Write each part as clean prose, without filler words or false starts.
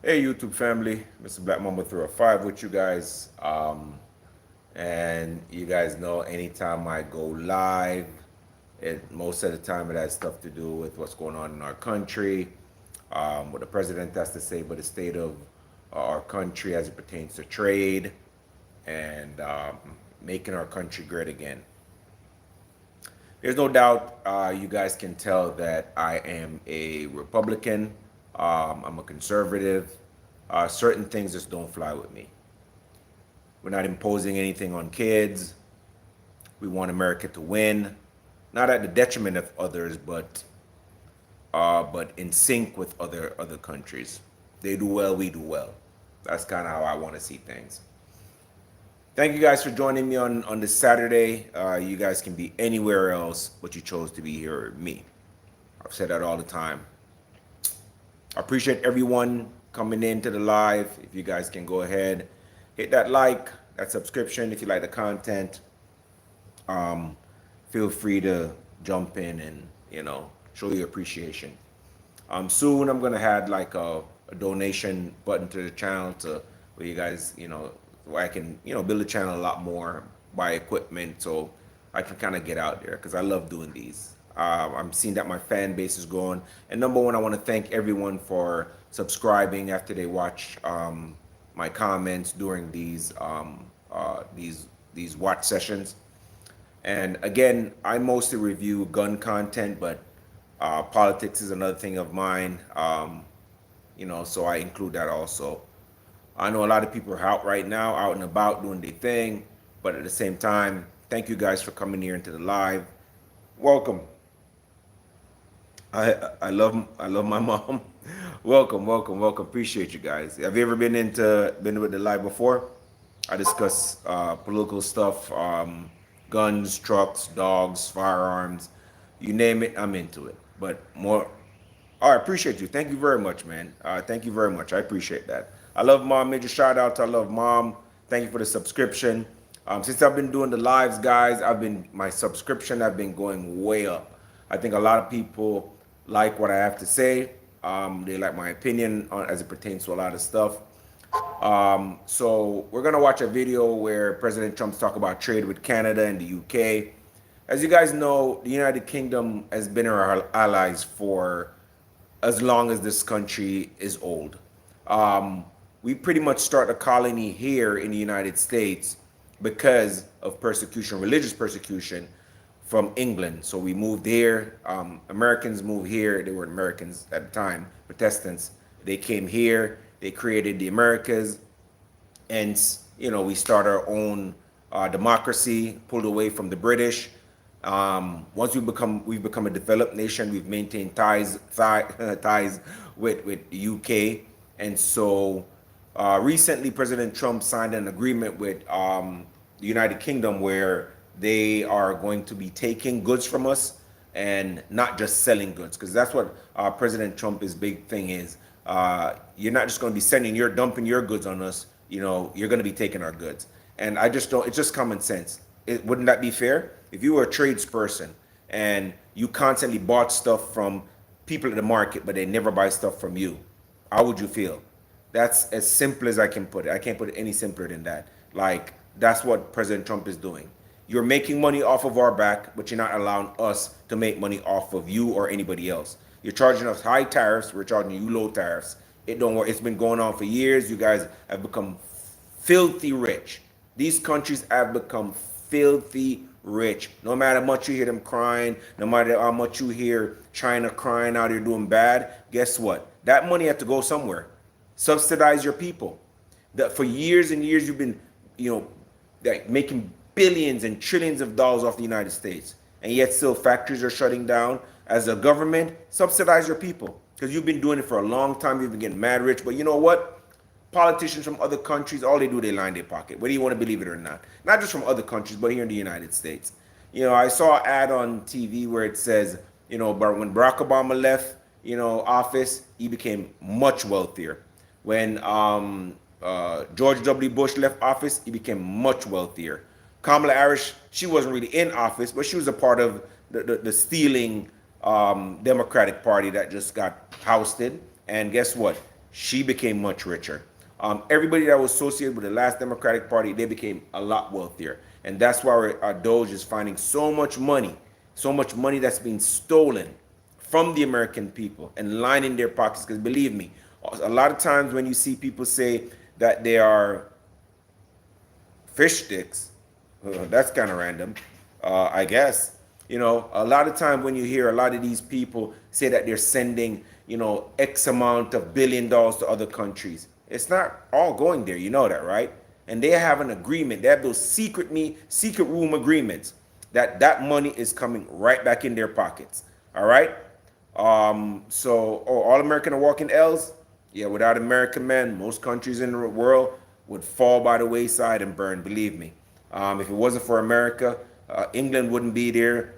Hey YouTube family, Mr. Black Mamba 305 with you guys. And you guys know anytime I go live, most of the time it has stuff to do with what's going on in our country, what the president has to say about the state of our country as it pertains to trade and making our country great again. There's no doubt you guys can tell that I am a Republican. I'm a conservative. Certain things just don't fly with me. We're not imposing anything on kids. We want America to win, not at the detriment of others, but in sync with other countries. They do well, we do well. That's kind of how I want to see things. Thank you guys for joining me on this Saturday. You guys can be anywhere else, but you chose to be here with me. I've said that all the time. I appreciate everyone coming into the live. If you guys can go ahead, hit that like, that subscription if you like the content. Feel free to jump in and, show your appreciation. Soon I'm gonna add like a donation button to the channel to where you guys, where I can, build the channel a lot more, buy equipment so I can kind of get out there because I love doing these. I'm seeing that my fan base is growing. And number one, I want to thank everyone for subscribing after they watch my comments during these watch sessions. And again, I mostly review gun content, but politics is another thing of mine. So I include that also. I know a lot of people are out right now, out and about doing their thing, but at the same time, thank you guys for coming here into the live. Welcome. I love my mom. welcome. Appreciate you guys. Have you ever been with the live before? I discuss political stuff, guns, trucks, dogs, firearms, you name it, I'm into it. But more. I appreciate you. Thank you very much, man. Thank you very much. I appreciate that. I love Mom. Major shout out to I love Mom. Thank you for the subscription. Since I've been doing the lives, guys, my subscription have been going way up. I think a lot of people like what I have to say. They like my opinion as it pertains to a lot of stuff. So we're gonna watch a video where President Trump's talk about trade with Canada and the UK. As you guys know, the United Kingdom has been our allies for as long as this country is old. We pretty much start a colony here in the United States because of persecution, religious persecution from England. So we moved here. Americans moved here. They weren't Americans at the time, Protestants. They came here. They created the Americas. And, we start our own democracy, pulled away from the British. Once we've become a developed nation, we've maintained ties with the UK. And so recently, President Trump signed an agreement with the United Kingdom where they are going to be taking goods from us and not just selling goods, because that's what President Trump's big thing is. You're not just going to be dumping your goods on us. You're going to be taking our goods. And I just don't. It's just common sense. Wouldn't that be fair? If you were a tradesperson and you constantly bought stuff from people at the market, but they never buy stuff from you, how would you feel? That's as simple as I can put it. I can't put it any simpler than that. Like, that's what President Trump is doing. You're making money off of our back, but you're not allowing us to make money off of you or anybody else. You're charging us high tariffs. We're charging you low tariffs. It don't work. It's been going on for years. You guys have become filthy rich. These countries have become filthy rich. No matter how much you hear them crying, no matter how much you hear China crying out here doing bad, guess what? That money has to go somewhere. Subsidize your people. That for years and years you've been, making billions and trillions of dollars off the United States, and yet still factories are shutting down. As a government, subsidize your people, because you've been doing it for a long time. You've been getting mad rich, but you know what? Politicians from other countries, all they do, they line their pocket, whether you want to believe it or not. Not just from other countries, but here in the United States. I saw an ad on TV where it says, but when Barack Obama left, office, he became much wealthier. When George W. Bush left office, he became much wealthier. Kamala Harris, she wasn't really in office, but she was a part of the stealing Democratic Party that just got ousted. And guess what? she became much richer. Everybody that was associated with the last Democratic Party, they became a lot wealthier. And that's why our Doge is finding so much money that's being stolen from the American people and lining their pockets. Because believe me, a lot of times when you see people say that they are fish sticks, that's kind of random, I guess. You know, a lot of time when you hear a lot of these people say that they're sending, you know, X amount of $1 billion to other countries, it's not all going there. You know that, right? And they have an agreement. They have those secret room agreements that that money is coming right back in their pockets. All right. So, all American are walking L's. Yeah, without America, man, most countries in the world would fall by the wayside and burn. Believe me. If it wasn't for America, England wouldn't be there.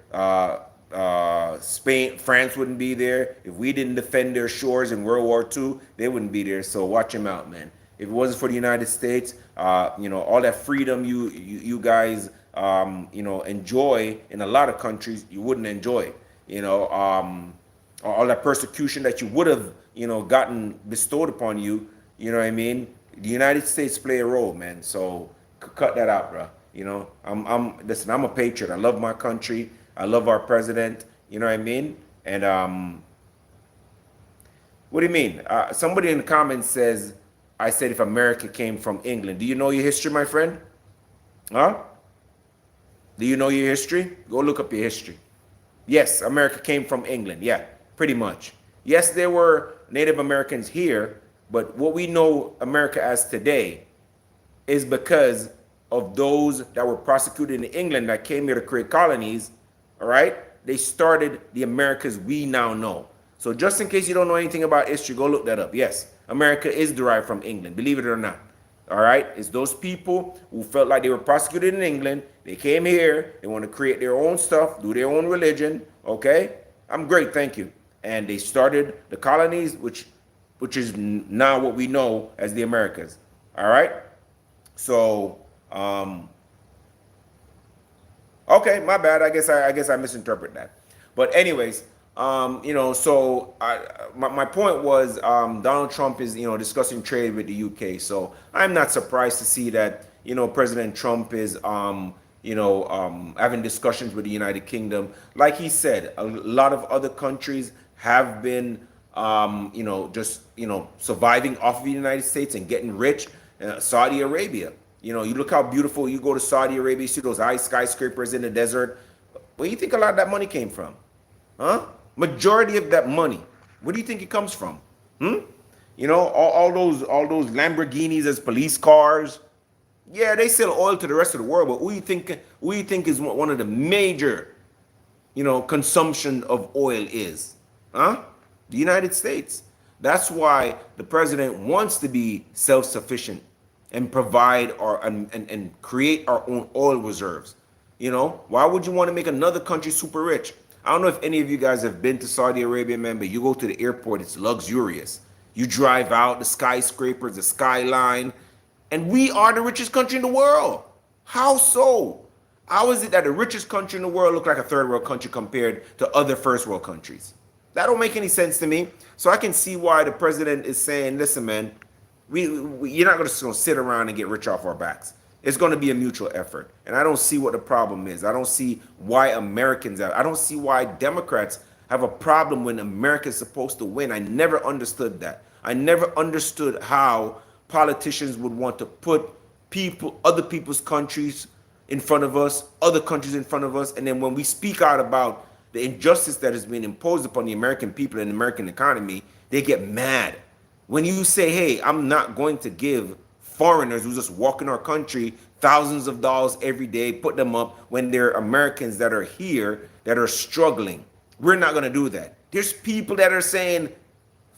Spain, France wouldn't be there. If we didn't defend their shores in World War II, they wouldn't be there. So watch them out, man. If it wasn't for the United States, you know, all that freedom you guys, you know, enjoy in a lot of countries, you wouldn't enjoy it. You know, all that persecution that you would have, you know, gotten bestowed upon you. You know what I mean? The United States play a role, man. So cut that out, bro. You know, listen, I'm a patriot. I love my country. I love our president. You know what I mean? And what do you mean? Somebody in the comments says, I said if America came from England. Do you know your history, my friend? Huh? Do you know your history? Go look up your history. Yes, America came from England. Yeah, pretty much. Yes, there were Native Americans here, but what we know America as today is because of those that were prosecuted in England that came here to create colonies. All right, they started the Americas we now know. So just in case you don't know anything about history, go look that up. Yes, America is derived from England, believe it or not. All right, it's those people who felt like they were prosecuted in England. They came here, they want to create their own stuff, do their own religion. Okay, I'm great, thank you. And they started the colonies, which is now what we know as the Americas. All right, so okay, my bad. I guess I misinterpret that. But anyways, you know, so my point was Donald Trump is, you know, discussing trade with the UK. So I'm not surprised to see that, you know, President Trump is you know, having discussions with the United Kingdom. Like he said, a lot of other countries have been you know, just, you know, surviving off of the United States and getting rich. Saudi Arabia. You know, you look how beautiful. You go to Saudi Arabia, you see those high skyscrapers in the desert. Where do you think a lot of that money came from? Huh? Majority of that money, where do you think it comes from? You know, all those Lamborghinis as police cars. Yeah, they sell oil to the rest of the world, but who you think is one of the major, you know, consumption of oil is? Huh? The United States. That's why the president wants to be self-sufficient and provide and create our own oil reserves. You know, why would you want to make another country super rich? I don't know if any of you guys have been to Saudi Arabia, man, but you go to the airport, it's luxurious. You drive out the skyscrapers, the skyline, and we are the richest country in the world. How so? How is it that the richest country in the world look like a third world country compared to other first world countries? That don't make any sense to me. So I can see why the president is saying, listen, man, you're not going to sit around and get rich off our backs. It's going to be a mutual effort. And I don't see what the problem is. I don't see why I don't see why Democrats have a problem when America is supposed to win. I never understood that. I never understood how politicians would want to put other people's countries in front of us, other countries in front of us. And then when we speak out about the injustice that has been imposed upon the American people and the American economy, they get mad. When you say, hey, I'm not going to give foreigners who just walk in our country thousands of dollars every day, put them up when they're Americans that are here that are struggling. We're not going to do that. There's people that are saying,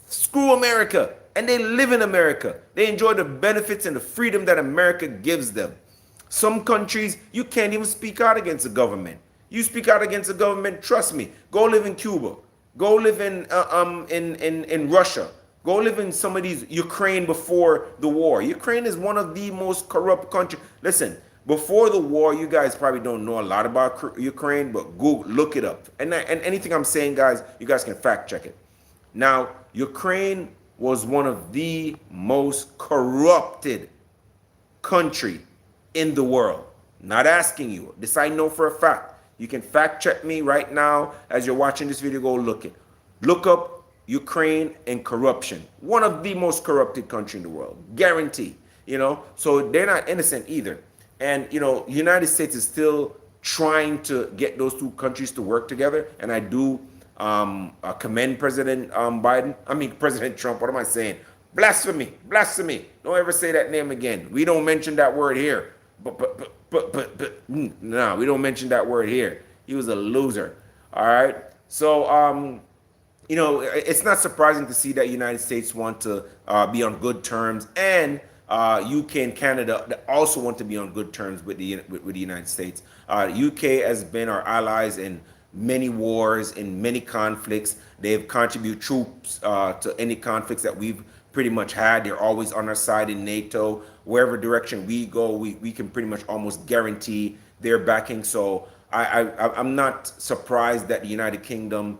screw America, and they live in America. They enjoy the benefits and the freedom that America gives them. Some countries, you can't even speak out against the government. You speak out against the government, trust me, go live in Cuba. Go live in Russia. Go live in some of these, Ukraine before the war. Ukraine is one of the most corrupt countries. Listen, before the war, you guys probably don't know a lot about Ukraine, but Google, look it up. And anything I'm saying, guys, you guys can fact check it. Now, Ukraine was one of the most corrupted country in the world. Not asking you. This I know for a fact. You can fact check me right now as you're watching this video. Go look it. Look up Ukraine and corruption. One of the most corrupted country in the world. Guarantee. So they're not innocent either. And United States is still trying to get those two countries to work together. And I do commend President Biden. I mean, President Trump. What am I saying? Blasphemy, blasphemy. Don't ever say that name again. We don't mention that word here. No, we don't mention that word here. He was a loser. All right. So, it's not surprising to see that United States want to be on good terms, and UK and Canada also want to be on good terms with the United States. UK has been our allies in many wars, in many conflicts. They have contributed troops to any conflicts that we've pretty much had. They're always on our side in NATO. Wherever direction we go, we can pretty much almost guarantee their backing. So I'm not surprised that the United Kingdom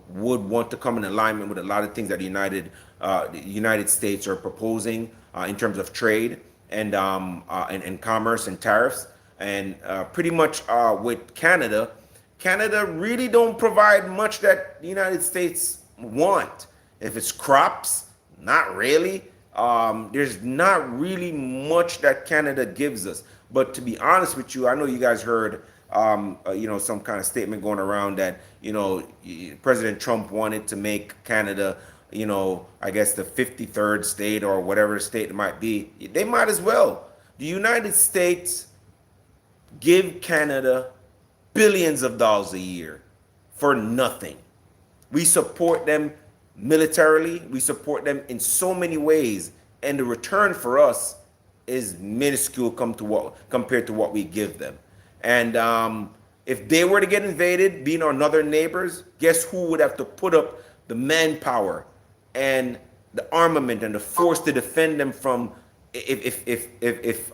would want to come in alignment with a lot of things that the United States are proposing in terms of trade and commerce and tariffs. And pretty much with Canada really don't provide much that the United States want. If it's crops, not really. There's not really much that Canada gives us. But to be honest with you, I know you guys heard, some kind of statement going around that, President Trump wanted to make Canada, I guess the 53rd state or whatever state it might be. They might as well. The United States give Canada billions of dollars a year for nothing. We support them militarily, we support them in so many ways, and the return for us is minuscule compared to what we give them. And if they were to get invaded, being our northern neighbors, guess who would have to put up the manpower and the armament and the force to defend them from if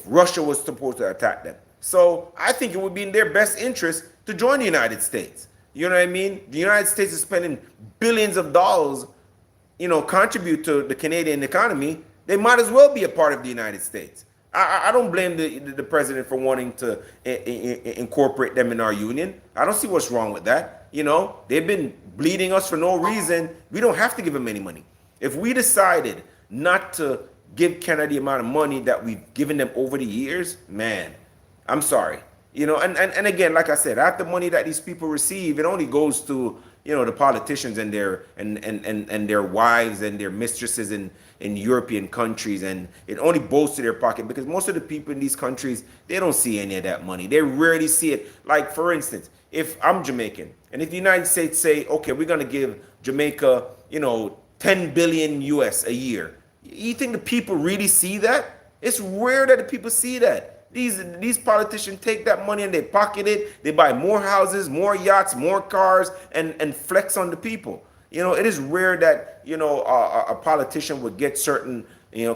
Russia was supposed to attack them? So I think it would be in their best interest to join the United States. You know what I mean? The United States is spending billions of dollars, contribute to the Canadian economy. They might as well be a part of the United States. I don't blame the president for wanting to incorporate them in our union. I don't see what's wrong with that. They've been bleeding us for no reason. We don't have to give them any money. If we decided not to give Canada the amount of money that we've given them over the years, man, I'm sorry. And again, like I said, after money that these people receive, it only goes to, the politicians and their wives and their mistresses in European countries, and it only goes to their pocket, because most of the people in these countries, they don't see any of that money. They rarely see it. Like, for instance, if I'm Jamaican, and if the United States say, okay, we're going to give Jamaica, 10 billion US a year, you think the people really see that? It's rare that the people see that. These politicians take that money and they pocket it. They buy more houses, more yachts, more cars, and flex on the people. It is rare that a politician would get certain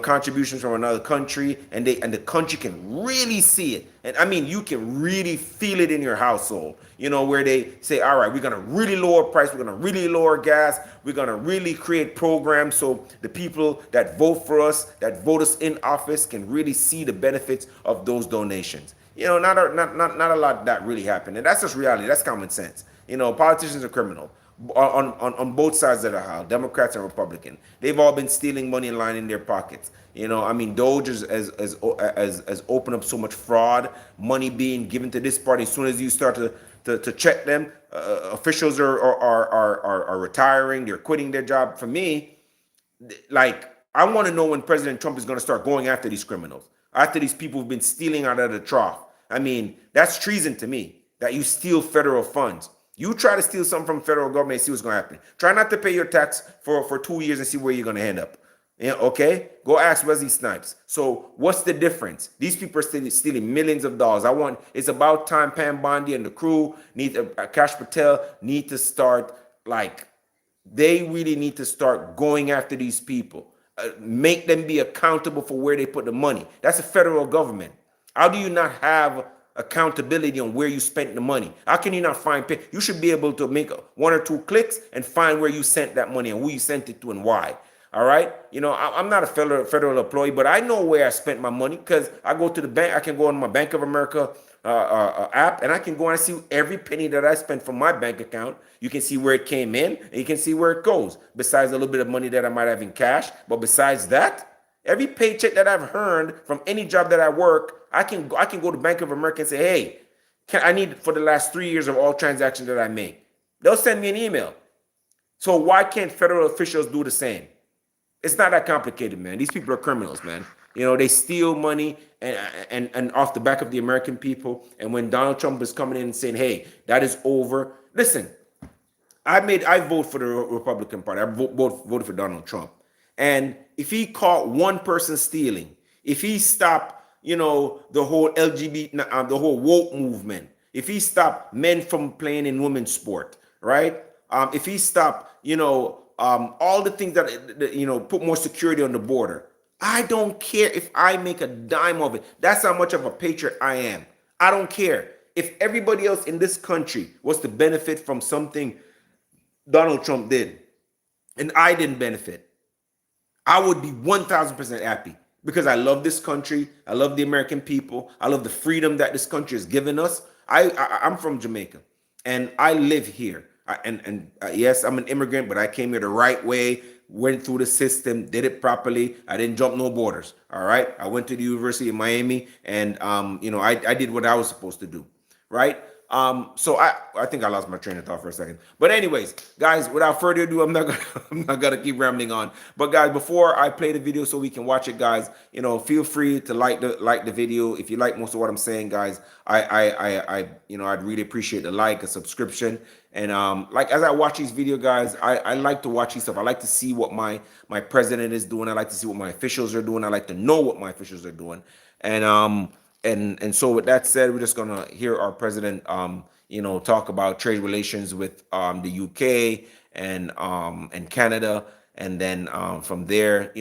contributions from another country, and the country can really see it. And I mean, you can really feel it in your household. Where they say, all right, we're gonna really lower price, we're gonna really lower gas, we're gonna really create programs so the people that vote for us, that vote us in office, can really see the benefits of those donations. Not a lot of that really happened, and that's just reality. That's common sense. Politicians are criminal on both sides of the aisle, Democrats and Republican. They've all been stealing money and lining their pockets. I mean, Doge has opened up so much fraud, money being given to this party. As soon as you start to check them, officials are retiring, they're quitting their job. For me, like, I want to know when President Trump is going to start going after these criminals, after these people who've been stealing out of the trough. I mean, that's treason to me, that you steal federal funds. You try to steal something from federal government and see what's going to happen. Try not to pay your tax for 2 years and see where you're going to end up. Okay? Go ask Wesley Snipes. So what's the difference? These people are still stealing millions of dollars. It's about time Pam Bondi and the crew Kash Patel need to start, they really need to start going after these people. Make them be accountable for where they put the money. That's the federal government. How do you not have accountability on where you spent the money? How can you not find pay? You should be able to make one or two clicks and find where you sent that money and who you sent it to and why. All right. I'm not a federal employee, but I know where I spent my money because I go to the bank. I can go on my Bank of America app and I can go and I see every penny that I spent from my bank account. You can see where it came in and you can see where it goes, besides a little bit of money that I might have in cash. But besides that, every paycheck that I've earned from any job that I work, I can go to Bank of America and say, hey, I need for the last 3 years of all transactions that I make. They'll send me an email. So why can't federal officials do the same? It's not that complicated, man. These people are criminals, man. They steal money and off the back of the American people. And when Donald Trump is coming in and saying, hey, that is over. Listen, I vote for the Republican Party. I voted for Donald Trump. And if he caught one person stealing, if he stopped, the whole LGBT, the whole woke movement, if he stopped men from playing in women's sport, right? If he stopped, all the things that, put more security on the border. I don't care if I make a dime of it. That's how much of a patriot I am. I don't care. If everybody else in this country was to benefit from something Donald Trump did, and I didn't benefit, I would be 1000% happy because I love this country. I love the American people. I love the freedom that this country has given us. I'm from Jamaica and I live here. Yes, I'm an immigrant, but I came here the right way, went through the system, did it properly. I didn't jump no borders. All right. I went to the University of Miami and, I did what I was supposed to do. Right. So I think I lost my train of thought for a second. But anyways, guys, without further ado, I'm not gonna keep rambling on. But guys, before I play the video so we can watch it, guys, feel free to like the video. If you like most of what I'm saying, guys, I'd really appreciate the like, a subscription. And like as I watch these videos, guys, I like to watch these stuff. I like to see what my president is doing. I like to see what my officials are doing. I like to know what my officials are doing. And so with that said, we're just gonna hear our president talk about trade relations with the UK and Canada. And then from there,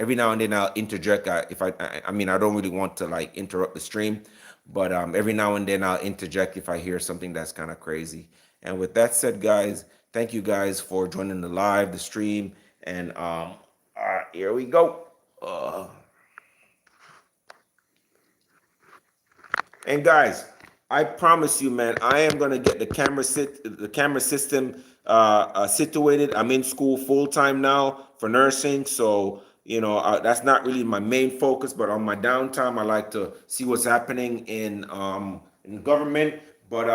every now and then I'll interject. I mean, I don't really want to like interrupt the stream, but every now and then I'll interject if I hear something that's kind of crazy. And with that said, guys, thank you guys for joining the stream. And here we go. And guys, I promise you, man, I am gonna get the camera system situated. I'm in school full time now for nursing, so that's not really my main focus. But on my downtime, I like to see what's happening in government. But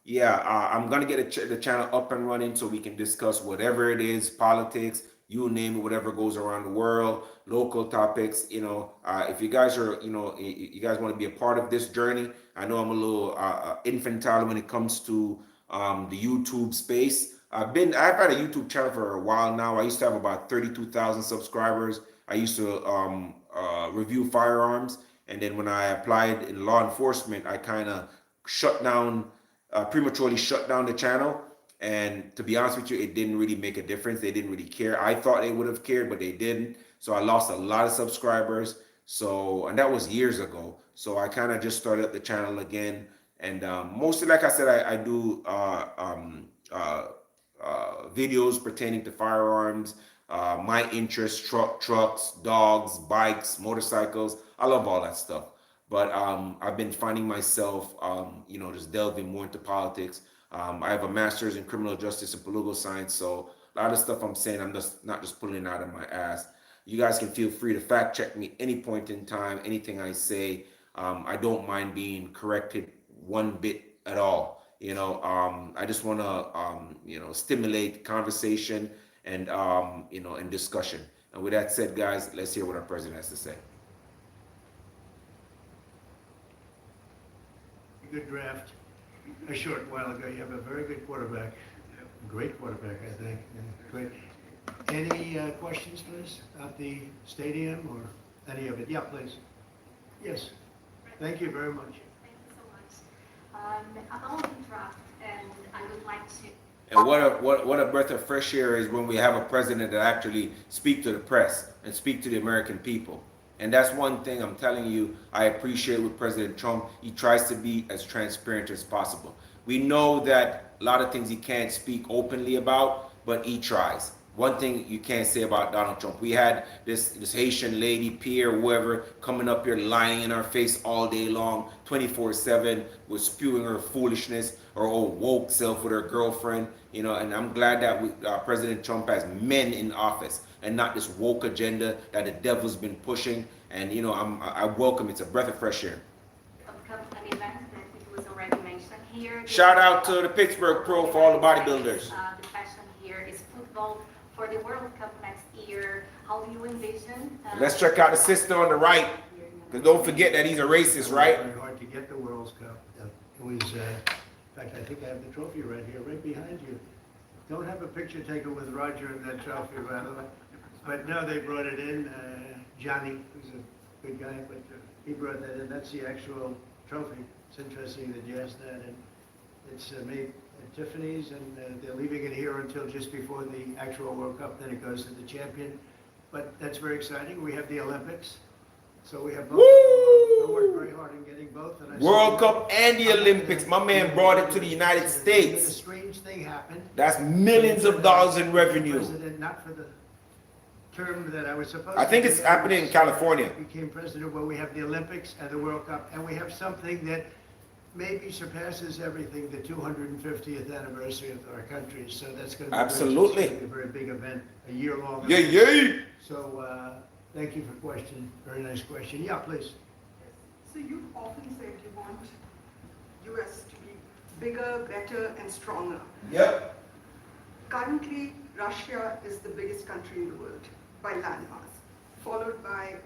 yeah, I'm gonna get the channel up and running so we can discuss whatever it is, politics, you name it, whatever goes around the world, local topics. If you guys are, you guys want to be a part of this journey. I know I'm a little infantile when it comes to the YouTube space. I've had a YouTube channel for a while now. I used to have about 32,000 subscribers. I used to review firearms, and then when I applied in law enforcement, I kind of prematurely shut down the channel. And to be honest with you, it didn't really make a difference. They didn't really care. I thought they would have cared, but they didn't. So I lost a lot of subscribers. And that was years ago. So I kind of just started up the channel again. And mostly, like I said, I do videos pertaining to firearms, my interests, trucks, dogs, bikes, motorcycles. I love all that stuff. But I've been finding myself, just delving more into politics. I have a master's in criminal justice and political science, so a lot of stuff I'm saying, I'm just not just pulling it out of my ass. You guys can feel free to fact check me any point in time, anything I say. I don't mind being corrected one bit at all. I just want to, stimulate conversation and, and discussion. And with that said, guys, let's hear what our president has to say. Good draft a short while ago. You have a very good quarterback, great quarterback, I think. And great. Any questions, please, at the stadium or any of it? Yeah, please. Yes. Thank you very much. Thank you so much. About the draft, and I would like to. And what a breath of fresh air is when we have a president that actually speak to the press and speak to the American people. And that's one thing I'm telling you I appreciate with President Trump. He tries to be as transparent as possible. We know that a lot of things he can't speak openly about, but he tries. One thing you can't say about Donald Trump, we had this Haitian lady, Pierre, whoever, coming up here lying in our face all day long, 24/7, was spewing her foolishness, her old woke self with her girlfriend, you know. And I'm glad that President Trump has men in office and not this woke agenda that the devil's been pushing. And you know, I welcome. It's a breath of fresh air. An event that it was already mentioned here. Shout out to the Pittsburgh Pro for all the bodybuilders. The passion here is football for the World Cup next year. How do you envision? Let's check out the sister on the right, because don't forget that he's a racist, right? Very hard to get the World Cup. It was, in fact, I think I have the trophy right here, right behind you. Don't have a picture taken with Roger and that trophy, by the way. But no, they brought it in. Johnny, who's a good guy, but he brought that in. That's the actual trophy. It's interesting that you asked that. And it's made at Tiffany's, and they're leaving it here until just before the actual World Cup. Then it goes to the champion. But that's very exciting. We have the Olympics. So we have both. I worked very hard in getting both. And World Cup and the Olympics. My man brought it to the United A States. strange thing happened. That's millions of dollars in revenue. President, not for the term that I was supposed I think to it's be. happening in California. Became president, where we have the Olympics and the World Cup, and we have something that maybe surpasses everything, the 250th anniversary of our country. So that's going to be Absolutely. a very big event, a year long. Yeah, yeah. So thank you for question. Very nice question. Yeah, please. So you've often said you want US to be bigger, better, and stronger. Yep. Currently, Russia is the biggest country in the world by landmass, followed by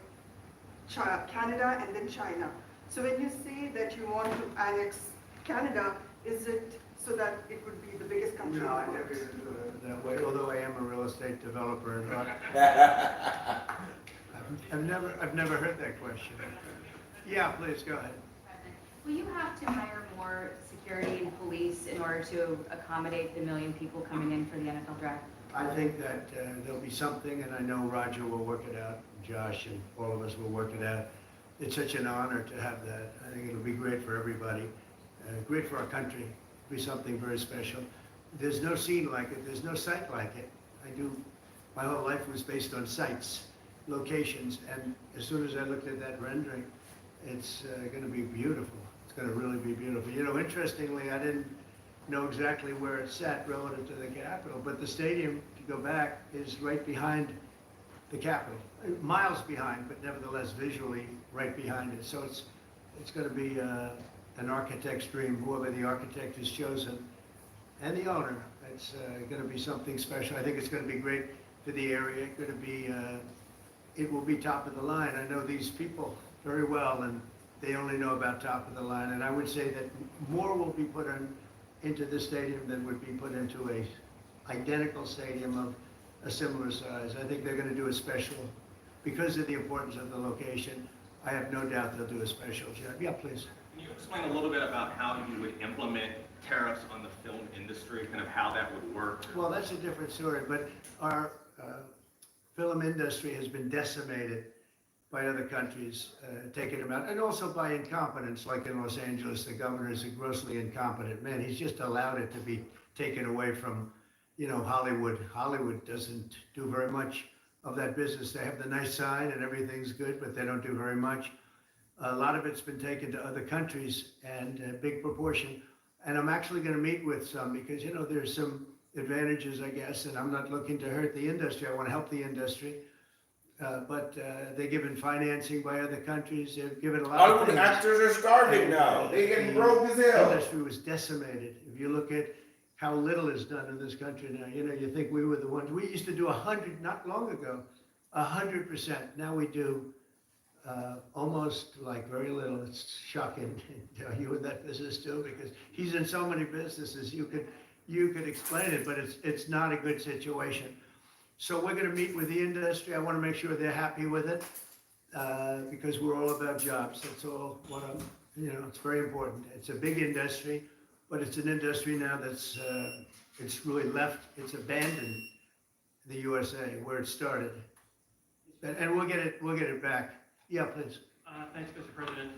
Canada and then China. So when you say that you want to annex Canada, is it so that it would be the biggest country in the No, I world? never even do it that way, although I am a real estate developer. And I've never heard that question. Yeah, please, go ahead. Will you have to hire more security and police in order to accommodate the 1 million people coming in for the NFL draft? I think that there'll be something, and I know Roger will work it out, Josh, and all of us will work it out. It's such an honor to have that. I think it'll be great for everybody, great for our country. It'll be something very special. There's no scene like it. There's no site like it. My whole life was based on sites, locations, and as soon as I looked at that rendering, it's going to be beautiful. It's going to really be beautiful. You know, interestingly, I didn't know exactly where it sat relative to the Capitol, but the stadium, to go back, is right behind the Capitol, miles behind, but nevertheless visually right behind it. So it's going to be an architect's dream, whoever the architect is chosen, and the owner. It's going to be something special. I think it's going to be great for the area. It's going to be, it will be top of the line. I know these people very well, and they only know about top of the line. And I would say that more will be put into this stadium than would be put into a identical stadium of a similar size. I think they're going to do a special, because of the importance of the location. I have no doubt they'll do a special job. Yeah, please. Can you explain a little bit about how you would implement tariffs on the film industry, kind of how that would work? Well, that's a different story, but our film industry has been decimated by other countries taking them out, and also by incompetence, like in Los Angeles. The governor is a grossly incompetent man. He's just allowed it to be taken away from, you know, Hollywood. Hollywood doesn't do very much of that business. They have the nice sign and everything's good, but they don't do very much. A lot of it's been taken to other countries, and a big proportion. And I'm actually going to meet with some, because, you know, there's some advantages, I guess, and I'm not looking to hurt the industry. I want to help the industry. But they're given financing by other countries. They've given a lot of Hollywood things. actors are starving now. They're getting broke as The hell. industry was decimated. If you look at how little is done in this country now, you know, you think we were the ones. We used to do 100, not long ago, 100%. Now we do almost like very little. It's shocking. Are you in that business too? Because he's in so many businesses. You could explain it, but it's not a good situation. So we're going to meet with the industry. I want to make sure they're happy with it, because we're all about jobs. That's all what you know, it's very important. It's a big industry, but it's an industry now that's, it's really left, it's abandoned the USA where it started. And we'll get it back. Yeah, please. Thanks, Mr. President.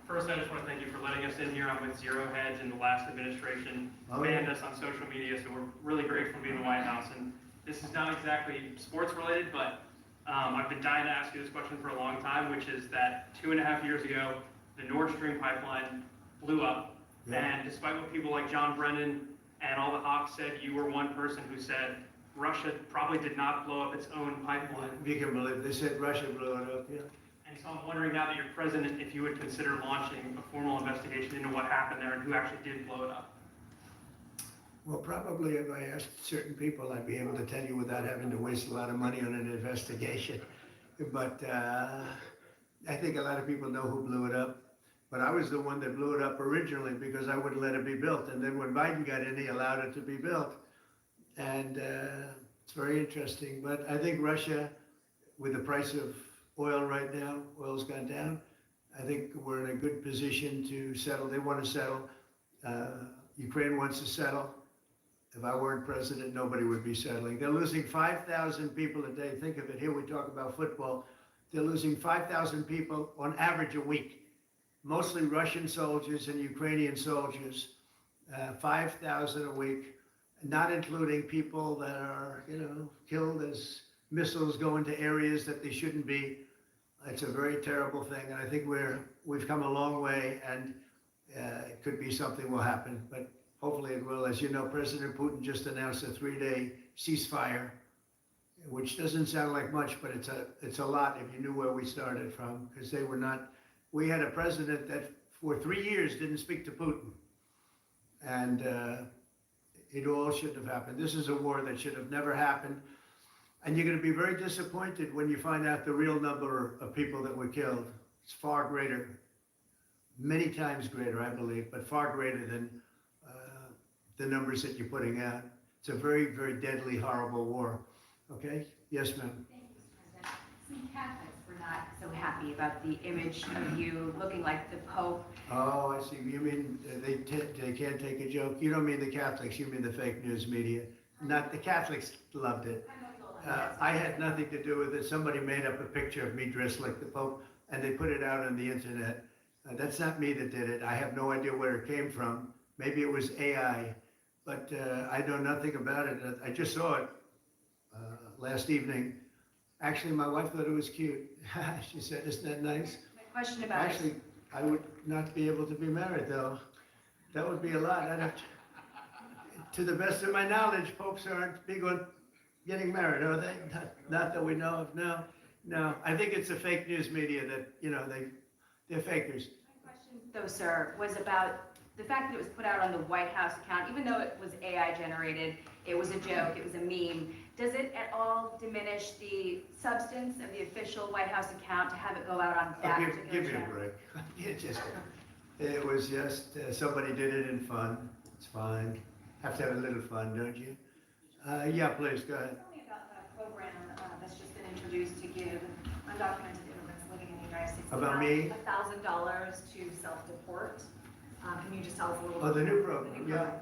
First, I just want to thank you for letting us in here. I'm with Zero Hedge, and the last administration Oh, banned yeah. us on social media, so we're really grateful to be in the White House. And this is not exactly sports related, but I've been dying to ask you this question for a long time, which is that 2.5 years ago, the Nord Stream pipeline blew up. Yeah. And despite what people like John Brennan and all the hawks said, you were one person who said Russia probably did not blow up its own pipeline. If you can believe, they said Russia blew it up, yeah. And so I'm wondering now that you're president, if you would consider launching a formal investigation into what happened there and who actually did blow it up. Well, probably if I asked certain people, I'd be able to tell you without having to waste a lot of money on an investigation. But I think a lot of people know who blew it up. But I was the one that blew it up originally because I wouldn't let it be built. And then when Biden got in, he allowed it to be built. And it's very interesting. But I think Russia, with the price of oil right now, oil's gone down. I think we're in a good position to settle. They want to settle. Ukraine wants to settle. If I weren't president, nobody would be settling. They're losing 5,000 people a day. Think of it. Here we talk about football. They're losing 5,000 people on average a week. Mostly Russian soldiers and Ukrainian soldiers. 5,000 a week, not including people that are, killed as missiles go into areas that they shouldn't be. It's a very terrible thing, and I think we've come a long way, and it could be something will happen, but hopefully it will. As you know, President Putin just announced a 3-day ceasefire, which doesn't sound like much, but it's a lot if you knew where we started from, because they were not. We had a president that for 3 years didn't speak to Putin, and it all shouldn't have happened. This is a war that should have never happened. And you're going to be very disappointed when you find out the real number of people that were killed. It's far greater, many times greater, I believe, but far greater than the numbers that you're putting out. It's a very, very deadly, horrible war. Okay? Yes, ma'am. Thank you, Mr. President. Some Catholics were not so happy about the image of you looking like the Pope. Oh, I see. You mean they can't take a joke? You don't mean the Catholics, you mean the fake news media. Not the Catholics loved it. I had nothing to do with it. Somebody made up a picture of me dressed like the Pope, and they put it out on the internet. That's not me that did it. I have no idea where it came from. Maybe it was AI, but I know nothing about it. I just saw it last evening. Actually, my wife thought it was cute. She said, "Isn't that nice?" My question about it. Actually, I would not be able to be married, though. That would be a lot. I'd have to the best of my knowledge, popes aren't big on getting married, are they? Not that we know of. No. I think it's the fake news media that, they're fakers. My question, though, sir, was about the fact that it was put out on the White House account, even though it was AI generated, it was a joke, it was a meme. Does it at all diminish the substance of the official White House account to have it go out on that particular Give me a channel? break. It was just somebody did it in fun. It's fine. Have to have a little fun, don't you? Yeah, please, go ahead. Tell me about that program that's just been introduced to give undocumented immigrants living in the United States. About me? $1,000 to self-deport. Can you just tell us a little bit? Oh, the new about program, yeah.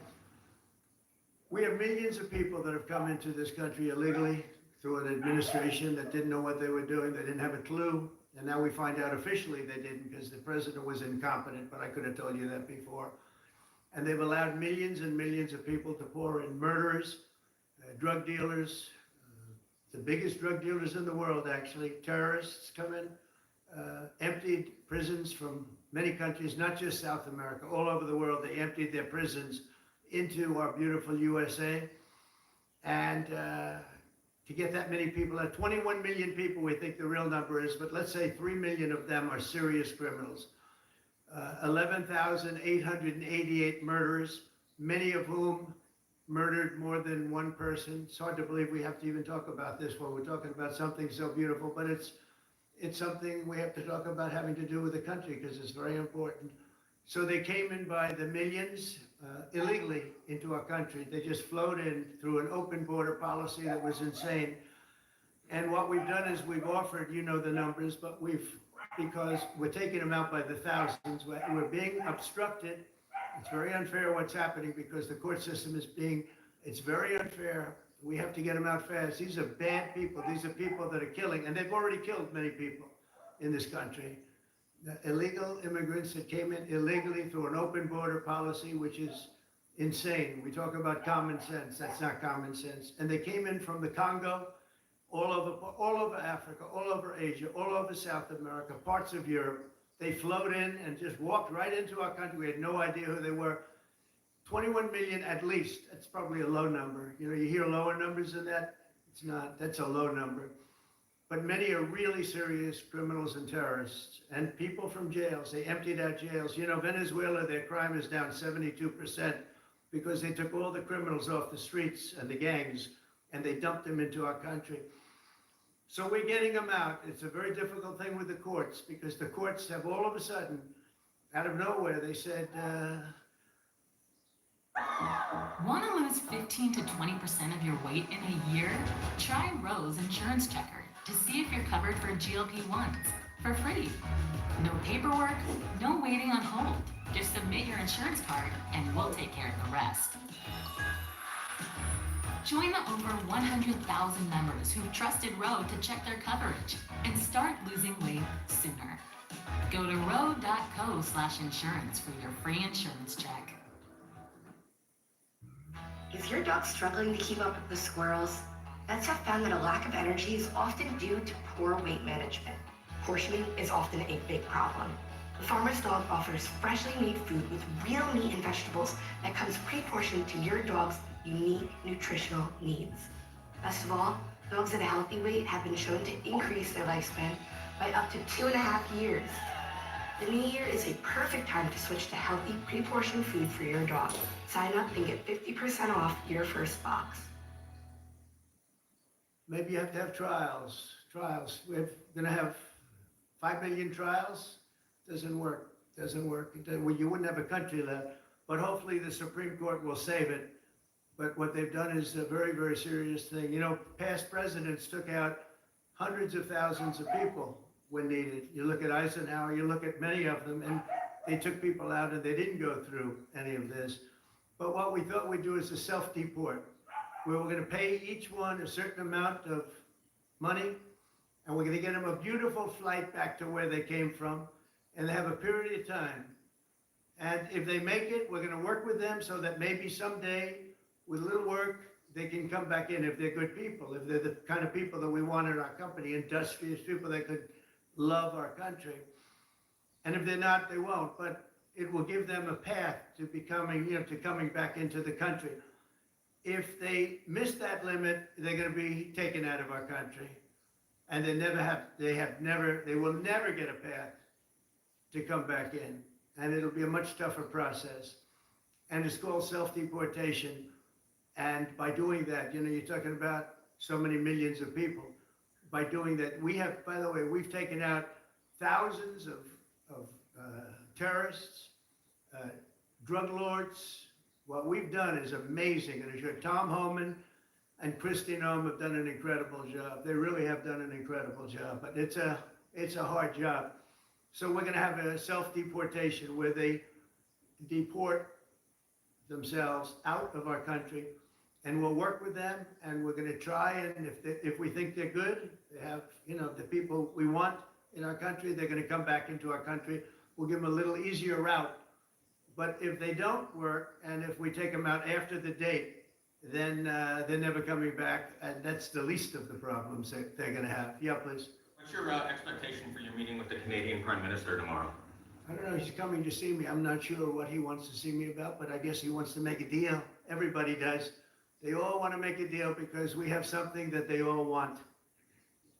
We have millions of people that have come into this country illegally through an administration that didn't know what they were doing. They didn't have a clue. And now we find out officially they didn't because the president was incompetent, but I could have told you that before. And they've allowed millions and millions of people to pour in. Murderers, drug dealers, the biggest drug dealers in the world, actually. Terrorists come in, emptied prisons from many countries, not just South America, all over the world. They emptied their prisons into our beautiful USA. And to get that many people, 21 million people we think the real number is, but let's say 3 million of them are serious criminals. 11,888 murderers, many of whom murdered more than one person. It's hard to believe we have to even talk about this when we're talking about something so beautiful, but it's something we have to talk about having to do with the country because it's very important. So they came in by the millions illegally into our country. They just flowed in through an open border policy that was insane. And what we've done is we've offered, you know the numbers, but because we're taking them out by the thousands, we're being obstructed. It's very unfair what's happening because the court system it's very unfair. We have to get them out fast. These are bad people. These are people that are killing, and they've already killed many people. in this country. The illegal immigrants that came in illegally through an open border policy, which is insane. We talk about common sense. That's not common sense. And they came in from the Congo, all over Africa, all over Asia, all over South America, parts of Europe. They flowed in and just walked right into our country. We had no idea who they were. 21 million at least. That's probably a low number. You know, you hear lower numbers than that. It's not. That's a low number. But many are really serious criminals and terrorists and people from jails. They emptied out jails. You know, Venezuela, their crime is down 72% because they took all the criminals off the streets and the gangs and they dumped them into our country. So we're getting them out. It's a very difficult thing with the courts because the courts have all of a sudden, out of nowhere, they said, Want to lose 15 to 20% of your weight in a year? Try Rose Insurance Checker to see if you're covered for GLP-1s for free. No paperwork, no waiting on hold. Just submit your insurance card and we'll take care of the rest. Join the over 100,000 members who've trusted Roe to check their coverage and start losing weight sooner. Go to roe.co/insurance for your free insurance check. Is your dog struggling to keep up with the squirrels? Vets have found that a lack of energy is often due to poor weight management. Portioning is often a big problem. The farmer's dog offers freshly made food with real meat and vegetables that comes pre-portioned to your dog's unique nutritional needs. Best of all, dogs at a healthy weight have been shown to increase their lifespan by up to 2.5 years. The new year is a perfect time to switch to healthy pre-portioned food for your dog. Sign up and get 50% off your first box. maybe you have to have trials. We're gonna have 5 million trials. Doesn't work. Well, you wouldn't have a country left, but hopefully the Supreme Court will save it. But what they've done is a very, very serious thing. You know, past presidents took out hundreds of thousands of people when needed. You look at Eisenhower, you look at many of them, and they took people out and they didn't go through any of this. But what we thought we'd do is a self-deport, where we're gonna pay each one a certain amount of money, and we're gonna get them a beautiful flight back to where they came from, and they have a period of time. And if they make it, we're gonna work with them so that maybe someday, with a little work, they can come back in if they're good people, if they're the kind of people that we want in our company, industrious people that could love our country. And if they're not, they won't, but it will give them a path to becoming, to coming back into the country. If they miss that limit, they're gonna be taken out of our country. And they will never get a path to come back in. And it'll be a much tougher process. And it's called self-deportation. And by doing that, you're talking about so many millions of people. By doing that, by the way, we've taken out thousands of terrorists, drug lords. What we've done is amazing. And I'm sure Tom Homan and Christine Ohm have done an incredible job. They really have done an incredible job, but it's a hard job. So we're gonna have a self-deportation where they deport themselves out of our country, and we'll work with them, and we're gonna try, and if we think they're good, they have, the people we want in our country, they're gonna come back into our country. We'll give them a little easier route. But if they don't work, and if we take them out after the date, then they're never coming back, and that's the least of the problems that they're gonna have. Yeah, please. What's your expectation for your meeting with the Canadian Prime Minister tomorrow? I don't know, he's coming to see me. I'm not sure what he wants to see me about, but I guess he wants to make a deal. Everybody does. They all want to make a deal because we have something that they all want.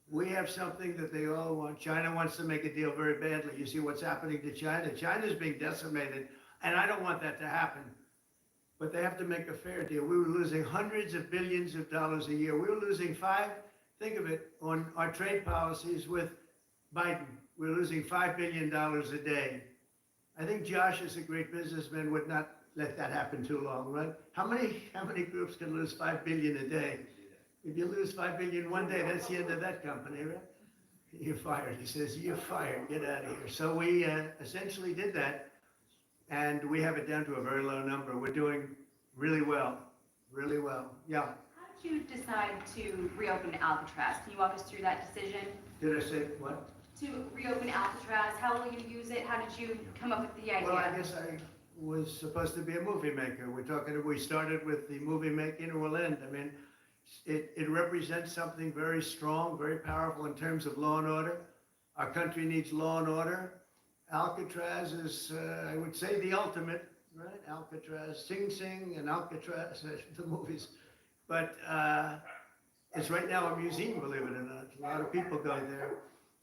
We have something that they all want. China wants to make a deal very badly. You see what's happening to China? China's being decimated, and I don't want that to happen. But they have to make a fair deal. We were losing hundreds of billions of dollars a year. We were losing think of it, on our trade policies with Biden. We're losing $5 billion a day. I think Josh, as a great businessman, would not let that happen too long, right? How many groups can lose $5 billion a day? If you lose $5 billion one day, that's the end of that company, right? You're fired. He says, you're fired, get out of here. So we essentially did that, and we have it down to a very low number. We're doing really well, really well. Yeah. How did you decide to reopen Alcatraz? Can you walk us through that decision? Did I say what? to reopen Alcatraz? How will you use it? How did you come up with the idea? Well, I guess I was supposed to be a movie maker. We started with the movie making and we'll end. I mean, it represents something very strong, very powerful in terms of law and order. Our country needs law and order. Alcatraz is, I would say, the ultimate, right? Alcatraz, Sing Sing and Alcatraz, the movies. But it's right now a museum, believe it or not. A lot of people go there.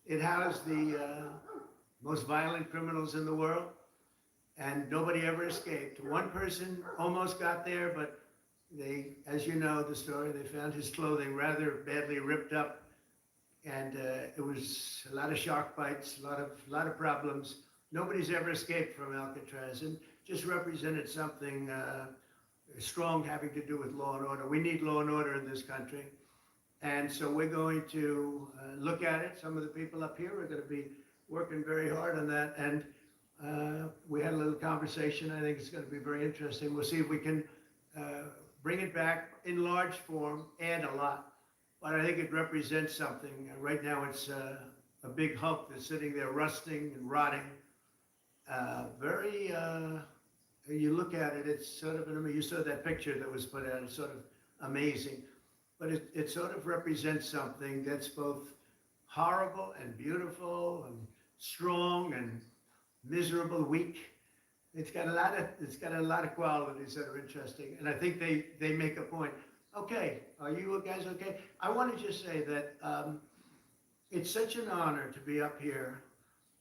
It housed the most violent criminals in the world, and nobody ever escaped. One person almost got there, but they, as you know the story, they found his clothing rather badly ripped up, and it was a lot of shark bites, a lot of problems. Nobody's ever escaped from Alcatraz, and just represented something strong having to do with law and order. We need law and order in this country. And so we're going to look at it. Some of the people up here are going to be working very hard on that. And we had a little conversation. I think it's going to be very interesting. We'll see if we can bring it back in large form, add a lot. But I think it represents something. Right now it's a big hump that's sitting there rusting and rotting. You look at it, it's sort of, you saw that picture that was put out, it's sort of amazing. But it sort of represents something that's both horrible and beautiful and strong and miserable, weak. It's got a lot of qualities that are interesting. And I think they make a point. Okay, are you guys okay? I want to just say that it's such an honor to be up here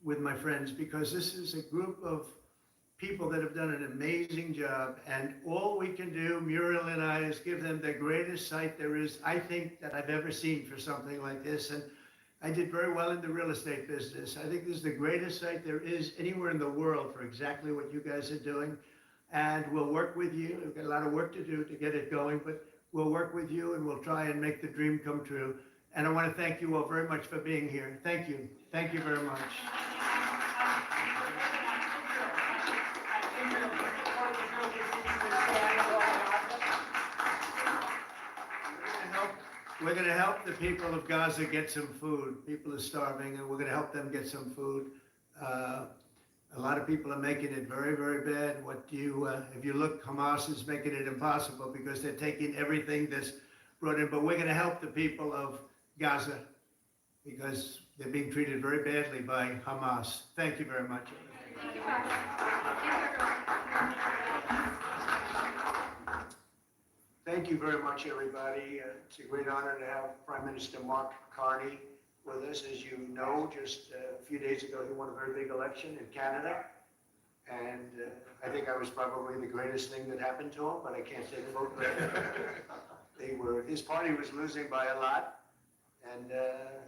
with my friends, because this is a group of people that have done an amazing job, and all we can do, Muriel and I, is give them the greatest site there is, I think, that I've ever seen for something like this. And I did very well in the real estate business. I think this is the greatest site there is anywhere in the world for exactly what you guys are doing. And we'll work with you. We've got a lot of work to do to get it going, but we'll work with you and we'll try and make the dream come true. And I want to thank you all very much for being here. Thank you. Thank you very much. We're going to help the people of Gaza get some food. People are starving, and we're going to help them get some food. A lot of people are making it very, very bad. If you look, Hamas is making it impossible because they're taking everything that's brought in. But we're going to help the people of Gaza because they're being treated very badly by Hamas. Thank you very much. Thank you, Mark. Thank you very much, everybody. It's a great honor to have Prime Minister Mark Carney with us. As you know, just a few days ago, he won a very big election in Canada. And I think I was probably the greatest thing that happened to him, but I can't take a vote for his party was losing by a lot, and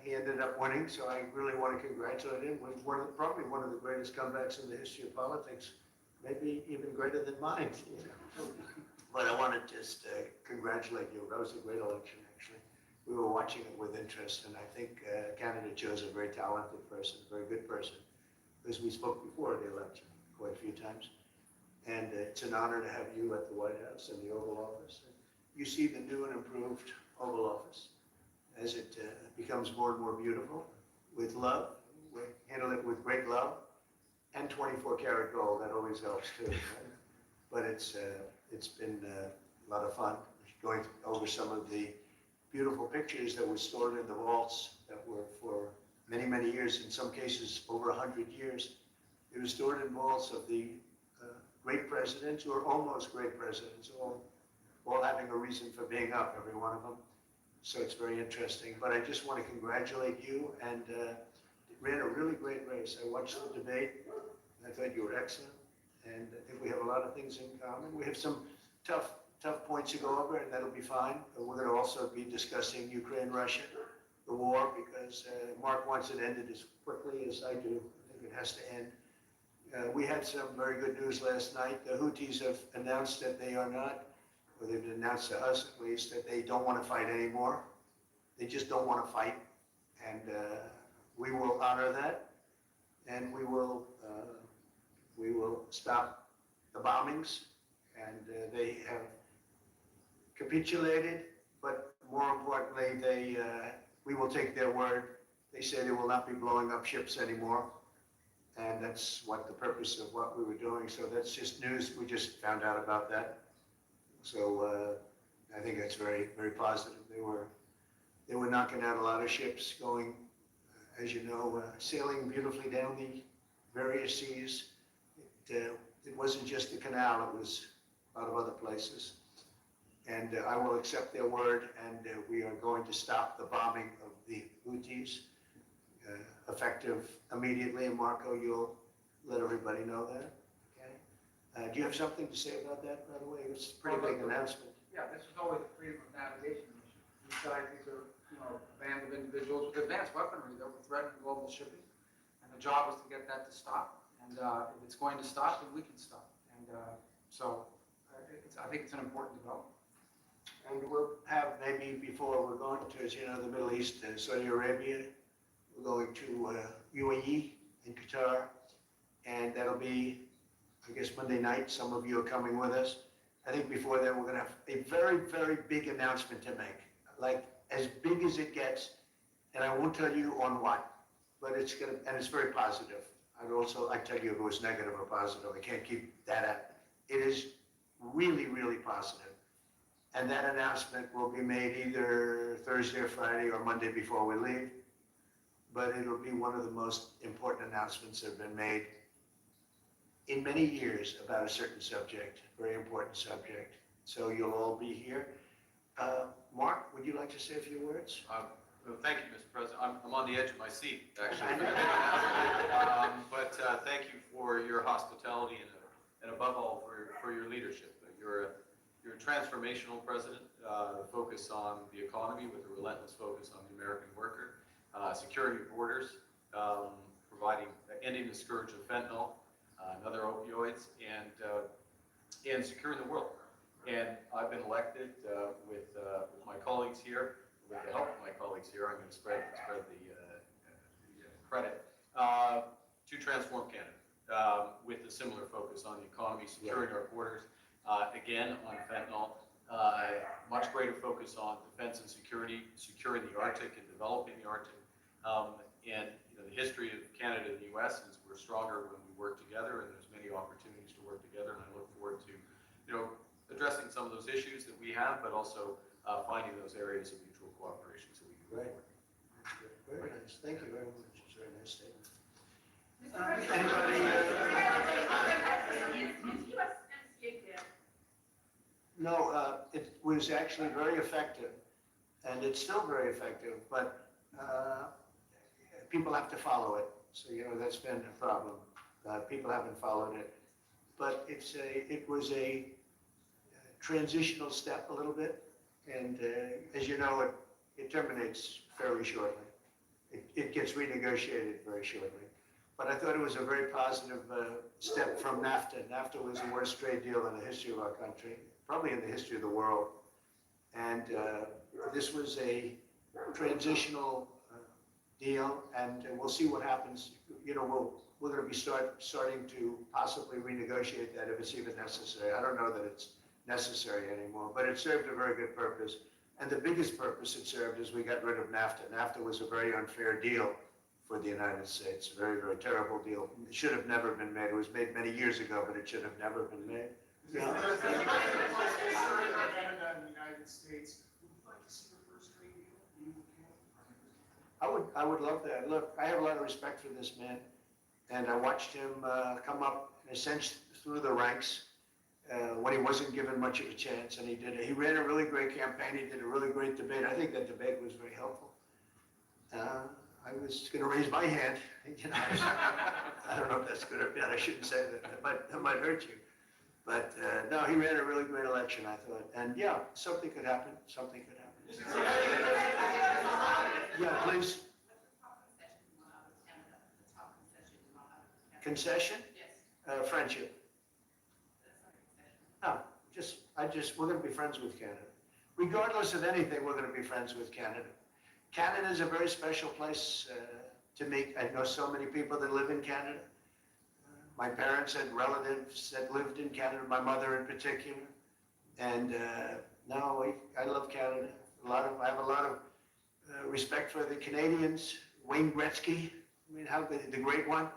he ended up winning. So I really want to congratulate him with probably one of the greatest comebacks in the history of politics, maybe even greater than mine. But I want to just congratulate you. That was a great election, actually. We were watching it with interest, and I think Canada chose a very talented person, a very good person, because we spoke before the election quite a few times. And it's an honor to have you at the White House and the Oval Office. And you see the new and improved Oval Office as it becomes more and more beautiful with love. We handle it with great love and 24-karat gold. That always helps, too. Right? But it's been a lot of fun going over some of the beautiful pictures that were stored in the vaults that were for many, many years, in some cases over 100 years. It was stored in vaults of the great presidents, or almost great presidents, all having a reason for being up, every one of them. So it's very interesting. But I just want to congratulate you, and ran a really great race. I watched the debate. I thought you were excellent. And I think we have a lot of things in common. We have some tough points to go over, and that'll be fine. But we're going to also be discussing Ukraine, Russia, the war, because Mark wants it ended as quickly as I do. I think it has to end. We had some very good news last night. The Houthis have announced that they are not, or they've announced to us at least, that they don't want to fight anymore. They just don't want to fight. And we will honor that, and we will stop the bombings, and they have capitulated, but more importantly, we will take their word they say they will not be blowing up ships anymore. And that's what the purpose of what we were doing. So that's just news. We just found out about that. So I think that's very, very positive. They were knocking out a lot of ships going, as you know, sailing beautifully down the various seas. It wasn't just the canal, it was a lot of other places. And I will accept their word, and we are going to stop the bombing of the Houthis, effective immediately. And Marco, you'll let everybody know that, okay? Do you have something to say about that, by the way? It's a pretty big announcement. Yeah, this was always a freedom of navigation mission. These guys, these are, a band of individuals with advanced weaponry that were threatening global shipping. And the job was to get that to stop. And if it's going to stop, then we can stop. And I think it's an important development. And we'll have maybe before we're going to, as you know, the Middle East, Saudi Arabia, we're going to UAE and Qatar, and that'll be, I guess, Monday night. Some of you are coming with us. I think before then, we're going to have a very, very big announcement to make, like as big as it gets, and I won't tell you on what, but it's going to, and it's very positive. I'd tell you if it was negative or positive. I can't keep that out. It is really, really positive. And that announcement will be made either Thursday or Friday or Monday before we leave. But it'll be one of the most important announcements that have been made in many years about a certain subject, very important subject. So you'll all be here. Mark, would you like to say a few words? Well, thank you, Mr. President. I'm on the edge of my seat, actually. I know. But thank you for your hospitality and above all for your leadership. You're a transformational president, focused on the economy with a relentless focus on the American worker, securing your borders, ending the scourge of fentanyl and other opioids, and securing the world. And I've been elected with my colleagues here, with the help of my colleagues here. I'm going to spread the credit to transform Canada with a similar focus on the economy, securing our borders. Again, on fentanyl, much greater focus on defense and security, securing the Arctic and developing the Arctic. And the history of Canada and the U.S. is we're stronger when we work together, and there's many opportunities to work together. And I look forward to, addressing some of those issues that we have, but also finding those areas of mutual cooperation so we can move forward. Very nice. Thank you very much. It's a very nice statement. No, it was actually very effective, and it's still very effective, but people have to follow it. So, that's been a problem. People haven't followed it. But it was a transitional step a little bit, and as you know, it terminates fairly shortly. It gets renegotiated very shortly. But I thought it was a very positive step from NAFTA. NAFTA was the worst trade deal in the history of our country, probably in the history of the world. And this was a transitional deal, and we'll see what happens. We're going to be starting to possibly renegotiate that if it's even necessary. I don't know that it's necessary anymore, but it served a very good purpose. And the biggest purpose it served is we got rid of NAFTA. NAFTA was a very unfair deal for the United States, a very, very terrible deal. It should have never been made. It was made many years ago, but it should have never been made. Canada and the United States, would you like to see the first trade deal? I would love that. Look, I have a lot of respect for this man, and I watched him come up in a sense through the ranks when he wasn't given much of a chance, and he ran a really great campaign. He did a really great debate. I think that debate was very helpful. I was going to raise my hand. I don't know if that's good or bad. I shouldn't say that. That might hurt you. But no, he ran a really great election, I thought. And yeah, something could happen. Something could happen. Yeah, please. Concession? Yes. Friendship. No, we're going to be friends with Canada. Regardless of anything, we're going to be friends with Canada. Canada is a very special place to me. I know so many people that live in Canada. My parents had relatives that lived in Canada, my mother in particular. And no, I love Canada. I have a lot of respect for the Canadians. Wayne Gretzky, I mean, how good, the great one.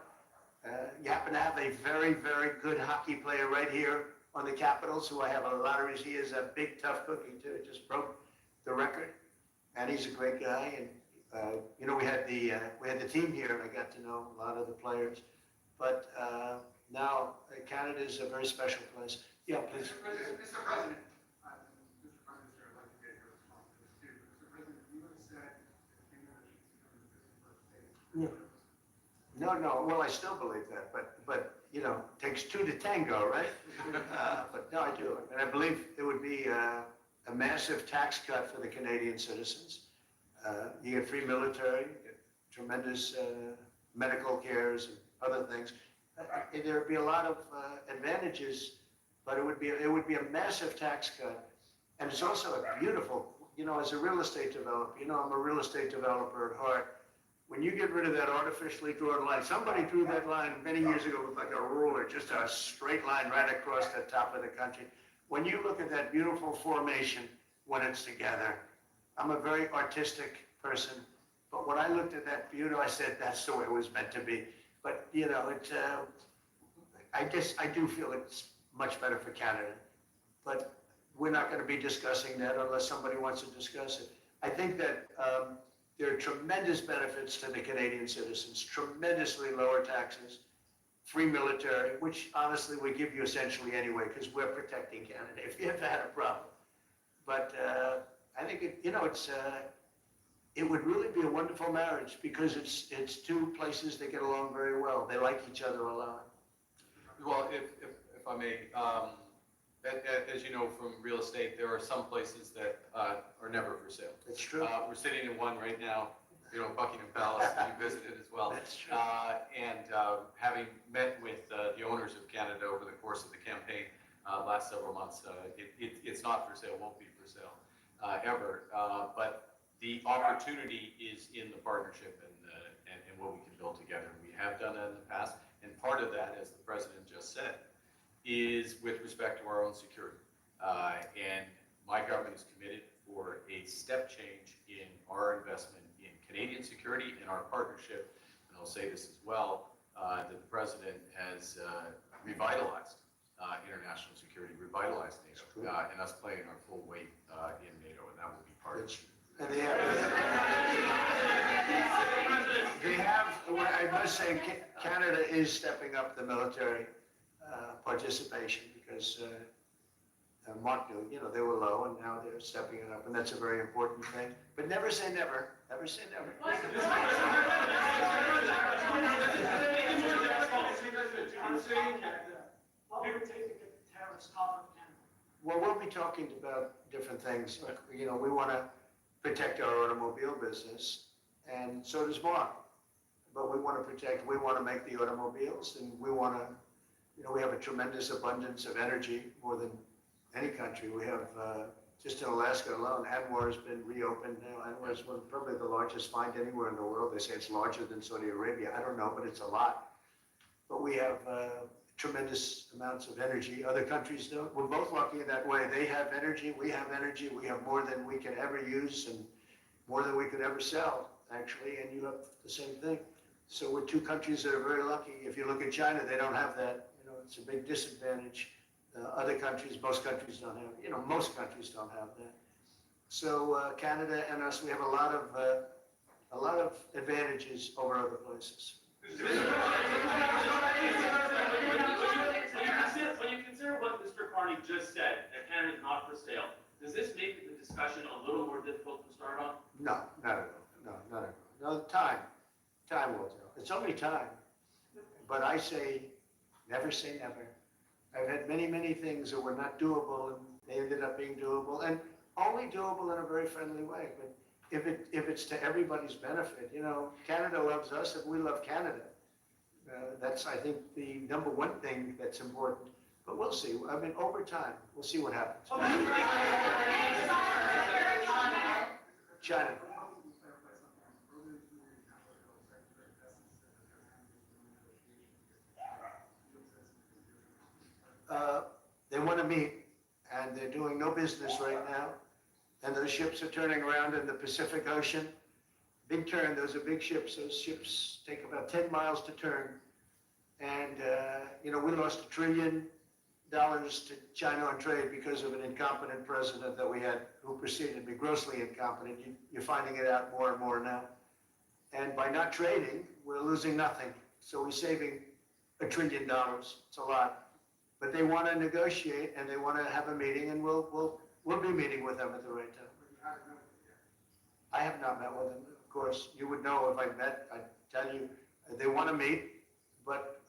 You happen to have a very, very good hockey player right here on the Capitals, who I have a lot of, he is a big, tough cookie too, just broke the record. And he's a great guy, and you know, we had the team here, and I got to know a lot of the players. But now Canada is a very special place. Yeah, please. Mr. President, Mr. President, sir, I'd like to get your response to this too. Mr. President, you have said that Canada should become the 51st state. No. Well, I still believe that, but you know, it takes two to tango, right? But no, I do, and I believe it would be a massive tax cut for the Canadian citizens. You get free military, you get tremendous medical cares and other things. There would be a lot of advantages, but it would be a massive tax cut, and it's also a beautiful. You know, as a real estate developer, you know, I'm a real estate developer at heart. When you get rid of that artificially drawn line, somebody drew that line many years ago with like a ruler, just a straight line right across the top of the country. When you look at that beautiful formation when it's together, I'm a very artistic person, but when I looked at that beauty, I said, that's the way it was meant to be. But, you know, I do feel it's much better for Canada, but we're not going to be discussing that unless somebody wants to discuss it. I think that there are tremendous benefits to the Canadian citizens, tremendously lower taxes, free military, which honestly we give you essentially anyway, because we're protecting Canada if you ever had a problem. But I think it would really be a wonderful marriage, because it's two places that get along very well. They like each other a lot. Well, if I may, as you know from real estate, there are some places that are never for sale. That's true. We're sitting in one right now, you know, Buckingham Palace, you visited as well. That's true. And having met with the owners of Canada over the course of the campaign last several months, it's not for sale, won't be for sale ever. But the opportunity is in the partnership and what we can build together. We have done that in the past, and part of that, as the president just said, is with respect to our own security. And my government is committed for a step change in our investment in Canadian security and our partnership. And I'll say this as well, that the president has revitalized international security, revitalized NATO, and us playing our full weight in NATO, and that will be part of it. And they have, I must say, Canada is stepping up the military participation, because Mark knew, you know, they were low, and now they're stepping it up, and that's a very important thing. But never say never. Never say never. Well, we'll be talking about different things. Like, you know, we want to protect our automobile business, and so does Mark. But we want to make the automobiles, and we want to, you know, we have a tremendous abundance of energy, more than any country. We have, just in Alaska alone, ANWR has been reopened now. ANWR is probably the largest find anywhere in the world. They say it's larger than Saudi Arabia. I don't know, but it's a lot. But we have tremendous amounts of energy. Other countries don't. We're both lucky in that way. They have energy, we have energy. We have more than we can ever use, and more than we could ever sell, actually, and you have the same thing. So we're two countries that are very lucky. If you look at China, they don't have that. You know, it's a big disadvantage. Other countries, most countries don't have, you know, most countries don't have that. So Canada and us, we have a lot of advantages over other places. When you consider what Mr. Carney just said, that Canada is not for sale, does this make the discussion a little more difficult to start on? No, not at all. No, not at all. No, time will tell. It's only time. But I say, never say never. I've had many, many things that were not doable, and they ended up being doable, and only doable in a very friendly way. But if it's to everybody's benefit, you know, Canada loves us, and we love Canada. That's, I think, the number one thing that's important. But we'll see. I mean, over time, we'll see what happens. China. They want to meet, and they're doing no business right now, and those ships are turning around in the Pacific Ocean. big turn. Those are big ships. Those ships take about 10 miles to turn. And, we lost $1 trillion to China on trade because of an incompetent president that we had who preceded me, grossly incompetent. You're finding it out more and more now. And by not trading, we're losing nothing. So we're saving $1 trillion. It's a lot. But they want to negotiate and they want to have a meeting, and we'll be meeting with them at the right time. I have not met with them, of course. You would know if I met. I'd tell you they want to meet, but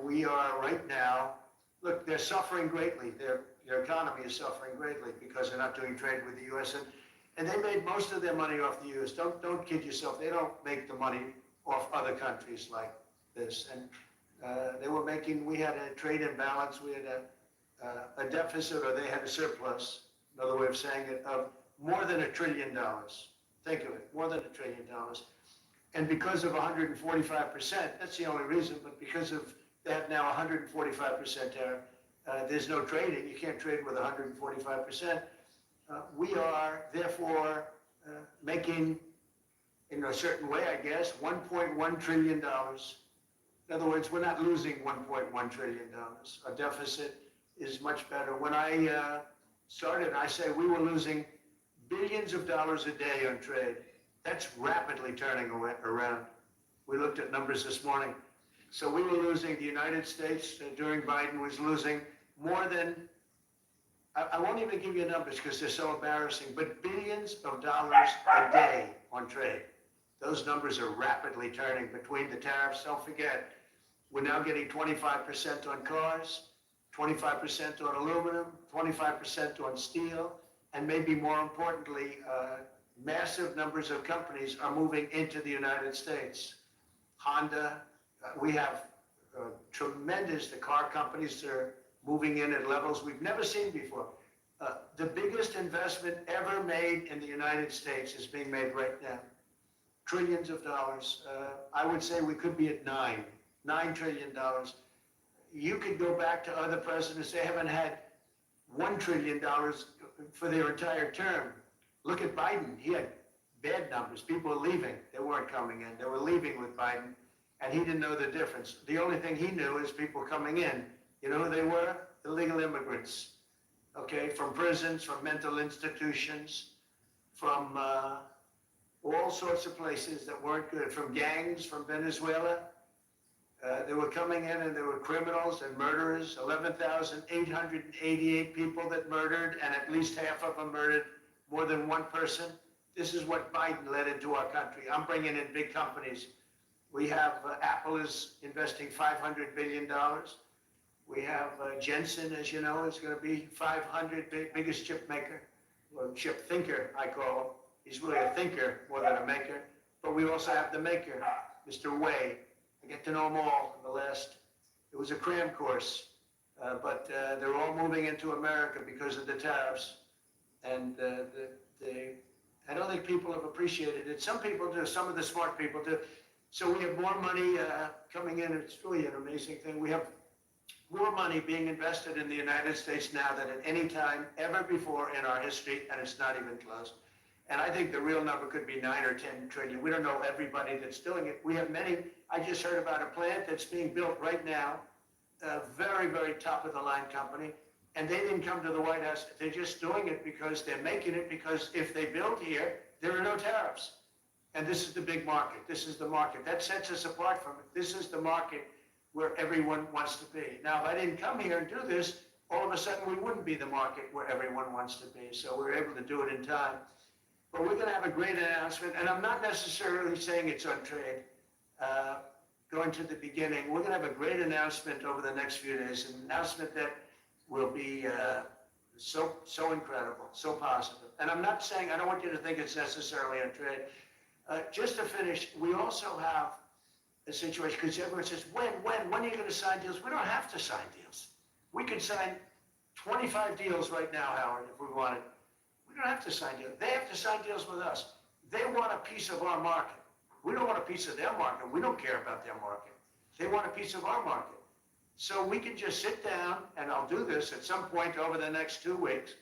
we are right now. Look, they're suffering greatly. Their economy is suffering greatly because they're not doing trade with the U.S. And they made most of their money off the U.S. Don't kid yourself. They don't make the money off other countries like this. And we had a trade imbalance. We had a deficit, or they had a surplus. Another way of saying it, of more than $1 trillion. Think of it, more than $1 trillion. And because of 145%, that's the only reason, but because of they have now 145% tariff, there's no trading. You can't trade with 145%. We are therefore making, in a certain way, I guess, $1.1 trillion. In other words, we're not losing $1.1 trillion. Our deficit is much better. When I started, I say we were losing billions of dollars a day on trade. That's rapidly turning around. We looked at numbers this morning. So we were losing, the United States during Biden was losing more than, I won't even give you numbers because they're so embarrassing, but billions of dollars a day on trade. Those numbers are rapidly turning between the tariffs. Don't forget, we're now getting 25% on cars, 25% on aluminum, 25% on steel, and maybe more importantly, massive numbers of companies are moving into the United States. Honda, we have the car companies are moving in at levels we've never seen before. The biggest investment ever made in the United States is being made right now. Trillions of dollars. I would say we could be at $9 trillion. You could go back to other presidents. They haven't had $1 trillion for their entire term. Look at Biden. He had bad numbers. People were leaving. They weren't coming in. They were leaving with Biden, and he didn't know the difference. The only thing he knew is people coming in. You know who they were? Illegal immigrants, okay, from prisons, from mental institutions, from all sorts of places that weren't good, from gangs, from Venezuela. They were coming in and they were criminals and murderers, 11,888 people that murdered, and at least half of them murdered more than one person. This is what Biden led into our country. I'm bringing in big companies. We have Apple is investing $500 billion. We have Jensen, as you know, is going to be 500 biggest chip maker, or chip thinker, I call him. He's really a thinker more than a maker. But we also have the maker, Mr. Wei. I get to know them all in the last, it was a cram course, but they're all moving into America because of the tariffs. And I don't think people have appreciated it. Some people do, some of the smart people do. So we have more money coming in. It's really an amazing thing. We have more money being invested in the United States now than at any time ever before in our history, and it's not even close. And I think the real number could be 9 or 10 trillion. We don't know everybody that's doing it. We have many. I just heard about a plant that's being built right now, a very, very top of the line company, and they didn't come to the White House. They're just doing it because they're making it, because if they build here, there are no tariffs. And this is the big market. This is the market. That sets us apart from it. This is the market where everyone wants to be. Now, if I didn't come here and do this, all of a sudden we wouldn't be the market where everyone wants to be. So we're able to do it in time. But we're going to have a great announcement, and I'm not necessarily saying it's on trade. Going to the beginning, we're going to have a great announcement over the next few days, an announcement that will be so incredible, so positive. And I'm not saying, I don't want you to think it's necessarily on trade. Just to finish, we also have a situation, because everyone says, when are you going to sign deals? We don't have to sign deals. We could sign 25 deals right now, Howard, if we wanted. We don't have to sign deals. They have to sign deals with us. They want a piece of our market. We don't want a piece of their market. We don't care about their market. They want a piece of our market. So we can just sit down, and I'll do this at some point over the next 2 weeks,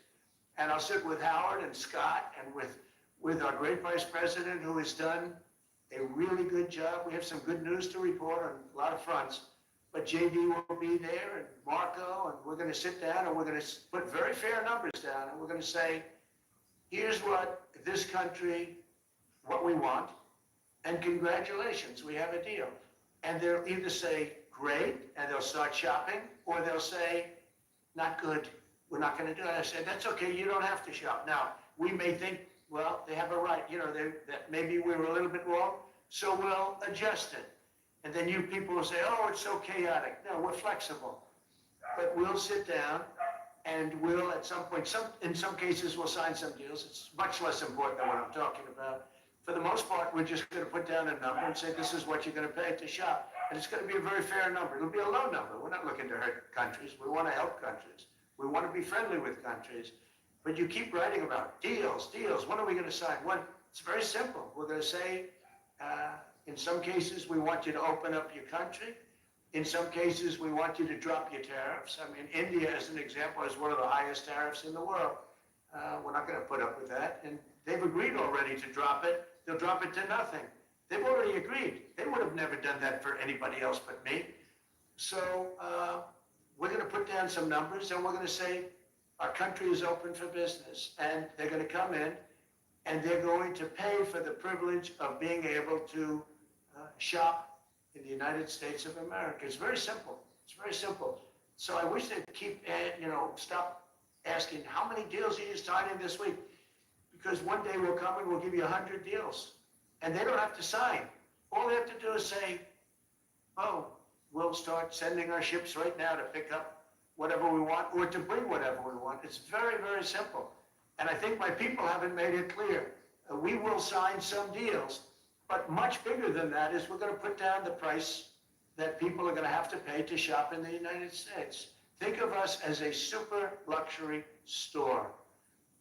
and I'll sit with Howard and Scott and with our great vice president who has done a really good job. We have some good news to report on a lot of fronts. But JD will be there and Marco, and we're going to sit down and we're going to put very fair numbers down. And we're going to say, here's what this country, what we want, and congratulations, we have a deal. And they'll either say, great, and they'll start shopping, or they'll say, not good, we're not going to do it. I said, that's okay, you don't have to shop. Now, we may think, well, they have a right, that maybe we were a little bit wrong, so we'll adjust it. And then you people will say, oh, it's so chaotic. No, we're flexible. But we'll sit down and we'll, at some point, in some cases, we'll sign some deals. It's much less important than what I'm talking about. For the most part, we're just going to put down a number and say, this is what you're going to pay to shop. And it's going to be a very fair number. It'll be a low number. We're not looking to hurt countries. We want to help countries. We want to be friendly with countries. But you keep writing about deals. When are we going to sign? It's very simple. We're going to say, in some cases, we want you to open up your country. In some cases, we want you to drop your tariffs. I mean, India, as an example, has one of the highest tariffs in the world. We're not going to put up with that. And they've agreed already to drop it. They'll drop it to nothing. They've already agreed. They would have never done that for anybody else but me. So we're going to put down some numbers, and we're going to say our country is open for business. And they're going to come in, and they're going to pay for the privilege of being able to shop in the United States of America. It's very simple. It's very simple. So I wish they'd stop asking, how many deals are you signing this week? Because one day we'll come and we'll give you 100 deals. And they don't have to sign. All they have to do is say, oh, we'll start sending our ships right now to pick up whatever we want or to bring whatever we want. It's very, very simple. And I think my people haven't made it clear. We will sign some deals, but much bigger than that is we're going to put down the price that people are going to have to pay to shop in the United States. Think of us as a super luxury store,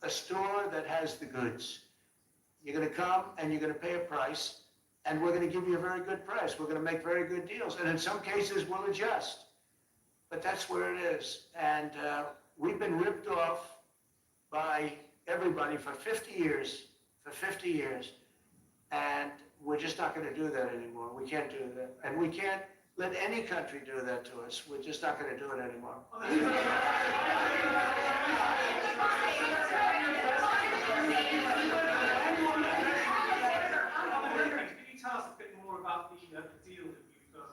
a store that has the goods. You're going to come and you're going to pay a price, and we're going to give you a very good price. We're going to make very good deals, and in some cases we'll adjust. But that's where it is. And we've been ripped off by everybody for 50 years, and we're just not going to do that anymore. We can't do that. And we can't let any country do that to us. We're just not going to do it anymore. Can you tell us a bit more about the deal that you've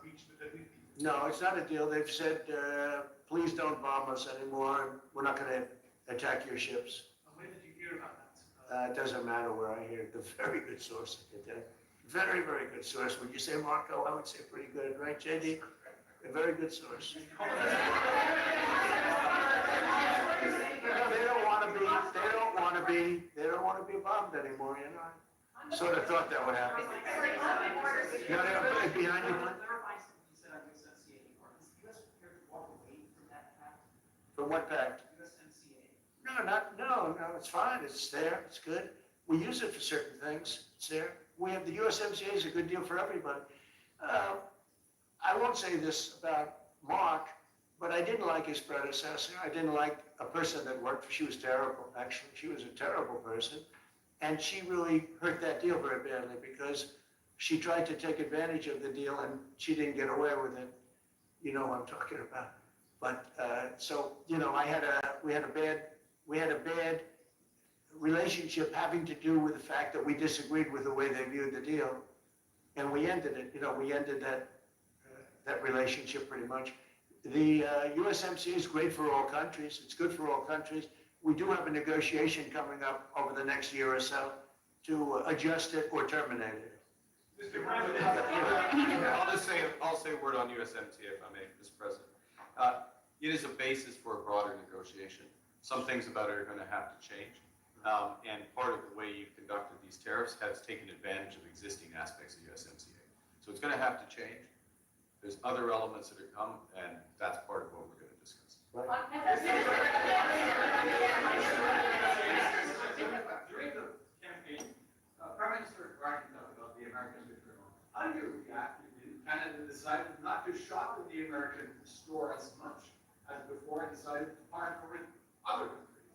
reached with the Houthis? No, it's not a deal. They've said, please don't bomb us anymore. We're not going to attack your ships. Where did you hear about that? It doesn't matter where I hear it. A very good source. Very, very good source. Would you say, Marco? I would say pretty good, right, JD? A very good source. They don't want to be bombed anymore, you know. I sort of thought that would happen. No, they're behind you. From what pact? No, it's fine. It's there. It's good. We use it for certain things. It's there. We have the USMCA is a good deal for everybody. I won't say this about Mark, but I didn't like his predecessor. I didn't like a person that worked for. She was terrible, actually. She was a terrible person. And she really hurt that deal very badly because she tried to take advantage of the deal and she didn't get away with it. You know what I'm talking about. But so, you know, we had a bad relationship having to do with the fact that we disagreed with the way they viewed the deal, and we ended it. You know, we ended that relationship pretty much. The USMCA is great for all countries. It's good for all countries. We do have a negotiation coming up over the next year or so to adjust it or terminate it. Mr. President, I'll say a word on USMCA if I may, Mr. President. It is a basis for a broader negotiation. Some things about it are going to have to change. And part of the way you conducted these tariffs has taken advantage of existing aspects of USMCA. So it's going to have to change. There's other elements that are come, and that's part of what we're going to discuss. During the campaign, Prime Minister Carney talked about the American return. How do you react if Canada decided not to shop in the American store as much as before and decided to partner with other countries?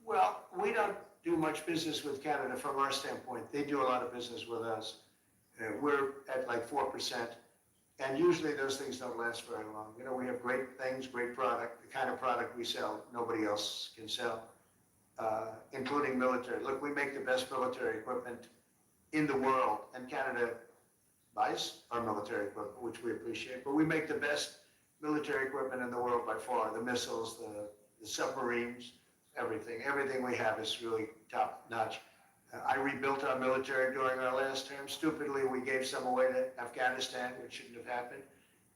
Well, we don't do much business with Canada from our standpoint. They do a lot of business with us. We're at like 4%. And usually those things don't last very long. You know, we have great things, great product, the kind of product we sell, nobody else can sell, including military. Look, we make the best military equipment in the world, and Canada buys our military equipment, which we appreciate, but we make the best military equipment in the world by far. The missiles, the submarines, everything. Everything we have is really top notch. I rebuilt our military during our last term. Stupidly, we gave some away to Afghanistan, which shouldn't have happened.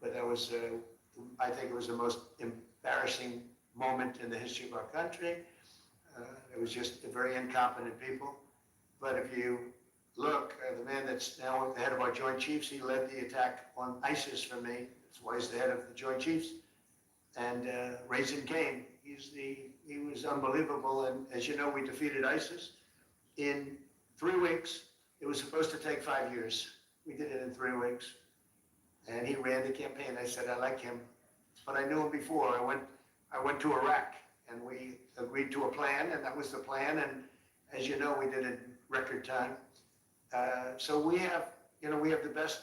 But that was, I think it was the most embarrassing moment in the history of our country. It was just very incompetent people. But if you look, the man that's now the head of our Joint Chiefs, he led the attack on ISIS for me. That's why he's the head of the Joint Chiefs. And Raisin Kane, he was unbelievable. And as you know, we defeated ISIS in 3 weeks. It was supposed to take 5 years. We did it in 3 weeks. And he ran the campaign. I said, I like him. But I knew him before. I went to Iraq, and we agreed to a plan, and that was the plan. And as you know, we did it in record time. So we have, you know, we have the best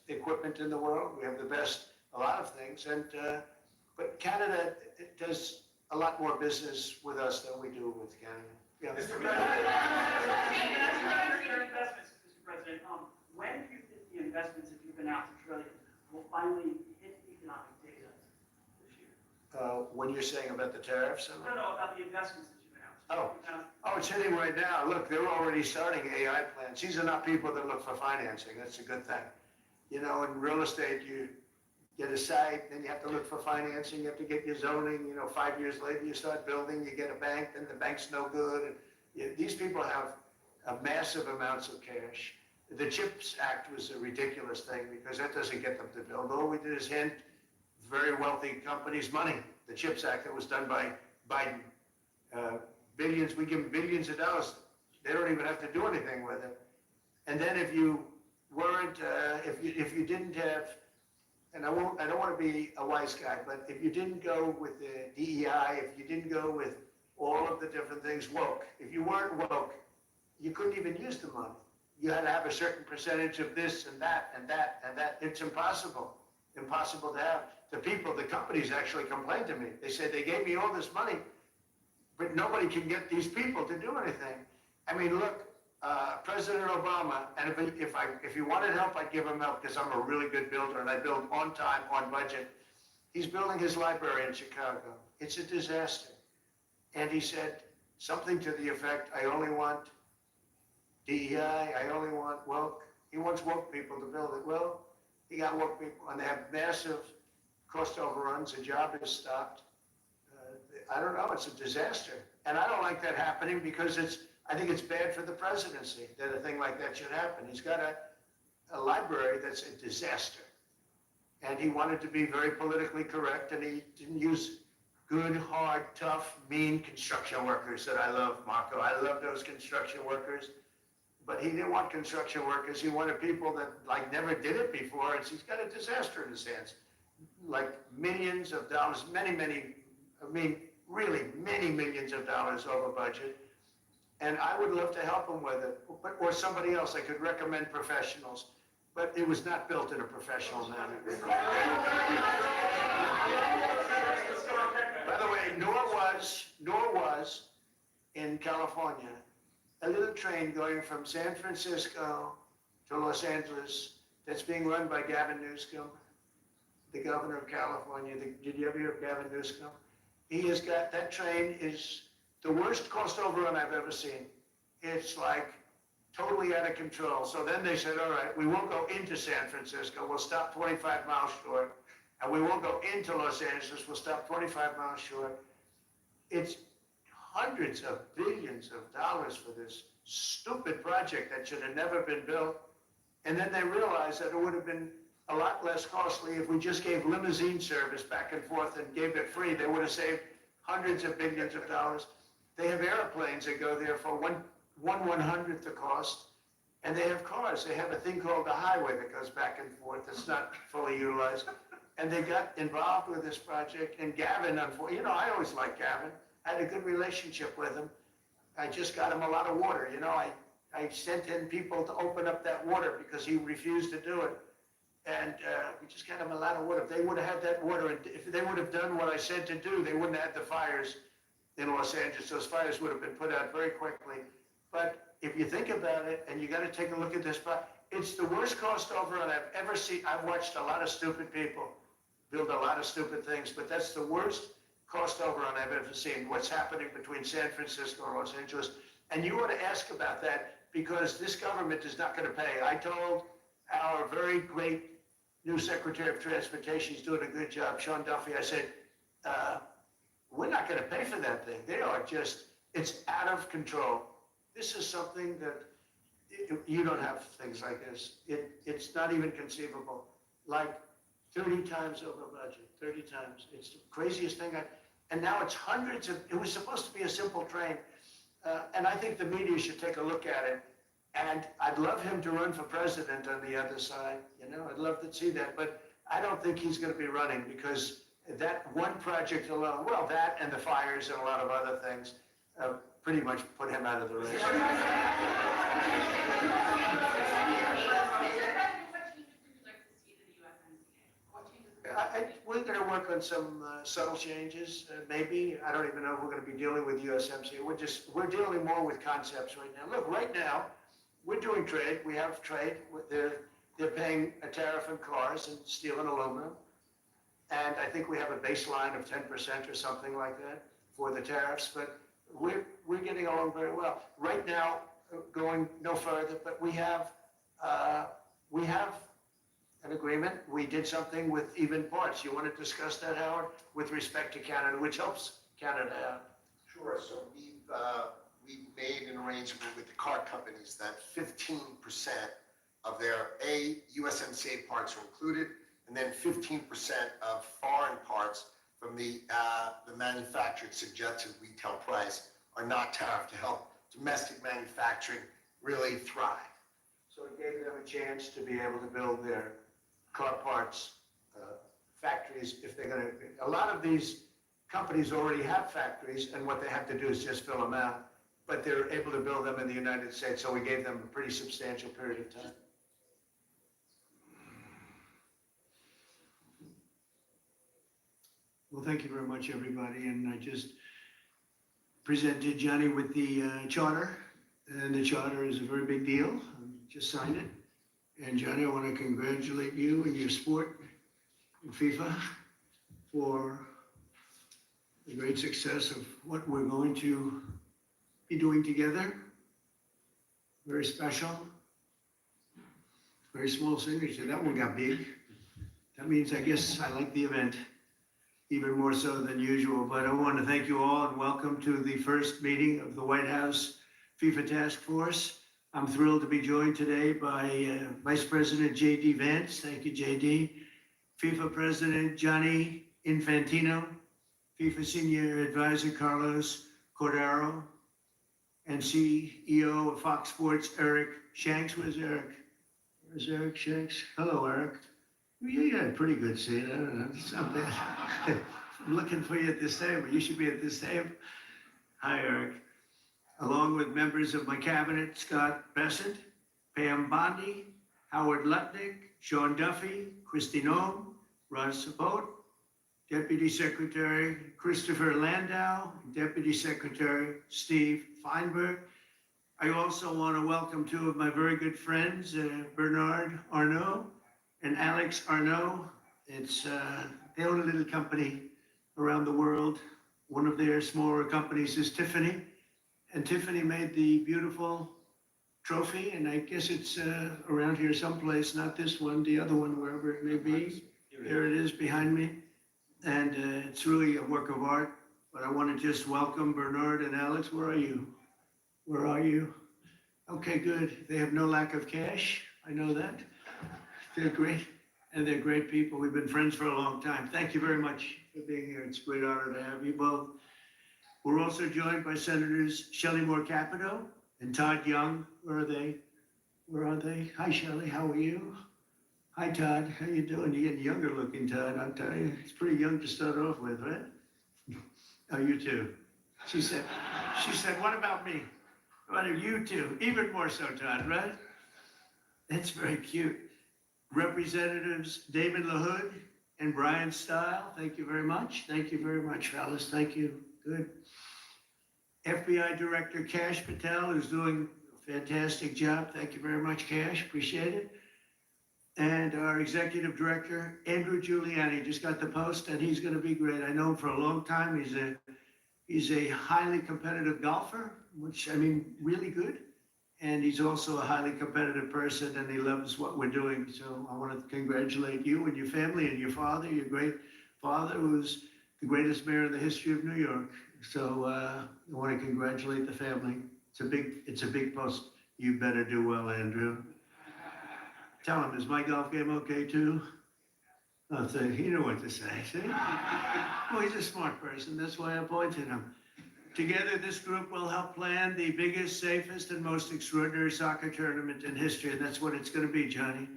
equipment in the world. We have the best, a lot of things. And but Canada does a lot more business with us than we do with Canada. Yeah. Mr. President, your investments, Mr. President, when do you think the investments that you've announced $1 trillion will finally hit economic data this year? When you're saying about the tariffs? No, about the investments that you've announced. Oh, it's hitting right now. Look, they're already starting AI plans. These are not people that look for financing. That's a good thing. You know, in real estate, you get a site, then you have to look for financing, you have to get your zoning, you know, 5 years later you start building, you get a bank, then the bank's no good. And these people have massive amounts of cash. The CHIPS Act was a ridiculous thing because that doesn't get them to build. All we did is hand very wealthy companies money. The CHIPS Act that was done by Biden. Billions, we give them billions of dollars. They don't even have to do anything with it. And then if you weren't, if you didn't have, and I don't want to be a wise guy, but if you didn't go with the DEI, if you didn't go with all of the different things woke, if you weren't woke, you couldn't even use the money. You had to have a certain percentage of this and that and that and that. It's impossible to have. The people, the companies actually complained to me. They said they gave me all this money, but nobody can get these people to do anything. I mean, look, President Obama, and if he wanted help, I'd give him help because I'm a really good builder and I build on time, on budget. He's building his library in Chicago. It's a disaster. And he said something to the effect, I only want DEI, I only want woke. He wants woke people to build it. Well, he got woke people and they have massive cost overruns. The job is stopped. I don't know, it's a disaster. And I don't like that happening because I think it's bad for the presidency that a thing like that should happen. He's got a library that's a disaster. And he wanted to be very politically correct, and he didn't use good, hard, tough, mean construction workers that I love, Marco. I love those construction workers. But he didn't want construction workers. He wanted people that like never did it before. And he's got a disaster in his hands. Like millions of dollars, really many millions of dollars over budget. And I would love to help him with it, or somebody else. I could recommend professionals, but it was not built in a professional manner. By the way, nor was in California a little train going from San Francisco to Los Angeles that's being run by Gavin Newsom, the governor of California. Did you ever hear of Gavin Newsom? He has got, that train is the worst cost overrun I've ever seen. It's like totally out of control. So then they said, all right, we won't go into San Francisco. We'll stop 25 miles short. And we won't go into Los Angeles. We'll stop 25 miles short. It's hundreds of billions of dollars for this stupid project that should have never been built. And then they realized that it would have been a lot less costly if we just gave limousine service back and forth and gave it free. They would have saved hundreds of billions of dollars. They have airplanes that go there for one hundredth the cost, and they have cars. They have a thing called the highway that goes back and forth. It's not fully utilized. And they got involved with this project. And Gavin, you know, I always liked Gavin. I had a good relationship with him. I just got him a lot of water. You know, I sent in people to open up that water because he refused to do it. And we just got him a lot of water. If they would have had that water, and if they would have done what I said to do, they wouldn't have had the fires in Los Angeles. Those fires would have been put out very quickly. But if you think about it, and you got to take a look at this, but it's the worst cost overrun I've ever seen. I've watched a lot of stupid people build a lot of stupid things, but that's the worst cost overrun I've ever seen. What's happening between San Francisco and Los Angeles. And you ought to ask about that because this government is not going to pay. I told our very great new Secretary of Transportation, he's doing a good job, Sean Duffy, I said, we're not going to pay for that thing. They are just, it's out of control. This is something that you don't have things like this. It's not even conceivable. Like 30 times over budget, 30 times. It's the craziest thing. And now it's hundreds of, it was supposed to be a simple train. And I think the media should take a look at it. And I'd love him to run for president on the other side. You know, I'd love to see that. But I don't think he's going to be running because that one project alone, well, that and the fires and a lot of other things, pretty much put him out of the race. We're going to work on some subtle changes, maybe. I don't even know if we're going to be dealing with USMCA. We're dealing more with concepts right now. Look, right now, we're doing trade. We have trade. They're paying a tariff on cars and steel and aluminum. And I think we have a baseline of 10% or something like that for the tariffs. But we're getting along very well. Right now, going no further, but we have an agreement. We did something with even parts. You want to discuss that, Howard, with respect to Canada, which helps Canada out? Sure. So we've made an arrangement with the car companies that 15% of their USMCA parts are included, and then 15% of foreign parts from the manufactured suggested retail price are not tariffed to help domestic manufacturing really thrive. So it gave them a chance to be able to build their car parts factories if they're going to. A lot of these companies already have factories, and what they have to do is just fill them out. But they're able to build them in the United States, so we gave them a pretty substantial period of time. Well, thank you very much, everybody. And I just presented Johnny with the charter, and the charter is a very big deal. I just signed it. And Johnny, I want to congratulate you and your sport in FIFA for the great success of what we're going to be doing together. Very special. Very small signature. That one got big. That means, I guess, I like the event even more so than usual. But I want to thank you all and welcome to the first meeting of the White House FIFA Task Force. I'm thrilled to be joined today by Vice President J.D. Vance. Thank you, J.D. FIFA President Gianni Infantino, FIFA Senior Advisor Carlos Cordero, and CEO of Fox Sports, Eric Shanks. Where's Eric? Where's Eric Shanks? Hello, Eric. You had a pretty good seat. I don't know. It's not bad. I'm looking for you at this table. You should be at this table. Hi, Eric. Along with members of my cabinet, Scott Bessent, Pam Bondi, Howard Lutnick, Sean Duffy, Christy Noem, Russ Sabot, Deputy Secretary Christopher Landau, Deputy Secretary Steve Feinberg. I also want to welcome two of my very good friends, Bernard Arnault and Alex Arnault. They own a little company around the world. One of their smaller companies is Tiffany. And Tiffany made the beautiful trophy, and I guess it's around here someplace, not this one, the other one, wherever it may be. There it is behind me. And it's really a work of art. But I want to just welcome Bernard and Alex. Where are you? Where are you? Okay, good. They have no lack of cash. I know that. They're great, and they're great people. We've been friends for a long time. Thank you very much for being here. It's a great honor to have you both. We're also joined by Senators Shelley Moore Capito and Todd Young. Where are they? Where are they? Hi, Shelley. How are you? Hi, Todd. How you doing? You're getting younger looking, Todd. I'll tell you. It's pretty young to start off with, right? Oh, you too. She said, what about me? What are you two? Even more so, Todd, right? That's very cute. Representatives David LaHood and Brian Stile, thank you very much. Thank you very much, fellas. Thank you. Good. FBI Director Kash Patel is doing a fantastic job. Thank you very much, Kash. Appreciate it. And our Executive Director, Andrew Giuliani, just got the post, and he's going to be great. I know him for a long time. He's a highly competitive golfer, which, I mean, really good. And he's also a highly competitive person, and he loves what we're doing. So I want to congratulate you and your family and your father, your great father, who's the greatest mayor in the history of New York. So I want to congratulate the family. It's a big post. You better do well, Andrew. Tell him, is my golf game okay too? I'll say, you know what to say, see? Well, he's a smart person. That's why I appointed him. Together, this group will help plan the biggest, safest, and most extraordinary soccer tournament in history, and that's what it's going to be, Johnny.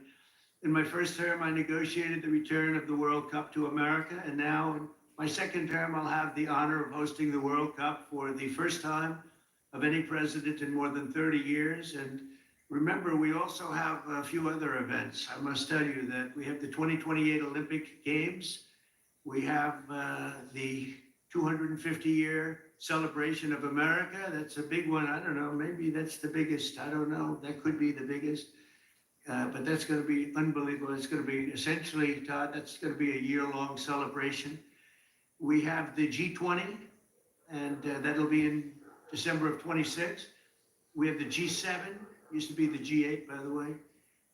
In my first term, I negotiated the return of the World Cup to America, and now in my second term, I'll have the honor of hosting the World Cup for the first time of any president in more than 30 years. And remember, we also have a few other events. I must tell you that we have the 2028 Olympic Games. We have the 250-year celebration of America. That's a big one. I don't know, maybe that's the biggest. I don't know. That could be the biggest. But that's going to be unbelievable. It's going to be essentially, Todd, that's going to be a year-long celebration. We have the G20, and that'll be in December of 26. We have the G7, used to be the G8, by the way,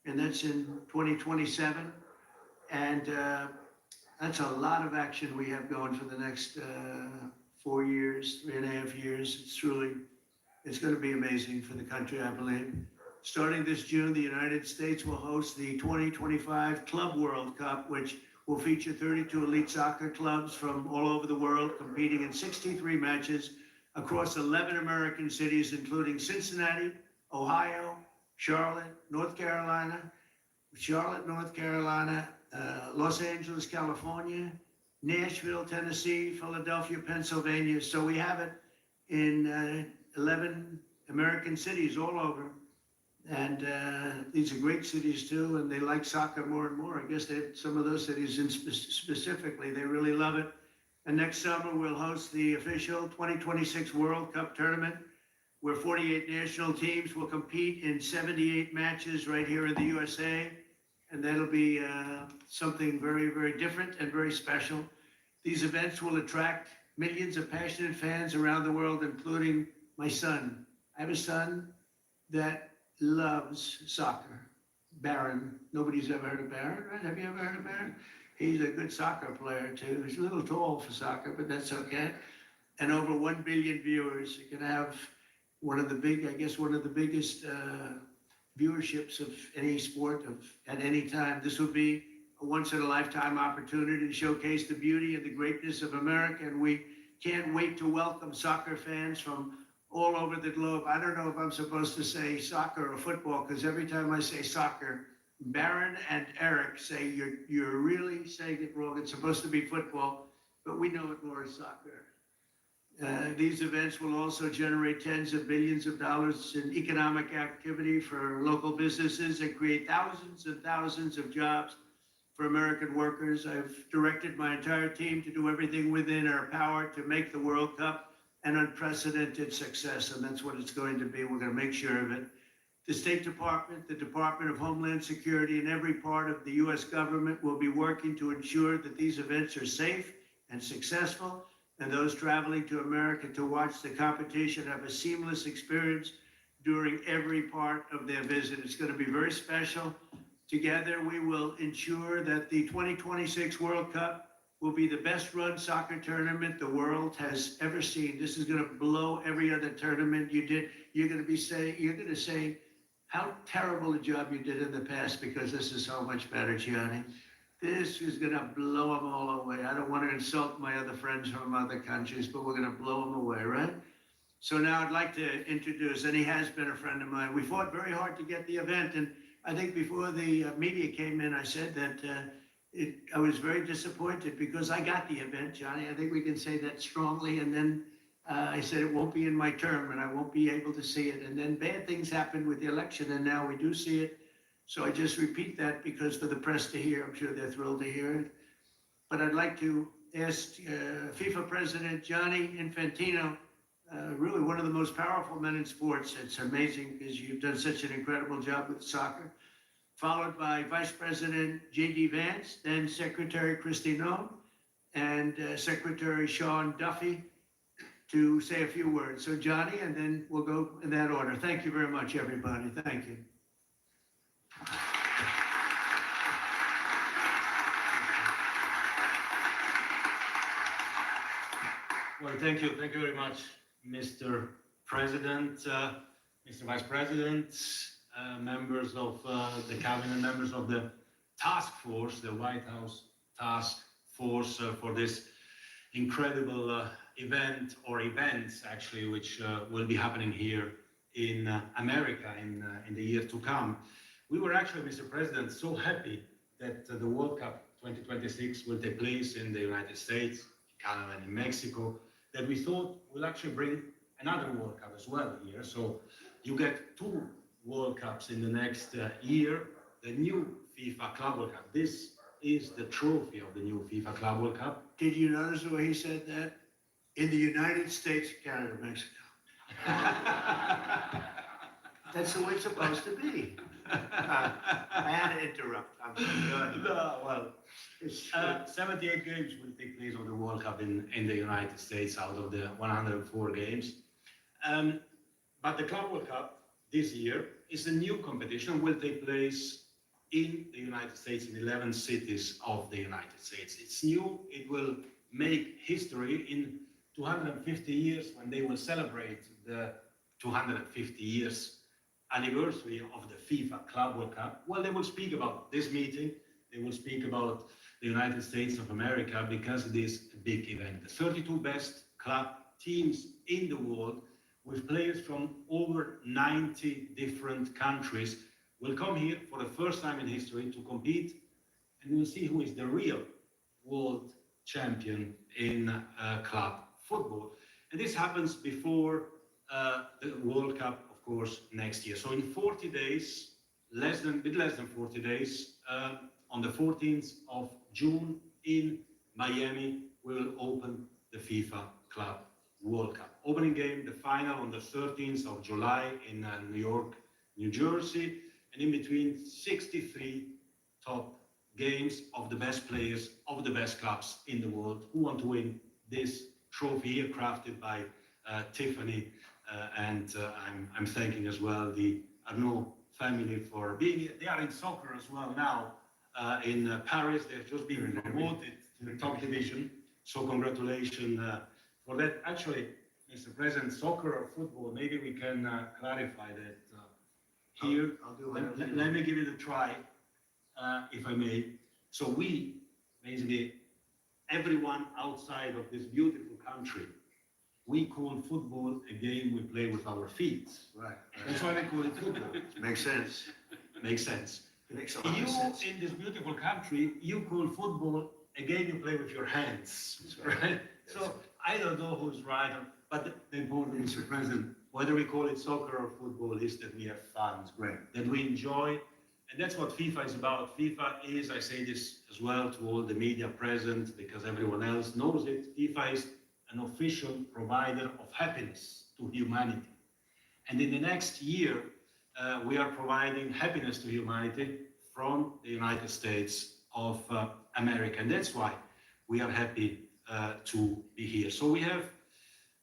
and that's in 2027. And that's a lot of action we have going for the next 4 years, 3.5 years. It's going to be amazing for the country, I believe. Starting this June, the United States will host the 2025 Club World Cup, which will feature 32 elite soccer clubs from all over the world competing in 63 matches across 11 American cities, including Cincinnati, Ohio, Charlotte, North Carolina, Los Angeles, California, Nashville, Tennessee, Philadelphia, Pennsylvania. So we have it in 11 American cities all over. And these are great cities too, and they like soccer more and more. I guess some of those cities specifically, they really love it. And next summer, we'll host the official 2026 World Cup tournament, where 48 national teams will compete in 78 matches right here in the USA. And that'll be something very, very different and very special. These events will attract millions of passionate fans around the world, including my son. I have a son that loves soccer. Barron. Nobody's ever heard of Barron, right? Have you ever heard of Barron? He's a good soccer player too. He's a little tall for soccer, but that's okay. And over 1 billion viewers. You can have one of the biggest viewerships of any sport at any time. This will be a once-in-a-lifetime opportunity to showcase the beauty and the greatness of America, and we can't wait to welcome soccer fans from all over the globe. I don't know if I'm supposed to say soccer or football, because every time I say soccer, Barron and Eric say you're really saying it wrong. It's supposed to be football, but we know it more as soccer. These events will also generate tens of billions of dollars in economic activity for local businesses and create thousands and thousands of jobs for American workers. I've directed my entire team to do everything within our power to make the World Cup an unprecedented success, and that's what it's going to be. We're going to make sure of it. The State Department, the Department of Homeland Security, and every part of the U.S. government will be working to ensure that these events are safe and successful, and those traveling to America to watch the competition have a seamless experience during every part of their visit. It's going to be very special. Together, we will ensure that the 2026 World Cup will be the best run soccer tournament the world has ever seen. This is going to blow every other tournament you did. You're going to say how terrible a job you did in the past, because this is so much better, Gianni. This is going to blow them all away. I don't want to insult my other friends from other countries, but we're going to blow them away, right? So now I'd like to introduce, and he has been a friend of mine. We fought very hard to get the event, and I think before the media came in, I said that I was very disappointed because I got the event, Johnny. I think we can say that strongly. And then I said it won't be in my term and I won't be able to see it. And then bad things happened with the election and now we do see it. So I just repeat that because for the press to hear, I'm sure they're thrilled to hear it. But I'd like to ask FIFA President Gianni Infantino, really one of the most powerful men in sports. It's amazing because you've done such an incredible job with soccer. Followed by Vice President J.D. Vance, then Secretary Kristi Noem, and Secretary Sean Duffy to say a few words. So Johnny, and then we'll go in that order. Thank you very much, everybody. Thank you. Well, thank you very much, Mr. President, Mr. Vice President, members of the cabinet, members of the task force, the White House task force for this incredible event, or events actually, which will be happening here in America in the year to come. We were actually, Mr. President, so happy that the World Cup 2026 will take place in the United States, Canada, and in Mexico, that we thought we'll actually bring another World Cup as well here. So you get 2 World Cups in the next year, the new FIFA Club World Cup. This is the trophy of the new FIFA Club World Cup. Did you notice the way he said that? In the United States, Canada, Mexico. That's the way it's supposed to be. I had to interrupt. I'm sorry. No, well, 78 games will take place on the World Cup in the United States out of the 104 games. But the Club World Cup this year is a new competition, will take place in the United States, in 11 cities of the United States. It's new, it will make history in 250 years when they will celebrate the 250 years anniversary of the FIFA Club World Cup. Well, they will speak about this meeting, they will speak about the United States of America, because it is a big event. The 32 best club teams in the world, with players from over 90 different countries, will come here for the first time in history to compete, and we'll see who is the real world champion in club football. And this happens before the World Cup, of course, next year. So in 40 days, bit less than 40 days, on the 14th of June in Miami, we will open the FIFA Club World Cup. Opening game, the final on the 13th of July in New York, New Jersey, and in between 63 top games of the best players of the best clubs in the world who want to win this trophy here, crafted by Tiffany, and I'm thanking as well the Arnaud family for being here. They are in soccer as well now in Paris. They've just been promoted to the top division, so congratulations for that. Actually, Mr. President, soccer or football, maybe we can clarify that here. I'll do it. Let me give it a try, if I may. So we, basically, everyone outside of this beautiful country, we call football a game we play with our feet. Right. That's why we call it football. Makes sense. Makes sense. It makes a lot You, of sense. in this beautiful country, you call football a game you play with your hands, right? So I don't know who's right, but the important, Mr. President, whether we call it soccer or football, is that we have fun, Right. that we enjoy, and that's what FIFA is about. FIFA is, I say this as well to all the media present, because everyone else knows it, FIFA is an official provider of happiness to humanity. And in the next year, we are providing happiness to humanity from the United States of America. And that's why we are happy to be here. So we have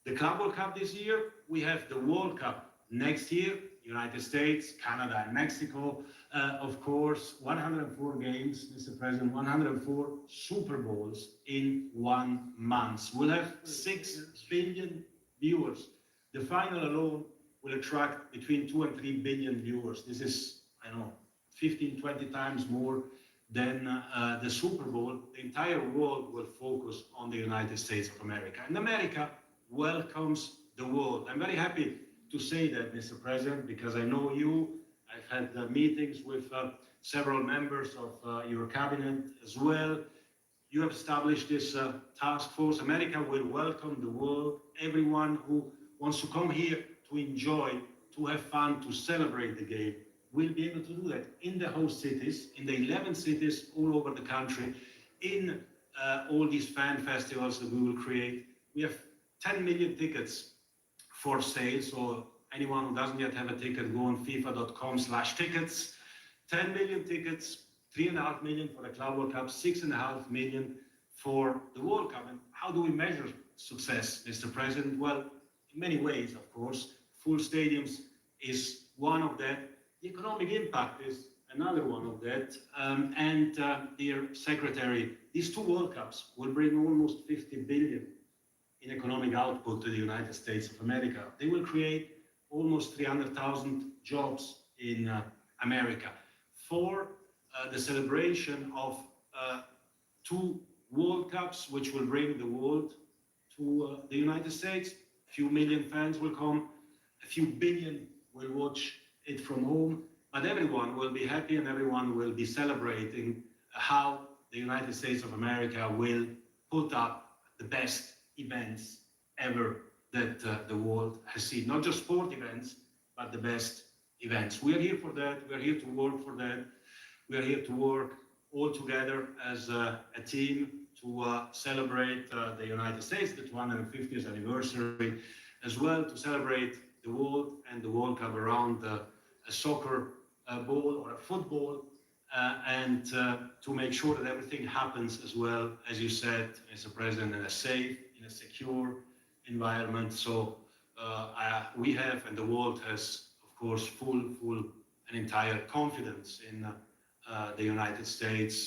the Club World Cup this year, we have the World Cup next year, United States, Canada, and Mexico. Of course, 104 games, Mr. President, 104 Super Bowls in 1 month. We'll have 6 billion viewers. The final alone will attract between 2 and 3 billion viewers. This is, I don't know, 15, 20 times more than the Super Bowl. The entire world will focus on the United States of America. And America welcomes the world. I'm very happy to say that, Mr. President, because I know you. I've had meetings with several members of your cabinet as well. you have established this task force. America will welcome the world, everyone who wants to come here to enjoy, to have fun, to celebrate the game, will be able to do that in the host cities, in the 11 cities all over the country, in all these fan festivals that we will create. We have 10 million tickets for sale, so anyone who doesn't yet have a ticket, go on fifa.com/tickets. 10 million tickets, 3.5 million for the Club World Cup, 6.5 million for the World Cup. And how do we measure success, Mr. President? Well, in many ways, of course. Full stadiums is one of that. The economic impact is another one of that. Dear Secretary, these two World Cups will bring almost 50 billion in economic output to the United States of America. They will create almost 300,000 jobs in America. For the celebration of two World Cups, which will bring the world to the United States, a few million fans will come, a few billion will watch it from home, but everyone will be happy and everyone will be celebrating how the United States of America will put up the best events ever that the world has seen. Not just sport events, but the best events. We are here for that. We are here to work for that. We are here to work all together as a team to celebrate the United States, the 250th anniversary, as well to celebrate the world and the World Cup around a soccer ball or a football, and to make sure that everything happens as well, as you said, Mr. President, in a safe, in a secure environment. So we have, and the world has, of course, full and entire confidence in the United States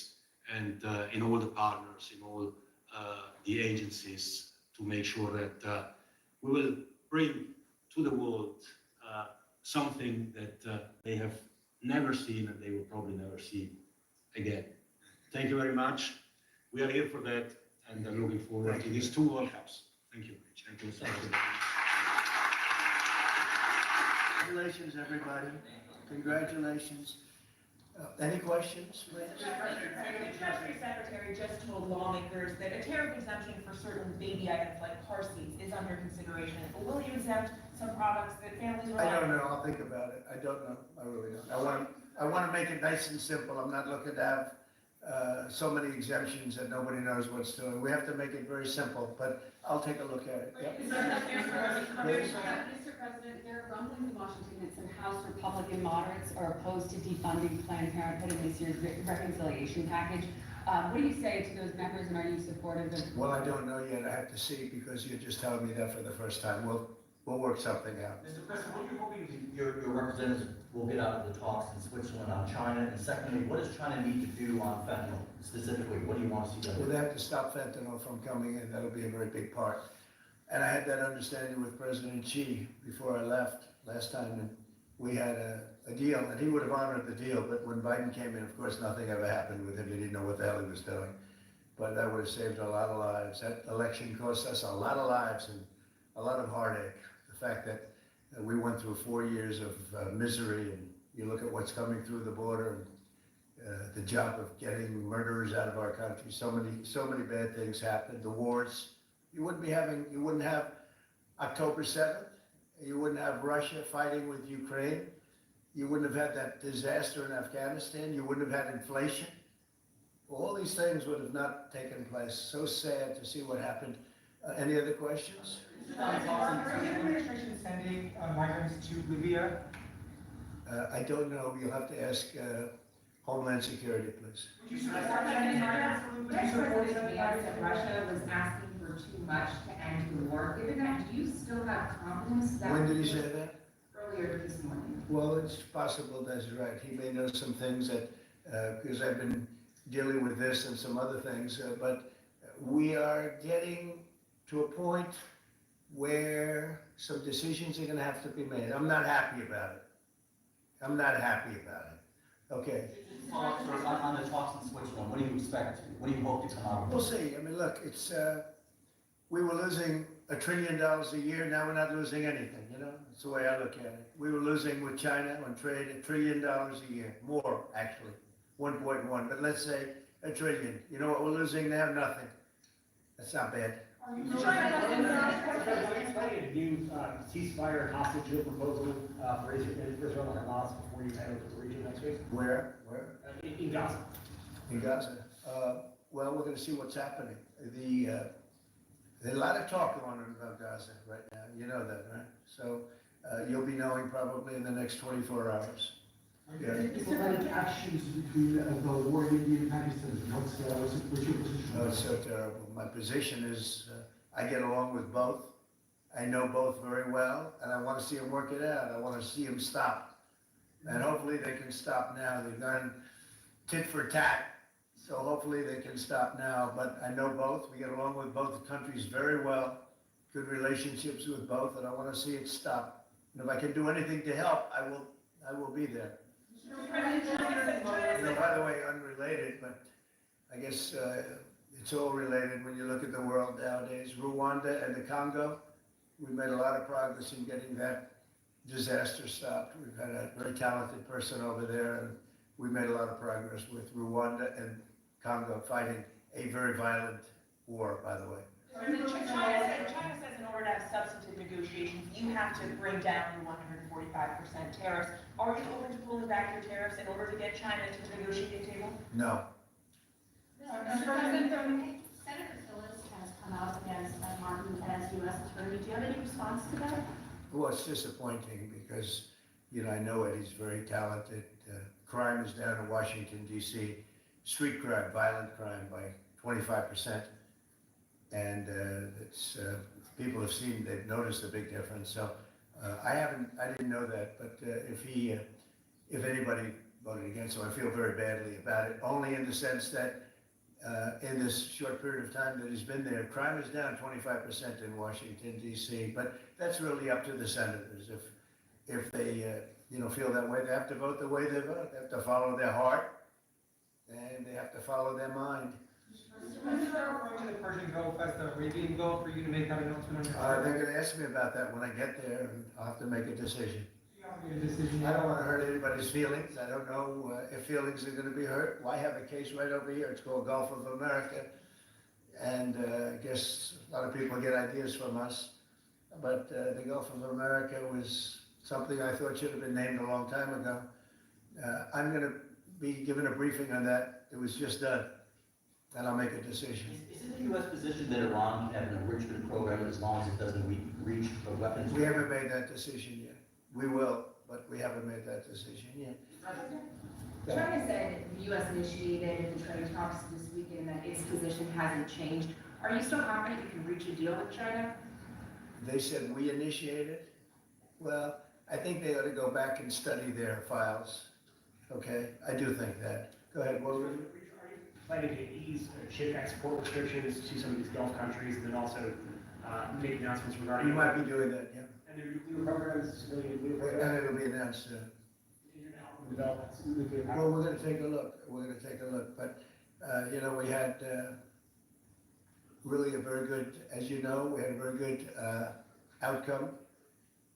and in all the partners, in all the agencies, to make sure that we will bring to the world something that they have never seen and they will probably never see again. Thank you very much. We are here for that, and I'm looking forward to these two World Cups. Thank you. Thank you. Congratulations, everybody. Congratulations. Any questions? The Treasury Secretary just told lawmakers that a tariff exemption for certain baby items like car seats is under consideration. But will you exempt some products that families rely on? I don't know. I'll think about it. I don't know. I really don't. I want to make it nice and simple. I'm not looking to have so many exemptions that nobody knows what's doing. We have to make it very simple, but I'll take a look at it. Yep. Mr. President, there are rumblings in Washington that some House Republican moderates are opposed to defunding Planned Parenthood in this year's reconciliation package. What do you say to those members, and are you supportive of? Well, I don't know yet. I have to see, because you're just telling me that for the first time. We'll work something out. Mr. President, what are you hoping your representatives will get out of the talks in Switzerland on China? And secondly, what does China need to do on fentanyl specifically? What do you want to see done? Well, they have to stop fentanyl from coming in. That'll be a very big part. And I had that understanding with President Xi before I left last time, and we had a deal, and he would have honored the deal, but when Biden came in, of course, nothing ever happened with him. He didn't know what the hell he was doing. But that would have saved a lot of lives. That election cost us a lot of lives and a lot of heartache. The fact that we went through 4 years of misery, and you look at what's coming through the border, and the job of getting murderers out of our country. So many bad things happened. The wars. You wouldn't have October 7th. You wouldn't have Russia fighting with Ukraine. You wouldn't have had that disaster in Afghanistan. You wouldn't have had inflation. All these things would have not taken place. So sad to see what happened. Any other questions? Is the administration sending migrants to Libya? I don't know. You'll have to ask Homeland Security, please. Would you support that? That Russia was asking for too much to end the war. Given that, do you still have confidence that? When did he say that? Earlier this morning. Well, it's possible that's right. He may know some things that, because I've been dealing with this and some other things, but we are getting to a point where some decisions are going to have to be made. I'm not happy about it. Okay. On the talks in Switzerland, what do you expect? What do you hope to come out of it? We'll see. I mean, look, it's we were losing $1 trillion a year. Now we're not losing anything. You know, that's the way I look at it. We were losing with China on trade $1 trillion a year, more actually, 1.1. But let's say 1 trillion. You know what we're losing now? Nothing. That's not bad. Planning a new ceasefire and hostage deal proposal for Israel and Hamas before you head over to the region next week? Where? In Gaza. In Gaza. Well, we're going to see what's happening. There's a lot of talk going on about Gaza right now. You know that, right? So you'll be knowing probably in the next 24 hours. Yeah. Is there any actions between the war in India and Pakistan? What's your position? Oh, it's so terrible. My position is I get along with both. I know both very well, and I want to see them work it out. I want to see them stop. And hopefully they can stop now. They've gone tit for tat. So hopefully they can stop now. But I know both. We get along with both countries very well. Good relationships with both, and I want to see it stop. And if I can do anything to help, I will be there. You know, by the way, unrelated, but I guess it's all related when you look at the world nowadays. Rwanda and the Congo, we've made a lot of progress in getting that disaster stopped. We've had a very talented person over there, and we made a lot of progress with Rwanda and Congo fighting a very violent war, by the way. China says in order to have substantive negotiations, you have to bring down your 145% tariffs. Are you open to pulling back your tariffs in order to get China to the negotiating table? No. Senator Phillips has come out against Martin as U.S. Attorney. Do you have any response to that? Well, it's disappointing because, you know, I know it. He's very talented. Crime is down in Washington, D.C. Street crime, violent crime by 25%. And people have seen, they've noticed a big difference. So I didn't know that, but if anybody voted against him, I feel very badly about it, only in the sense that in this short period of time that he's been there, crime is down 25% in Washington, D.C., but that's really up to the senators. If they, feel that way, they have to vote the way they vote. They have to follow their heart, and they have to follow their mind. Is there a the Persian Gulf as the Arabian Gulf for you to make that announcement? They're going to ask me about that when I get there, and I'll have to make a decision. I don't want to hurt anybody's feelings. I don't know if feelings are going to be hurt. Well, I have a case right over here. It's called Gulf of America. And I guess a lot of people get ideas from us. But the Gulf of America was something I thought should have been named a long time ago. I'm going to be given a briefing on that. It was just done. And I'll make a decision. Is it the U.S. position that Iran can have an enrichment program as long as it doesn't reach for weapons? We haven't made that decision yet. We will, but we haven't made that decision yet. China said the U.S. initiated the trade talks this weekend, that its position hasn't changed. Are you still confident you can reach a deal with China? They said we initiated. Well, I think they ought to go back and study their files. Okay, I do think that. Go ahead. What were you? Planning to ease ship export restrictions to some of these Gulf countries, and then also make announcements regarding. You might be doing that, yeah. And the nuclear programs, civilian nuclear And programs. it'll be announced soon. Develop nuclear power. Well, we're going to take a look. We're going to take a look. But, we had really a very good, as you know, we had a very good outcome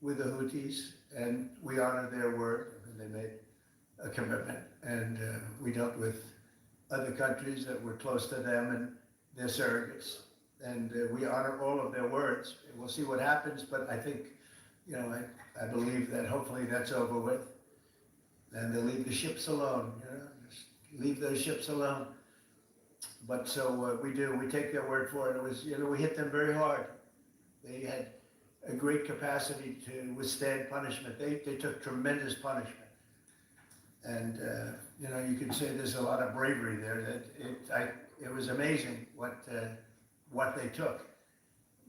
with the Houthis, and we honored their word, and they made a commitment. And we dealt with other countries that were close to them and their surrogates. And we honor all of their words. And we'll see what happens, but I think, I believe that hopefully that's over with. And they'll leave the ships alone, just leave those ships alone. But so we do, we take their word for it. It was, we hit them very hard. They had a great capacity to withstand punishment. They took tremendous punishment. And, you could say there's a lot of bravery there. It was amazing what they took.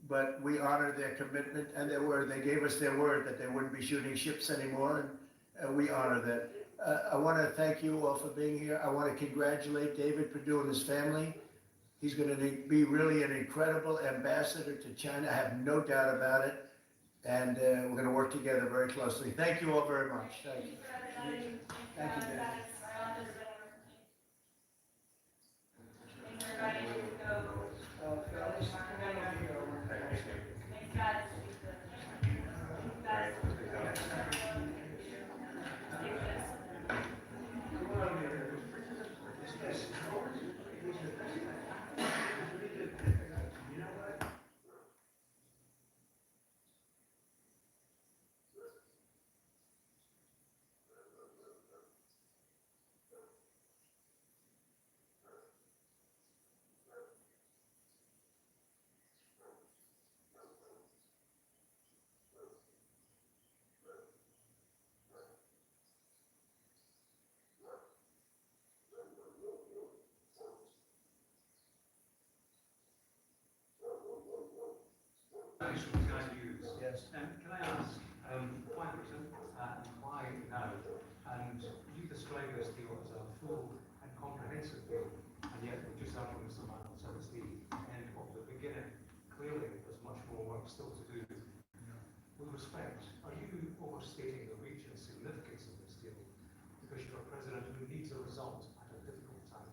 But we honor their commitment and their word. They gave us their word that they wouldn't be shooting ships anymore, and we honor that. I want to thank you all for being here. I want to congratulate David Perdue and his family. He's going to be really an incredible ambassador to China. I have no doubt about it. And we're going to work together very closely. Thank you all very much. Thank you. Thank you, David. lot still to do. With respect, are you overstating the reach and significance of this deal because you're a president who needs a result at a difficult time?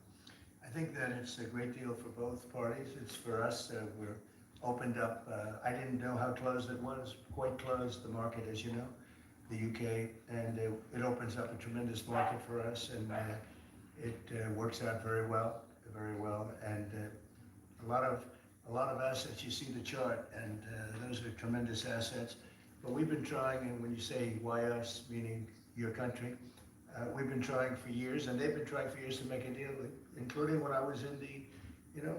I think that it's a great deal for both parties. It's for us. We're opened up. I didn't know how closed it was. Quite closed, the market, as you know, the UK, and it opens up a tremendous market for us, and it works out very well, and a lot of assets. You see the chart, and those are tremendous assets. But we've been trying, and when you say why us, meaning your country, we've been trying for years, and they've been trying for years to make a deal, including when I was in the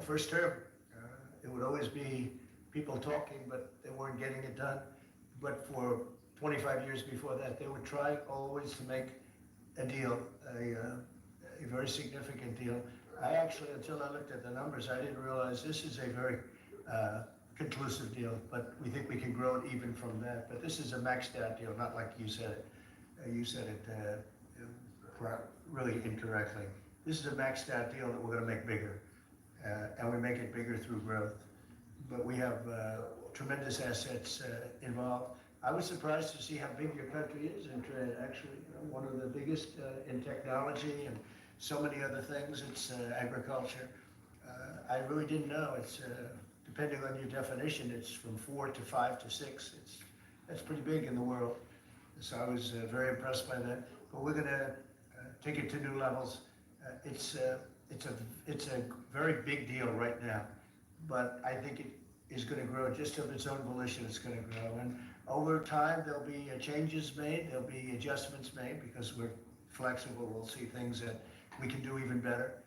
first term. It would always be people talking, but they weren't getting it done. But for 25 years before that, they would try always to make a deal, a very significant deal. I actually, until I looked at the numbers, I didn't realize this is a very conclusive deal, but we think we can grow it even from that. But this is a maxed out deal, not like you said it. You said it really incorrectly. This is a maxed out deal that we're going to make bigger, and we make it bigger through growth. But we have tremendous assets involved. I was surprised to see how big your country is in trade, actually. One of the biggest in technology and so many other things. It's agriculture. I really didn't know. It's depending on your definition, it's from 4 to 5 to 6. That's pretty big in the world. So I was very impressed by that. But we're going to take it to new levels. It's a very big deal right now, but I think it is going to grow just of its own volition. It's going to grow, and over time there'll be changes made. There'll be adjustments made because we're flexible. We'll see things that we can do even better.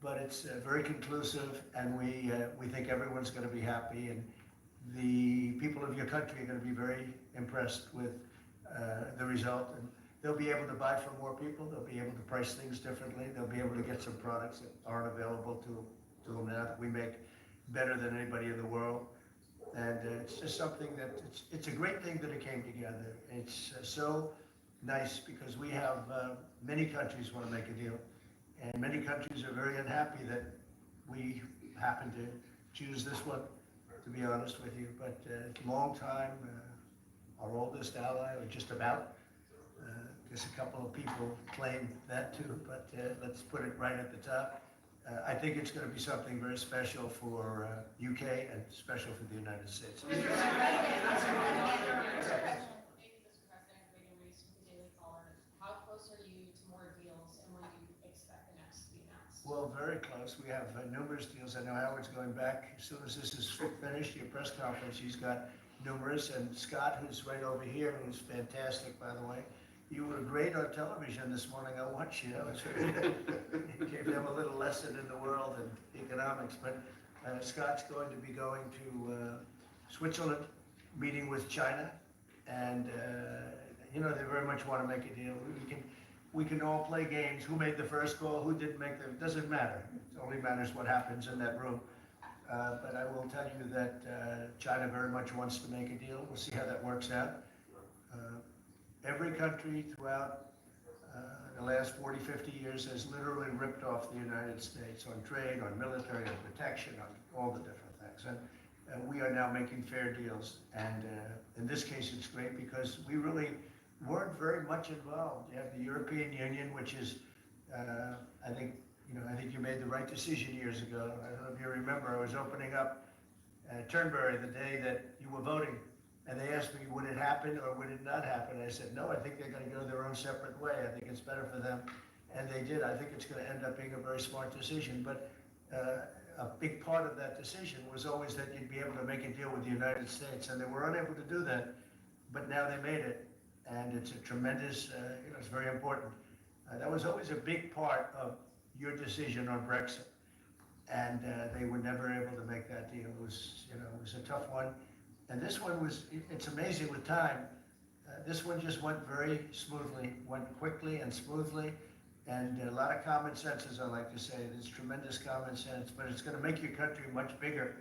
But it's very conclusive, and we think everyone's going to be happy, and the people of your country are going to be very impressed with the result, and they'll be able to buy from more people. They'll be able to price things differently. They'll be able to get some products that aren't available to them now that we make better than anybody in the world. And it's just something that it's a great thing that it came together. It's so nice because we have many countries want to make a deal, and many countries are very unhappy that we happen to choose this one, to be honest with you. But long time, our oldest ally, or just about. Guess a couple of people claim that too, but let's put it right at the top. I think it's going to be something very special for UK and special for the United States. Thank you, Mr. President. Reagan Reese with the Daily Caller. How close are you to more deals, and when do you expect the next to be announced? Well, very close. We have numerous deals. I know Howard's going back as soon as this is finished, your press conference. He's got numerous, and Scott, who's right over here, who's fantastic, by the way. You were great on television this morning. I watched you. You gave them a little lesson in the world and economics. But Scott's going to be going to Switzerland, meeting with China, and they very much want to make a deal. We can all play games. Who made the first call? Who didn't make them? It doesn't matter. It only matters what happens in that room. But I will tell you that China very much wants to make a deal. We'll see how that works out. Every country throughout the last 40, 50 years has literally ripped off the United States on trade, on military, on protection, on all the different things. And we are now making fair deals. And in this case, it's great because we really weren't very much involved. You have the European Union, which is, I think you made the right decision years ago. I don't know if you remember, I was opening up Turnberry the day that you were voting. And they asked me, would it happen or would it not happen? I said, no, I think they're going to go their own separate way. I think it's better for them. And they did. I think it's going to end up being a very smart decision. But a big part of that decision was always that you'd be able to make a deal with the United States. And they were unable to do that. But now they made it. And it's a tremendous, it's very important. That was always a big part of your decision on Brexit. And they were never able to make that deal. It was a tough one. And this one it's amazing with time. This one just went very smoothly, went quickly and smoothly, and a lot of common sense, as I like to say. There's tremendous common sense, but it's going to make your country much bigger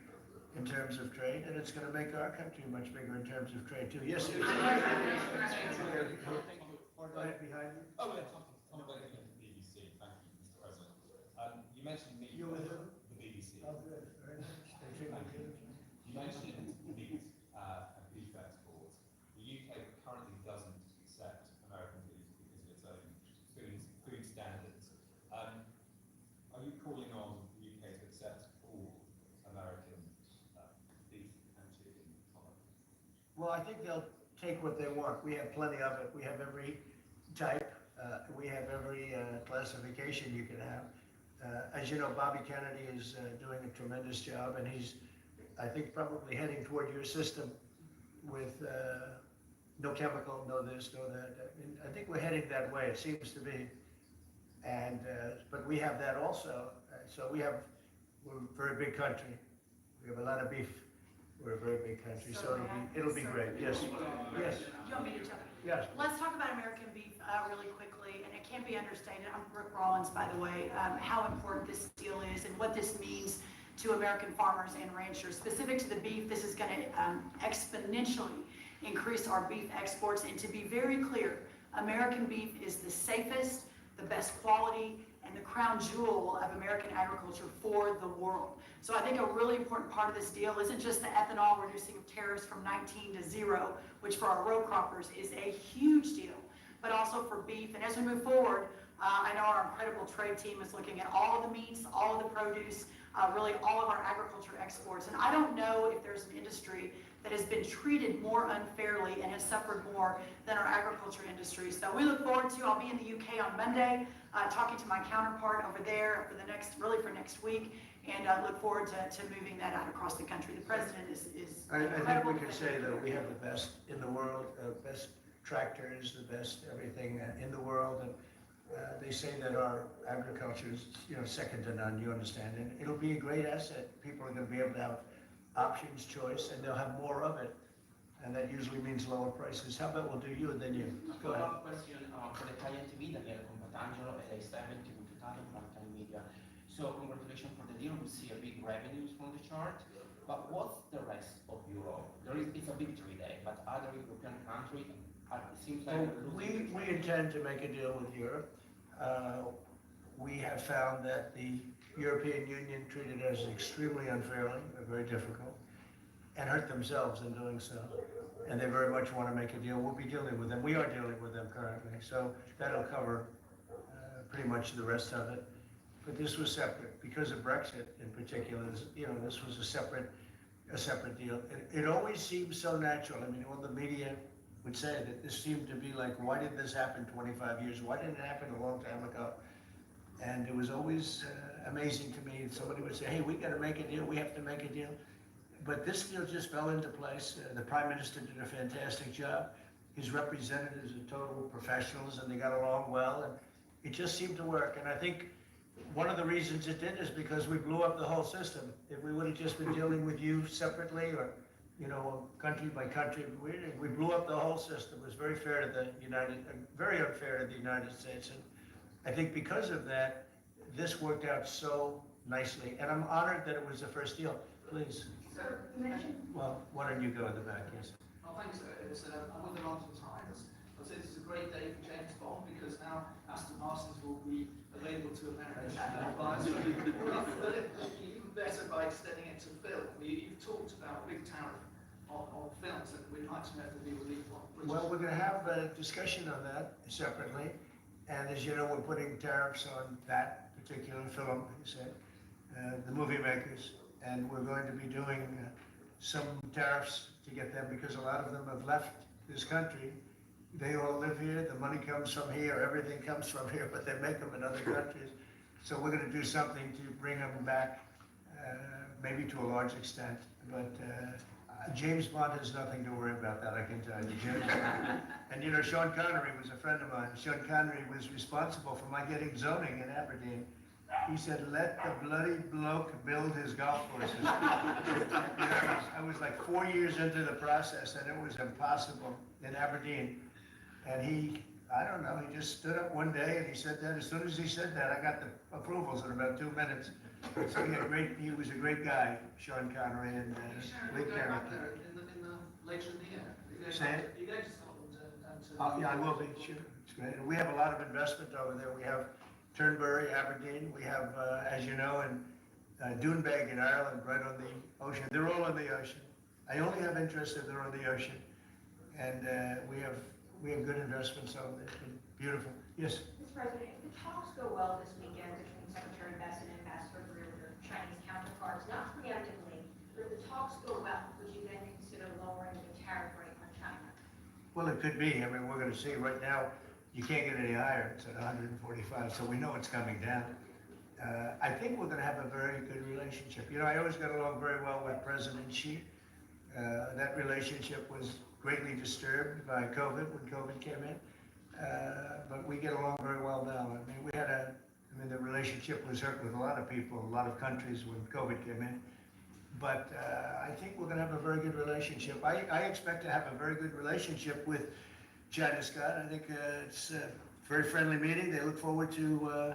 in terms of trade, and it's going to make our country much bigger in terms of trade, too. Yes, it is. Right behind you. Oh, yeah, Tom Baker from the BBC. Thank you, Mr. President. You mentioned You with who? the BBC. Oh, good. Very nice. Thank you. You mentioned meat Well, I think they'll take what they want. We have plenty of it. We have every type. We have every classification you can have. As you know, Bobby Kennedy is doing a tremendous job, and he's, I think, probably heading toward your system with no chemical, no this, no that. I think we're heading that way. It seems to be. And but we have that also. So we're a very big country. We have a lot of beef. We're a very big country, so it'll be great. Yes. Yes. Do you want me to jump in? Yes. Let's talk about American beef really quickly, and it can't be understated. I'm Brooke Rollins, by the way, how important this deal is and what this means to American farmers and ranchers. Specific to the beef, this is going to exponentially increase our beef exports. And to be very clear, American beef is the safest, the best quality, and the crown jewel of American agriculture for the world. So I think a really important part of this deal isn't just the ethanol reducing of tariffs from 19 to 0, which for our row croppers is a huge deal, but also for beef. And as we move forward, I know our incredible trade team is looking at all of the meats, all of the produce, really all of our agriculture exports. And I don't know if there's an industry that has been treated more unfairly and has suffered more than our agriculture industry. So we look forward to, I'll be in the UK on Monday, talking to my counterpart over there for the next, really for next week, and look forward to moving that out across the country. The president is I think incredible. we can say that we have the best in the world, best tractors, the best everything in the world. And they say that our agriculture is, second to none, you understand. And it'll be a great asset. People are going to be able to have options, choice, and they'll have more of it. And that usually means lower prices. How about we'll do you and then you? Go ahead. Question for the client TV, Daniele Compatangelo, LA7, TV Italia, Primetime Media. So congratulations for the deal. We see a big revenues from the chart. But what's the rest of Europe? It's a victory day, but other European countries, it seems like we intend to make a deal with Europe. We have found that the European Union treated us extremely unfairly, very difficult, and hurt themselves in doing so. And they very much want to make a deal. We'll be dealing with them. We are dealing with them currently. So that'll cover pretty much the rest of it. But this was separate because of Brexit in particular. This was a separate deal. It always seems so natural. I mean, all the media would say that this seemed to be like, why did this happen 25 years? Why didn't it happen a long time ago? And it was always amazing to me. Somebody would say, hey, we got to make a deal. We have to make a deal. But this deal just fell into place. The Prime Minister did a fantastic job. His representatives are total professionals, and they got along well. And it just seemed to work. And I think one of the reasons it did is because we blew up the whole system. If we would have just been dealing with you separately or, country by country, we blew up the whole system. It was very fair to very unfair to the United States. And I think because of that, this worked out so nicely. And I'm honored that it was the first deal. Please. Sir, you mentioned. Well, why don't you go in the back, yes? Oh, thanks, sir. I'm with the London Times. I say this is a great day for James Bond because now Aston Martins will be available to American buyers. Even better by extending it to film. You've talked about a big tariff on films, and we'd like to know if there'll be relief on. Well, we're going to have a discussion on that separately. And as you know, we're putting tariffs on that particular film, you said, the movie makers. And we're going to be doing some tariffs to get them because a lot of them have left this country. They all live here, the money comes from here, everything comes from here, but they make them in other countries. So we're going to do something to bring them back, maybe to a large extent. But James Bond has nothing to worry about that, I can tell you. James Bond. And Sean Connery was a friend of mine. Sean Connery was responsible for my getting zoning in Aberdeen. He said, let the bloody bloke build his golf courses. I was like 4 years into the process and it was impossible in Aberdeen. And he just stood up one day and he said that. As soon as he said that, I got the approvals in about 2 minutes. So he was a great guy, Sean Connery, and great character. Later in the year. Say it? You're going to Scotland Yeah, I will be, sure. It's great. And we have a lot of investment over there. We have Turnberry, Aberdeen. We have, as you know, in Doonbeg in Ireland, right on the ocean. They're all on the ocean. I only have interest if they're on the ocean. And we have good investments over there. It's been beautiful. Yes? Mr. President, if the talks go well this weekend between Secretary Best and Ambassador Greer with their Chinese counterparts, not preemptively, but if the talks go well, would you then consider lowering the tariff rate Well, it could be. I mean, we're gonna see. Right now, you can't get any higher. It's at 145, so we know it's coming down. I think we're gonna have a very good relationship. You know, I always got along very well with President Xi. That relationship was greatly disturbed by COVID, when COVID came in. But we get along very well now. I mean, the relationship was hurt with a lot of people, a lot of countries when COVID came in. But I think we're gonna have a very good relationship. I expect to have a very good relationship with China, Scott. I think it's a very friendly meeting. They look forward to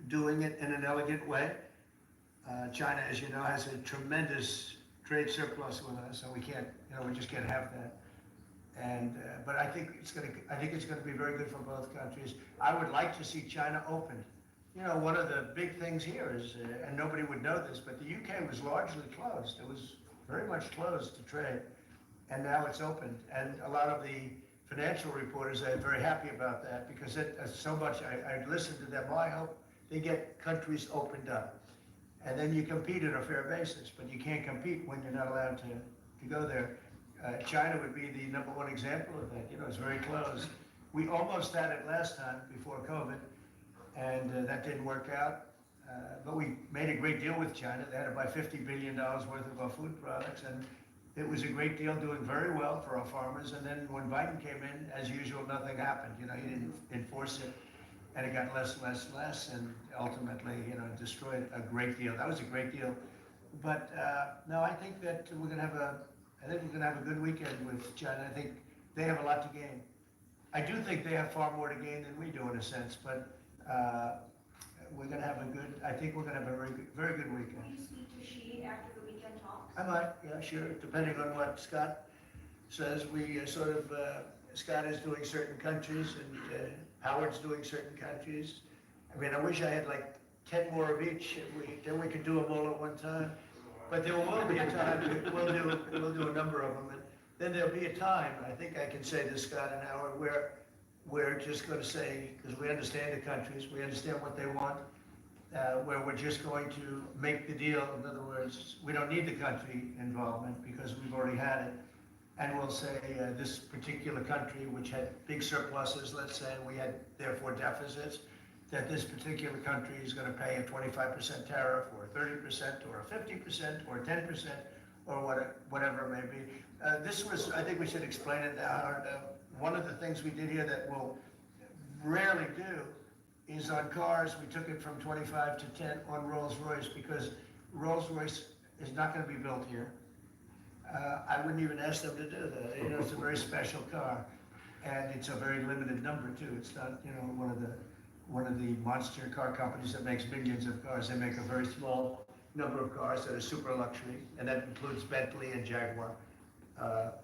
doing it in an elegant way. China, as you know, has a tremendous trade surplus with us, so we just can't have that. And but I think it's gonna be very good for both countries. I would like to see China opened. You know, one of the big things here is, and nobody would know this, but the UK was largely closed. It was very much closed to trade, and now it's opened. And a lot of the financial reporters are very happy about that because so much. I listened to them. Well, I hope they get countries opened up, and then you compete on a fair basis. But you can't compete when you're not allowed to go there. China would be the #1 example of that. You know, it's very closed. We almost had it last time before COVID, and that didn't work out. But we made a great deal with China. They had to buy $50 billion worth of our food products, and it was a great deal, doing very well for our farmers. And then when Biden came in, as usual, nothing happened. You know, he didn't enforce it, and it got less, and ultimately, you know, destroyed a great deal. That was a great deal. But no, I think that we're gonna have a good weekend with China. I think they have a lot to gain. I do think they have far more to gain than we do in a sense, but we're gonna have I think we're gonna have a very good weekend. Will you speak to Xi after the weekend talks? I might, yeah, sure, depending on what Scott says. We Scott is doing certain countries, and Howard's doing certain countries. I mean, I wish I had like 10 more of each, then we could do them all at one time. But there will be a time, we'll do a number of them, and then there'll be a time, I think I can say this, Scott and Howard, where we're just gonna say, because we understand the countries, we understand what they want, where we're just going to make the deal. In other words, we don't need the country involvement because we've already had it. And we'll say this particular country, which had big surpluses, let's say, we had therefore deficits, that this particular country is going to pay a 25% tariff, or a 30%, or a 50%, or a 10%, or whatever it may be. This was, I think we should explain it now. One of the things we did here that we'll rarely do is on cars, we took it from 25 to 10 on Rolls-Royce, because Rolls-Royce is not going to be built here. I wouldn't even ask them to do that. You know, it's a very special car, and it's a very limited number too. It's not, you know, one of the monster car companies that makes millions of cars. They make a very small number of cars that are super luxury, and that includes Bentley and Jaguar.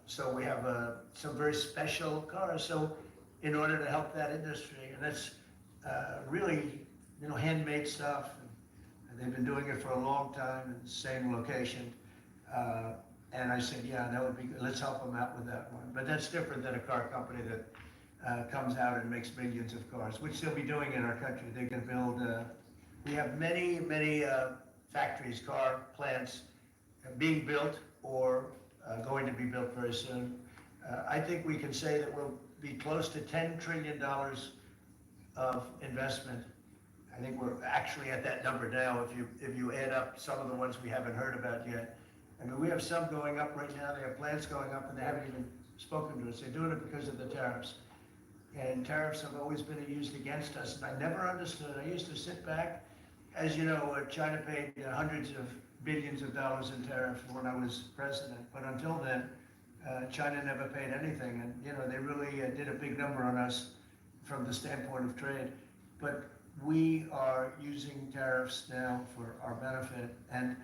So we have some very special cars. So in order to help that industry, and that's really, you know, handmade stuff, and they've been doing it for a long time in the same location. And I said, yeah, that would be good. Let's help them out with that one. But that's different than a car company that comes out and makes millions of cars, which they'll be doing in our country. They can build, we have many factories, car plants being built or going to be built very soon. I think we can say that we'll be close to $10 trillion of investment. I think we're actually at that number now if you add up some of the ones we haven't heard about yet. I mean, we have some going up right now. They have plants going up, and they haven't even spoken to us. They're doing it because of the tariffs. And tariffs have always been used against us, and I never understood. I used to sit back. As you know, China paid hundreds of billions of dollars in tariffs when I was president. But until then, China never paid anything. And, you know, they really did a big number on us from the standpoint of trade. But we are using tariffs now for our benefit. And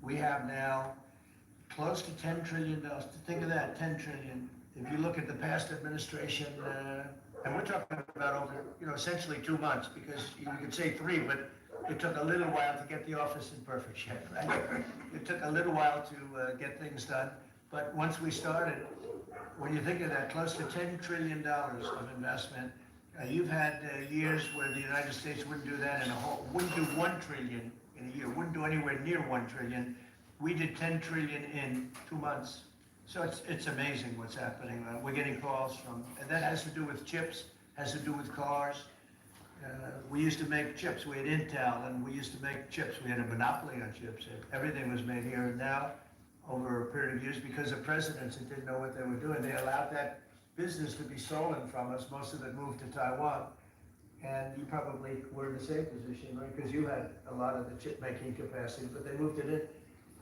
we have now close to $10 trillion. Think of that, 10 trillion. If you look at the past administration, and we're talking about over, you know, essentially 2 months, because you could say 3, but it took a little while to get the office in perfect shape, right? It took a little while to get things done. But once we started, when you think of that, close to $10 trillion of investment, you've had years where the United States wouldn't do that wouldn't do 1 trillion in a year, wouldn't do anywhere near 1 trillion. We did 10 trillion in 2 months. So it's amazing what's happening. We're getting calls from, and that has to do with chips, has to do with cars. We used to make chips. We had Intel, and we used to make chips. We had a monopoly on chips. Everything was made here. And now, over a period of years, because of presidents that didn't know what they were doing, they allowed that business to be stolen from us. Most of it moved to Taiwan. And you probably were in the same position, right? Because you had a lot of the chip making capacity, but they moved it in.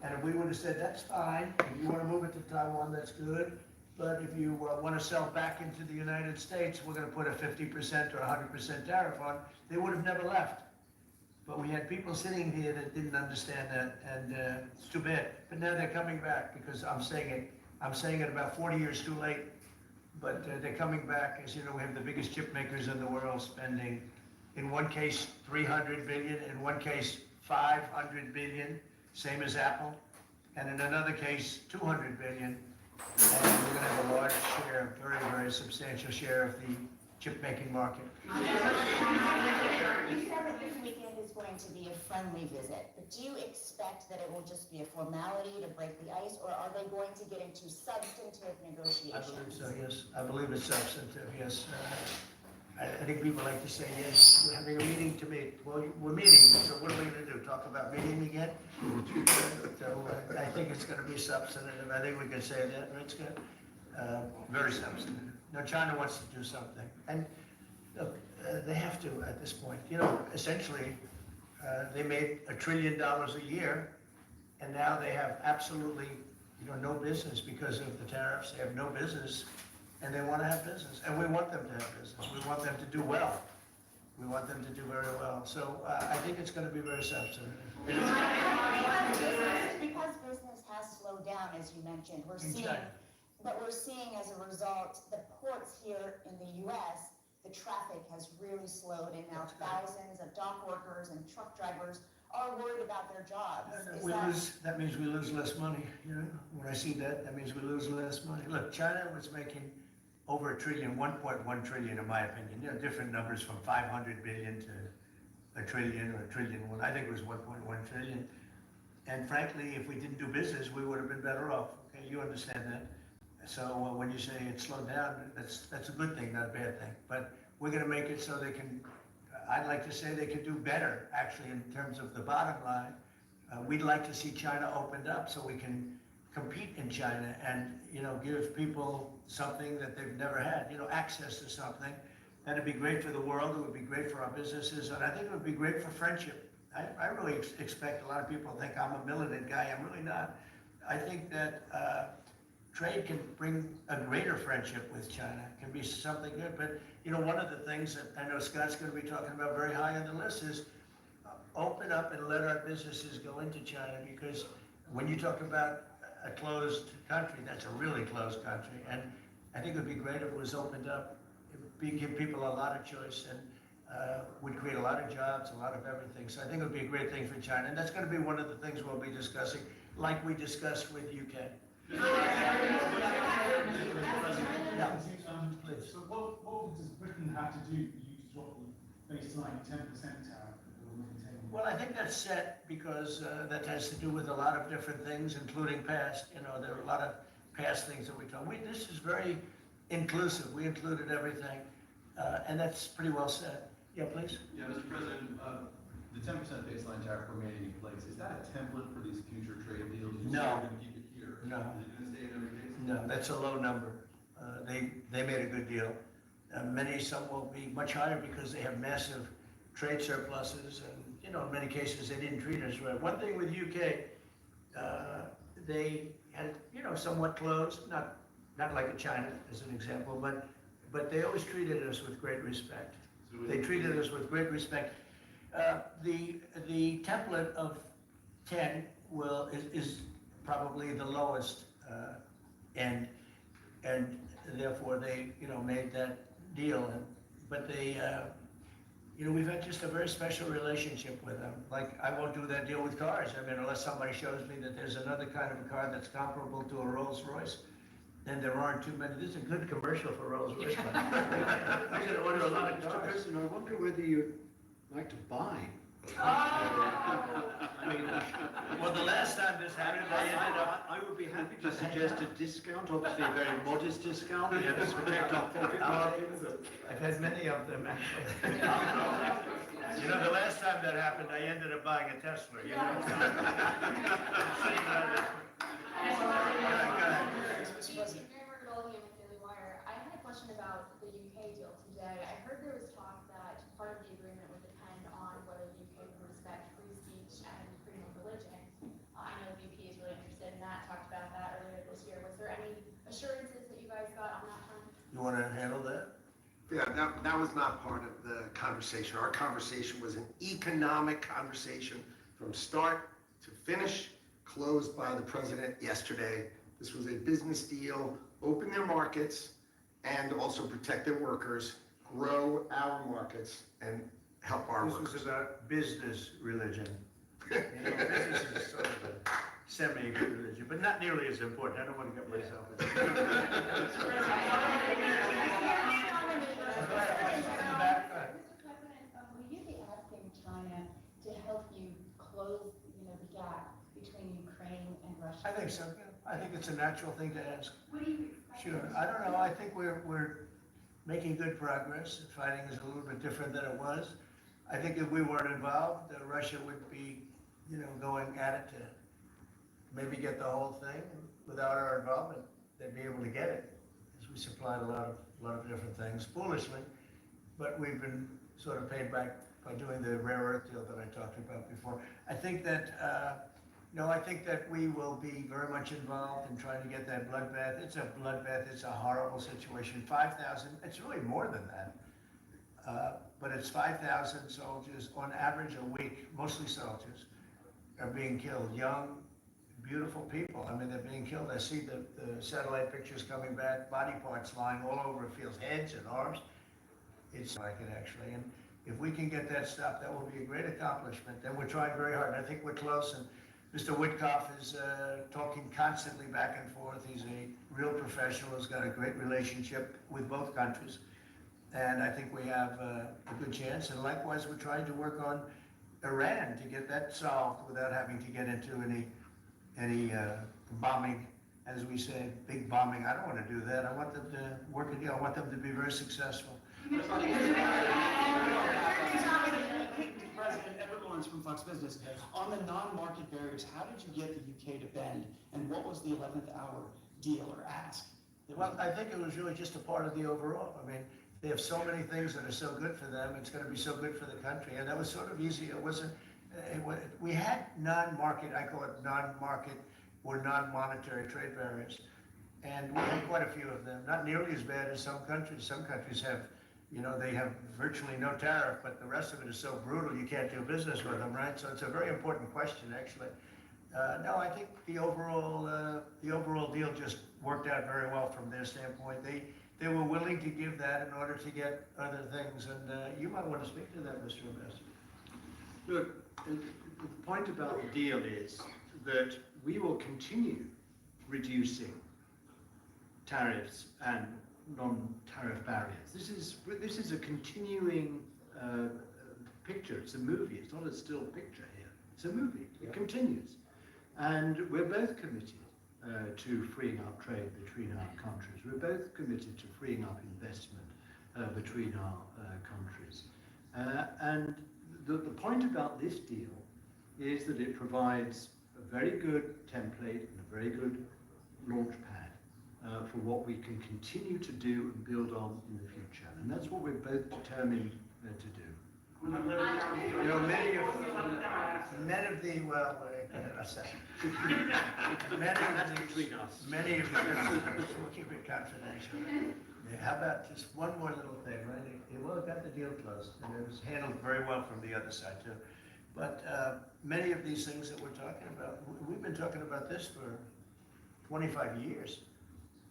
And if we would have said, that's fine, if you want to move it to Taiwan, that's good. But if you want to sell back into the United States, we're going to put a 50% or 100% tariff on, they would have never left. But we had people sitting here that didn't understand that, and it's too bad. But now they're coming back, because I'm saying it about 40 years too late. But they're coming back. As you know, we have the biggest chip makers in the world spending, in one case, 300 billion, in one case, 500 billion, same as Apple, and in another case, 200 billion. And we're going to have a large share, very, very substantial share of the chip making market. You said that this weekend is going to be a friendly visit, but do you expect that it will just be a formality to break the ice, or are they going to get into substantive negotiations? I believe so, yes. I believe it's substantive, yes. I think people like to say, yes, we're having a meeting to meet. Well, we're meeting, so what are we going to do? Talk about meeting again? So I think it's going to be substantive. I think we can say that, right, Scott? Very substantive. Now, China wants to do something. And look, they have to at this point. You know, essentially, they made $1 trillion a year, and now they have absolutely, no business because of the tariffs. They have no business, and they want to have business. And we want them to have business. We want them to do well. We want them to do very well. So I think it's going to be very substantive. Because business has slowed down, as you mentioned, we're seeing as a result, the ports here in the U.S., the traffic has really slowed, and now thousands of dock workers and truck drivers are worried about their jobs. That means we lose less money. When I see that, that means we lose less money. Look, China was making over $1 trillion, 1.1 trillion, in my opinion. Different numbers from 500 billion to $1 trillion or $1 trillion. I think it was 1.1 trillion. And frankly, if we didn't do business, we would have been better off. Okay, you understand that. So when you say it slowed down, that's a good thing, not a bad thing. But we're going to make it so they can, I'd like to say they can do better, actually, in terms of the bottom line. We'd like to see China opened up so we can compete in China and, give people something that they've never had, access to something. That'd be great for the world. It would be great for our businesses. And I think it would be great for friendship. I really expect a lot of people to think I'm a militant guy. I'm really not. I think that trade can bring a greater friendship with China. It can be something good. But, one of the things that I know Scott's going to be talking about very high on the list is open up and let our businesses go into China, because when you talk about a closed country, that's a really closed country. And I think it would be great if it was opened up. It would give people a lot of choice and would create a lot of jobs, a lot of everything. So I think it would be a great thing for China. And that's going to be one of the things we'll be discussing, like we discussed with UK. Please. So what does Britain have to do for you to drop the baseline 10% tariff? Well, I think that's set because that has to do with a lot of different things, including past. There are a lot of past things that we told. This is very inclusive. We included everything, and that's pretty well set. Yeah, please. Yeah, Mr. President, the 10% baseline tariff remaining in place, is that a template for these future trade deals? No. Are going to keep it here? No. Is it going to stay in every case? No, that's a low number. They made a good deal. Some will be much higher because they have massive trade surpluses, and in many cases they didn't treat us right. One thing with UK, they had somewhat closed, not like China as an example, but they always treated us with great respect. They treated us with great respect. The template of 10 is probably the lowest end, and therefore they made that deal. But they we've had just a very special relationship with them. Like, I won't do that deal with cars. Unless somebody shows me that there's another kind of a car that's comparable to a Rolls Royce, then there aren't too many. This is a good commercial for Rolls Royce. I'm going to order a lot of cars. Mr. President, I wonder whether you'd like to buy Well, the last time this happened, I would be happy to suggest a discount, obviously a very modest discount. We have to protect our profit margins. I've had many of them, actually. You know, the last time that happened, I ended up buying a Tesla, you know? I had a question about the UK deal today. I heard there was talk that part of the agreement would depend on whether the UK would respect free speech and freedom of religion. I know the VP is really interested in that, talked about that earlier this year. Was there any assurances that you guys got on that front? You want to handle that? Yeah, that was not part of the conversation. Our conversation was an economic conversation from start to finish, closed by the president yesterday. This was a business deal, open their markets, and also protect their workers, grow our markets, and help our workers. This was about business religion. You know, business is sort of a semi-religion, but not nearly as important. I don't want to get myself in. Mr. President, will you be asking China to help you close, the gap between Ukraine and Russia? I think so. I think it's a natural thing to ask. What do you? Sure. I don't know. I think we're making good progress. Fighting is a little bit different than it was. I think if we weren't involved, Russia would be, going at it to maybe get the whole thing. Without our involvement, they'd be able to get it, because we supplied a lot of different things foolishly, but we've been sort of paid back by doing the rare earth deal that I talked about before. I think that we will be very much involved in trying to get that bloodbath. It's a bloodbath. It's a horrible situation. 5,000. It's really more than that. But it's 5,000 soldiers on average a week, mostly soldiers, are being killed. Young, beautiful people. I mean, they're being killed. I see the satellite pictures coming back, body parts lying all over fields, heads and arms. It's like it actually. And if we can get that stopped, that will be a great accomplishment. And we're trying very hard. I think we're close. And Mr. Witkoff is talking constantly back and forth. He's a real professional. He's got a great relationship with both countries. And I think we have a good chance. And likewise, we're trying to work on Iran to get that solved without having to get into any bombing, as we say, big bombing. I don't want to do that. I want them to work a deal. I want them to be very successful. President Edward Lawrence from Fox Business. On the non-market barriers, how did you get the UK to bend, and what was the 11th hour deal or ask? Well, I think it was really just a part of the overall. I mean, they have so many things that are so good for them. It's going to be so good for the country, and that was sort of easy. It wasn't. We had non-market, I call it non-market or non-monetary trade barriers, and we had quite a few of them. Not nearly as bad as some countries. Some countries have, they have virtually no tariff, but the rest of it is so brutal you can't do business with them, right? So it's a very important question, actually. No, I think the overall deal just worked out very well from their standpoint. They were willing to give that in order to get other things, and you might want to speak to that, Mr. Ambassador. Look, the point about the deal is that we will continue reducing tariffs and non-tariff barriers. This is a continuing picture. It's a movie. It's not a still picture here. It's a movie. It continues. And we're both committed to freeing up trade between our countries. We're both committed to freeing up investment between our countries. And the point about this deal is that it provides a very good template and a very good launch pad for what we can continue to do and build on in the future. And that's what we're both determined to do. Many of the we'll keep it confidential. Yeah, how about just one more little thing, right? Well, it got the deal closed, and it was handled very well from the other side too. But many of these things that we're talking about, we've been talking about this for 25 years.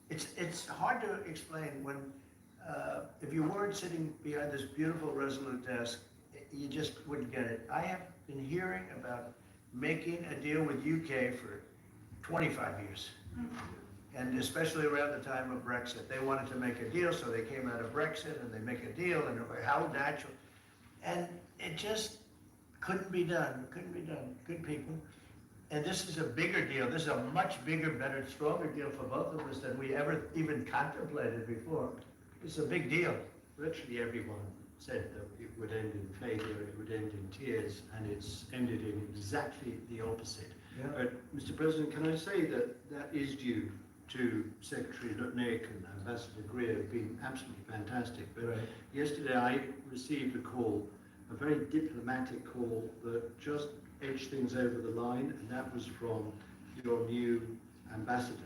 It's hard to explain when, if you weren't sitting behind this beautiful Resolute desk, you just wouldn't get it. I have been hearing about making a deal with UK for 25 years. And especially around the time of Brexit. They wanted to make a deal, so they came out of Brexit and they make a deal, and how natural. And it just couldn't be done, good people. And this is a bigger deal, this is a much bigger, better, stronger deal for both of us than we ever even contemplated before. It's a big deal. Virtually everyone said that it would end in failure, it would end in tears, and it's ended in exactly the opposite. Yeah. But, Mr. President, can I say that that is due to Secretary Lutnick and Ambassador Greer have been absolutely fantastic. But Right. yesterday I received a call, a very diplomatic call that just edged things over the line, and that was from your new ambassador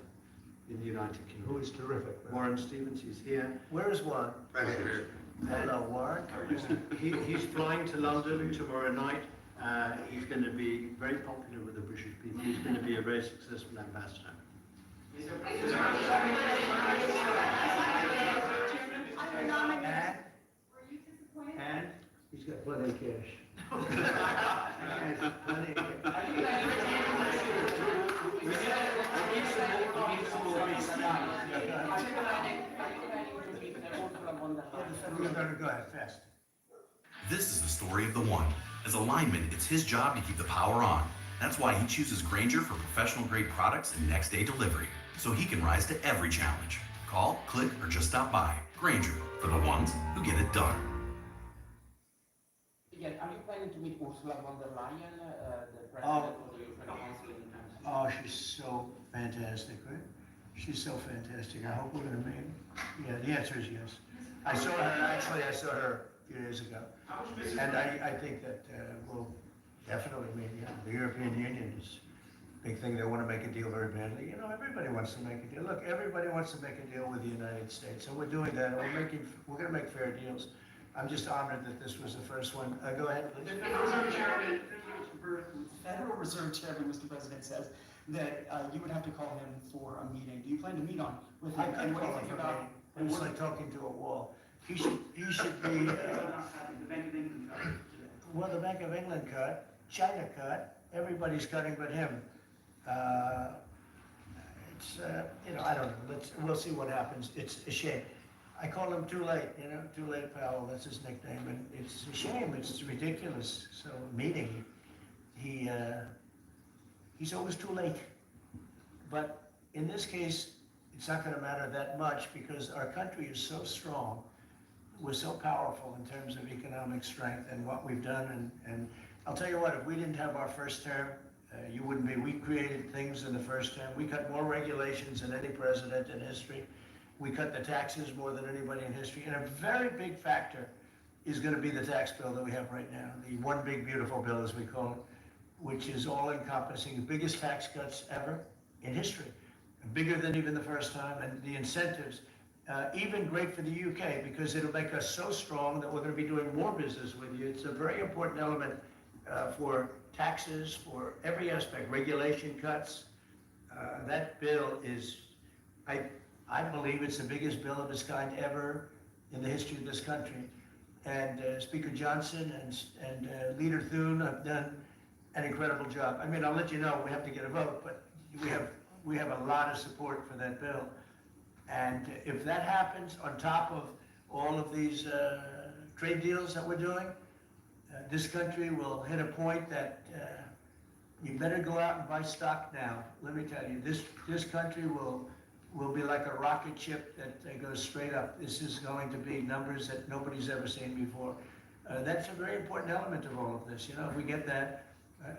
in the United Kingdom. Who is terrific. Warren Stevens, he's here. Where is Warren? Right here. Hello, Warren. He's flying to London tomorrow night. He's going to be very popular with the British people. He's going to be a very successful ambassador. And he's got plenty of cash. Plenty of cash. Go ahead, fast. This is the story of the one. As a lineman, it's his job to keep the power on. That's why he chooses Grainger for professional grade products and next day delivery, so he can rise to every challenge. Call, click, or just stop by. Grainger, for the ones who get it done. Yeah, are you planning to meet Ursula von der Leyen, the president of the European Council? Oh, she's so fantastic, right? She's so fantastic. I hope we're going to meet. Yeah, the answer is yes. I saw her a few days ago. And I think that we'll definitely meet. Yeah. The European Union is a big thing. They want to make a deal very badly. You know, everybody wants to make a deal. Look, everybody wants to make a deal with the United States. So we're doing that. We're going to make fair deals. I'm just honored that this was the first one. Go ahead, please. Federal Reserve Chairman, Mr. President, says that you would have to call him for a meeting. Do you plan to meet on with him? I could And what do call you him think for about? me. It's like talking to a wall. He should be, well, the Bank of England cut, China cut, everybody's cutting but him. You know, I don't know, we'll see what happens. It's a shame. I call him Too Late, you know, Too Late Powell, that's his nickname, and it's a shame, it's ridiculous. So, meeting, he's always too late. But in this case, it's not going to matter that much because our country is so strong. We're so powerful in terms of economic strength and what we've done. And I'll tell you what, if we didn't have our first term, you wouldn't be. We created things in the first term. We cut more regulations than any president in history. We cut the taxes more than anybody in history. And a very big factor is going to be the tax bill that we have right now, the one big beautiful bill, as we call it, which is all-encompassing, the biggest tax cuts ever in history, bigger than even the first time, and the incentives, even great for the UK, because it'll make us so strong that we're going to be doing more business with you. It's a very important element for taxes, for every aspect, regulation cuts. That bill is, I believe it's the biggest bill of its kind ever in the history of this country. And Speaker Johnson and Leader Thune have done an incredible job. I mean, I'll let you know, we have to get a vote, but we have a lot of support for that bill. And if that happens on top of all of these trade deals that we're doing, this country will hit a point that you better go out and buy stock now. Let me tell you, this country will be like a rocket ship that goes straight up. This is going to be numbers that nobody's ever seen before. That's a very important element of all of this. You know, if we get that,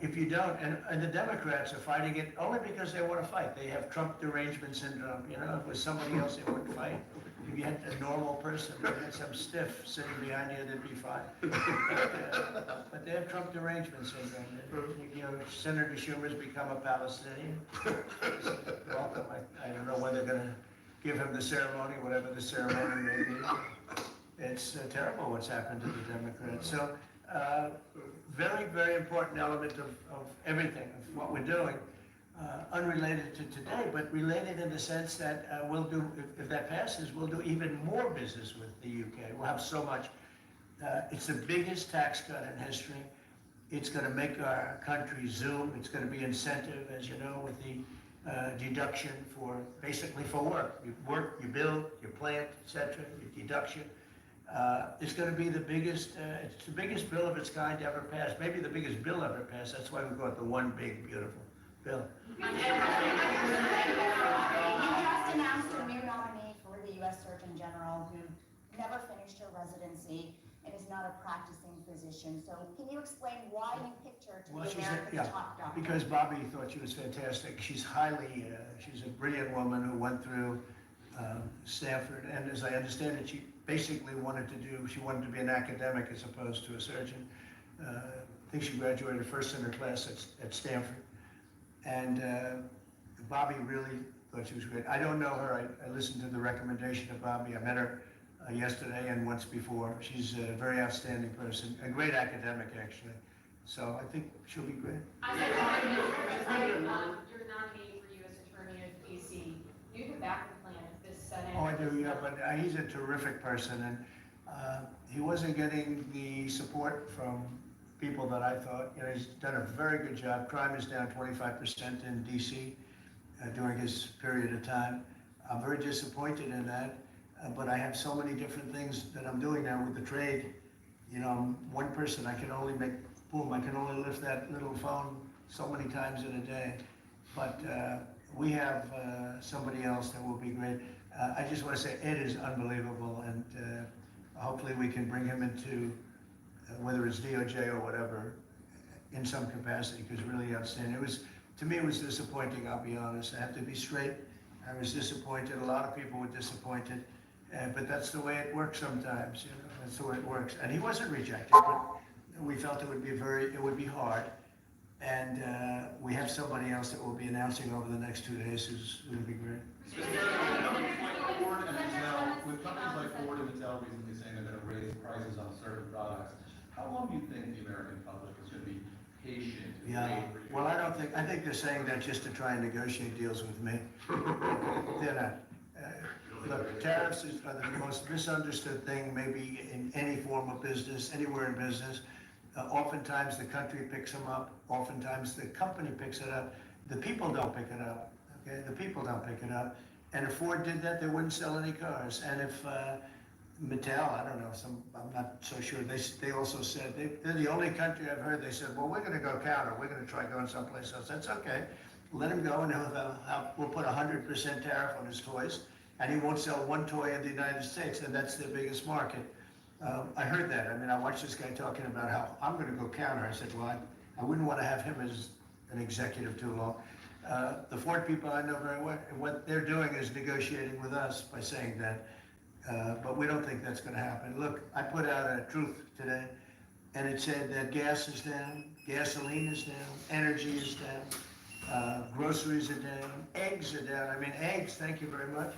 if you don't, and the Democrats are fighting it only because they want to fight. They have Trump derangement syndrome. You know, if it was somebody else, they wouldn't fight. If you had a normal person, you had some stiff sitting behind you, they'd be fine. But they have Trump derangement syndrome. You know, Senator Schumer's become a Palestinian. Welcome. I don't know when they're going to give him the ceremony, whatever the ceremony may be. It's terrible what's happened to the Democrats. So, very, very important element of everything, of what we're doing. Unrelated to today, but related in the sense that we'll do, if that passes, we'll do even more business with the UK. We'll have so much. It's the biggest tax cut in history. It's going to make our country zoom. It's going to be incentive, as you know, with the deduction for, basically for work. You work, you build, you plant, etc., your deduction. It's going to be the biggest, it's the biggest bill of its kind ever passed, maybe the biggest bill ever passed. That's why we call it the one big beautiful bill. You just announced a new nominee for the U.S. Surgeon General who never finished her residency and is not a practicing physician. So can you explain why you picked her to Well, be America's top doctor? because Bobby thought she was fantastic. She's highly, she's a brilliant woman who went through Stanford, and as I understand it, she basically she wanted to be an academic as opposed to a surgeon. I think she graduated first in her class at Stanford. And Bobby really thought she was great. I don't know her. I listened to the recommendation of Bobby. I met her yesterday and once before. She's a very outstanding person, a great academic, actually. So I think she'll be great. Your nominee for U.S. Attorney of D.C., do you have a backup plan if this Senate? Oh, I do, yeah, but he's a terrific person, and he wasn't getting the support from people that I thought. You know, he's done a very good job. Crime is down 25% in D.C. During his period of time. I'm very disappointed in that, but I have so many different things that I'm doing now with the trade. You know, I'm one person. I can only lift that little phone so many times in a day. But we have somebody else that will be great. I just want to say Ed is unbelievable, and hopefully we can bring him into whether it's DOJ or whatever in some capacity, because really outstanding. To me, it was disappointing, I'll be honest. I have to be straight. I was disappointed. A lot of people were disappointed, but that's the way it works sometimes. You know, that's the way it works. And he wasn't rejected, but we felt it would be hard. And we have somebody else that we'll be announcing over the next 2 days who's going to be great. Ford and Mattel, with companies like Ford and Mattel recently saying they're going to raise prices on certain products, how long do you think the American public is going to be patient? Yeah, well, I think they're saying that just to try and negotiate deals with me. They're not. Look, tariffs are the most misunderstood thing maybe in any form of business, anywhere in business. Oftentimes the country picks them up, oftentimes the company picks it up. The people don't pick it up, okay? The people don't pick it up. And if Ford did that, they wouldn't sell any cars. And if Mattel, I don't know, I'm not so sure, they also said, they're the only country I've heard, they said, well, we're gonna go counter, we're gonna try going someplace else. That's okay. Let him go, and we'll put 100% tariff on his toys, and he won't sell one toy in the United States, and that's their biggest market. I heard that. I mean, I watched this guy talking about how I'm gonna go counter. I said, well, I wouldn't want to have him as an executive too long. The Ford people I know very well, what they're doing is negotiating with us by saying that. But we don't think that's going to happen. Look, I put out a truth today, and it said that gas is down, gasoline is down, energy is down, groceries are down, eggs are down. I mean, eggs, thank you very much,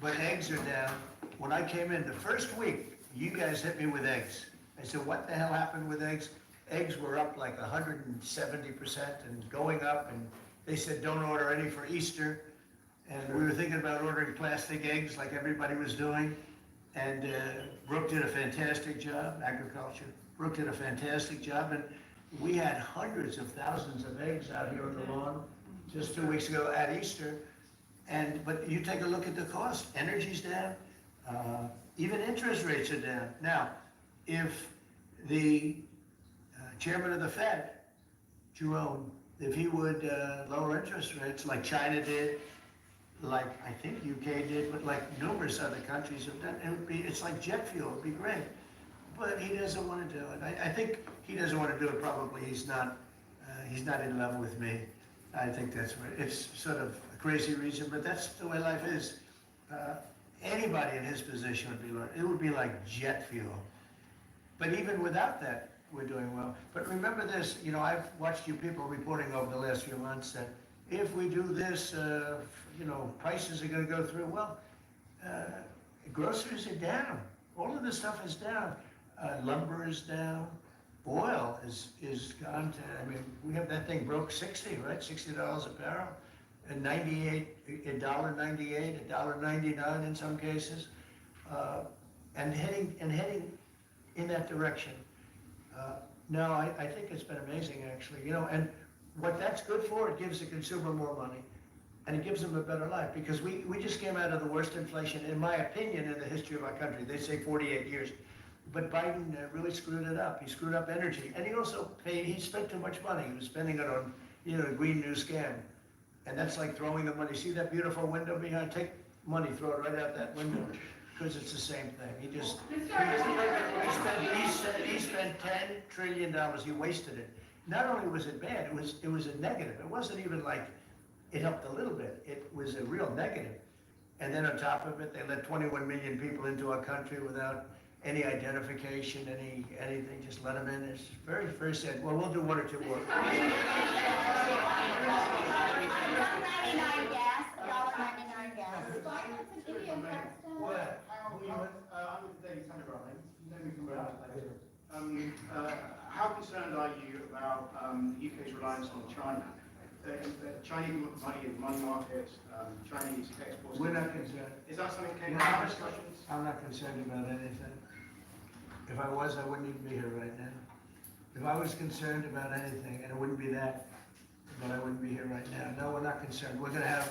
but eggs are down. When I came in the first week, you guys hit me with eggs. I said, what the hell happened with eggs? Eggs were up like 170% and going up, and they said, don't order any for Easter. And we were thinking about ordering plastic eggs like everybody was doing. And Brooke did a fantastic job, agriculture. Brooke did a fantastic job, and we had hundreds of thousands of eggs out here on the lawn just 2 weeks ago at Easter. But you take a look at the cost. Energy's down. Even interest rates are down. Now, if the chairman of the Fed, Jerome, if he would lower interest rates like China did, like I think UK did, but like numerous other countries have done, it's like jet fuel, it'd be great. But he doesn't want to do it. I think he doesn't want to do it. Probably he's not in love with me. I think that's what it's sort of a crazy reason, but that's the way life is. Anybody in his position would be like jet fuel. But even without that, we're doing well. But remember this, you know, I've watched you people reporting over the last few months that if we do this, you know, prices are going to go through. Well, groceries are down. All of this stuff is down. Lumber is down. Oil is gone to, I mean, we have that thing broke 60, right? $60 a barrel. And $1.98, $1.99 in some cases. And heading in that direction. No, I think it's been amazing, actually. You know, and what that's good for, it gives the consumer more money, and it gives them a better life, because we just came out of the worst inflation, in my opinion, in the history of our country. They say 48 years. But Biden really screwed it up. He screwed up energy. And he also he spent too much money. He was spending it on, the Green New Scam. And that's like throwing the money. See that beautiful window behind? Take money, throw it right out that window, because it's the same thing. He spent $10 trillion. He wasted it. Not only was it bad, it was a negative. It wasn't even like it helped a little bit. It was a real negative. And then on top of it, they let 21 million people into our country without any identification, anything, just let them in. It's very, very sad. Well, we'll do one or two more. $1.99 gas, $1.99 gas. What? I'm with the Daily Telegraph. You know me from how concerned are you about the UK's reliance on China? Chinese money in money markets, Chinese exports. We're not concerned. Is that something that came up in discussions? I'm not concerned about anything. If I was, I wouldn't even be here right now. If I was concerned about anything, and it wouldn't be that, but I wouldn't be here right now. No, we're not concerned. We're going to have,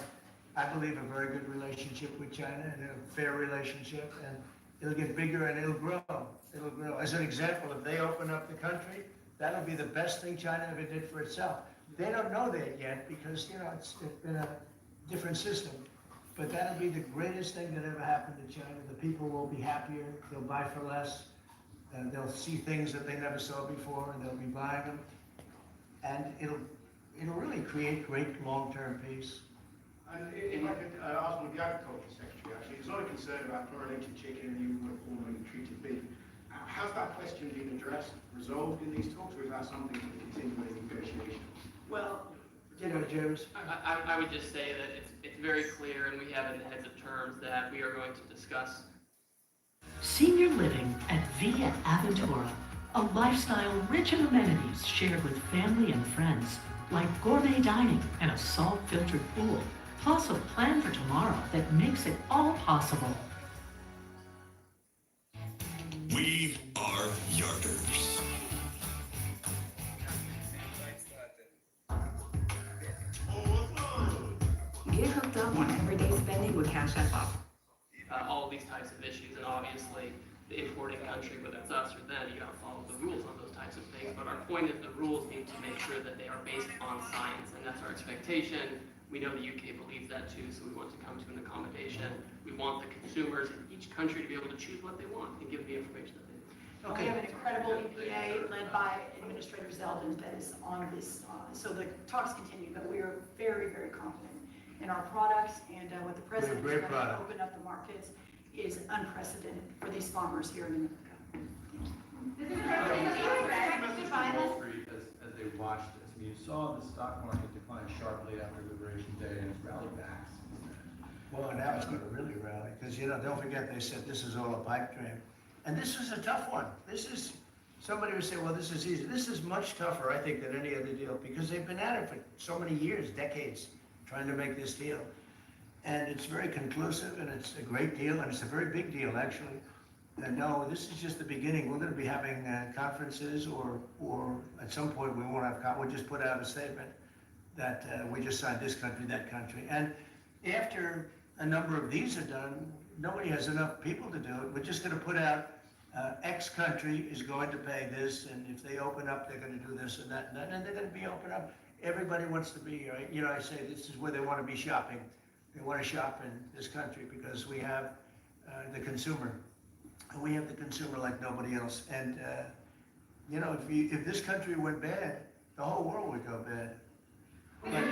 I believe, a very good relationship with China, and a fair relationship, and it'll get bigger and it'll grow. It'll grow. As an example, if they open up the country, that'll be the best thing China ever did for itself. They don't know that yet because, it's been a different system. But that'll be the greatest thing that ever happened to China. The people will be happier, they'll buy for less, they'll see things that they never saw before, and they'll be buying them. And it'll really create great long-term peace. And if I could ask one of the Agriculture Secretary, actually, there's a lot of concern about chlorinated chicken and even formerly treated beef. How's that question been addressed, resolved in these talks, or is that something to continue in negotiations? Well, James. I would just say that it's very clear, and we have in the heads of terms that we are going to discuss. Senior living at Via Aventura, a lifestyle rich in amenities shared with family and friends, like gourmet dining and a salt-filtered pool, plus a plan for tomorrow that makes it all possible. We are Yarders. Get hooked up on everyday spending with Cash App Up. All of these types of issues, and obviously the importing country, whether it's us or them, you gotta follow the rules on those types of things. But our point is the rules need to make sure that they are based on science, and that's our expectation. We know the UK believes that too, so we want to come to an accommodation. We want the consumers in each country to be able to choose what they want and give the information that they want. We have an incredible EPA led by Administrator Zeldin that is on this. So the talks continue, but we are very, very confident in our products, and what the president is going to open up the markets is unprecedented for these farmers here in America. Wall Street, as they watched this, I mean, you saw the stock market decline sharply after Liberation Day, and it's rallied back since then. Well, now it's going to really rally, because, don't forget, they said this is all a pipe dream. And this is a tough one. Somebody would say, well, this is easy. This is much tougher, I think, than any other deal, because they've been at it for so many years, decades, trying to make this deal. And it's very conclusive, and it's a great deal, and it's a very big deal, actually. And no, this is just the beginning. We're going to be having conferences, or at some point we won't have, we'll just put out a statement that we just signed this country, that country. And after a number of these are done, nobody has enough people to do it. We're just going to put out X country is going to pay this, and if they open up, they're going to do this and that, and they're going to be open up. Everybody wants to be here. I say this is where they want to be shopping. They want to shop in this country because we have the consumer. We have the consumer like nobody else. And, if this country went bad, the whole world would go bad. But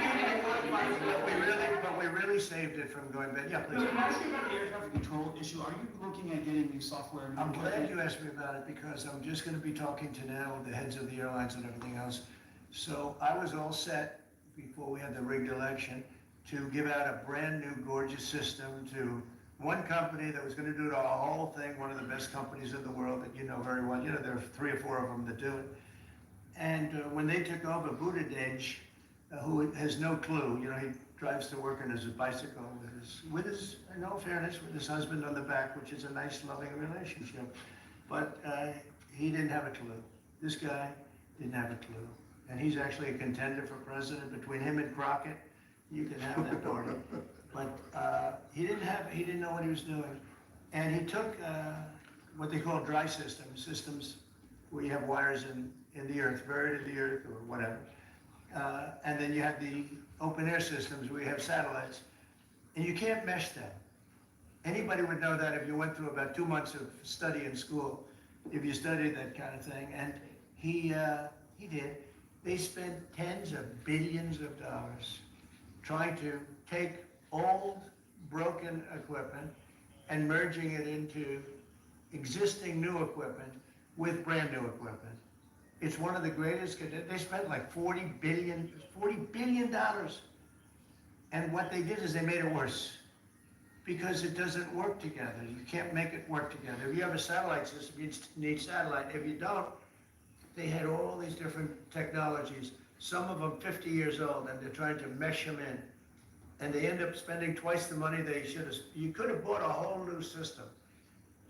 we really saved it from going bad. Yeah, please. Can I ask you about the air traffic control issue? Are you looking at getting new software? I'm glad you asked me about it, because I'm just going to be talking to now the heads of the airlines and everything else. So I was all set before we had the rigged election to give out a brand new gorgeous system to one company that was going to do the whole thing, one of the best companies in the world that you know very well. There are 3 or 4 of them that do it. And when they took over, Buttigieg, who has no clue, he drives to work on his bicycle with his, in all fairness, with his husband on the back, which is a nice, loving relationship. But he didn't have a clue. This guy didn't have a clue. And he's actually a contender for president. Between him and Crockett, you can have that party. But he didn't know what he was doing. And he took what they call dry systems where you have wires in the earth, buried in the earth or whatever. And then you have the open air systems where you have satellites. And you can't mesh them. Anybody would know that if you went through about 2 months of study in school, if you studied that kind of thing. And he did. They spent tens of billions of dollars trying to take old, broken equipment and merging it into existing new equipment with brand new equipment. It's one of the greatest, they spent like $40 billion. And what they did is they made it worse because it doesn't work together. You can't make it work together. If you have a satellite system, you need satellite. If you don't, they had all these different technologies, some of them 50 years old, and they're trying to mesh them in. And they end up spending twice the money they should have. You could have bought a whole new system.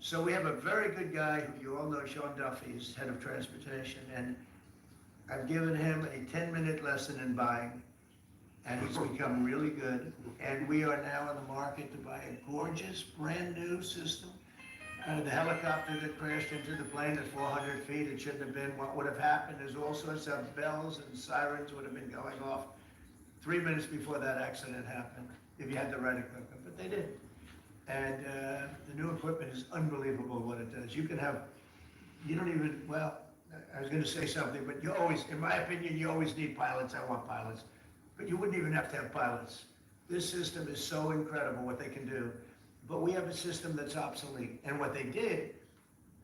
So we have a very good guy who you all know, Sean Duffy, is head of transportation, and I've given him a 10-minute lesson in buying, and he's become really good. And we are now in the market to buy a gorgeous, brand new system. The helicopter that crashed into the plane at 400 feet, it shouldn't have been. What would have happened is all sorts of bells and sirens would have been going off 3 minutes before that accident happened, if you had the right equipment, but they didn't. And the new equipment is unbelievable what it does. You can have, you don't even, well, I was gonna say something, but you always, in my opinion, you always need pilots. I want pilots. But you wouldn't even have to have pilots. This system is so incredible what they can do. But we have a system that's obsolete. And what they did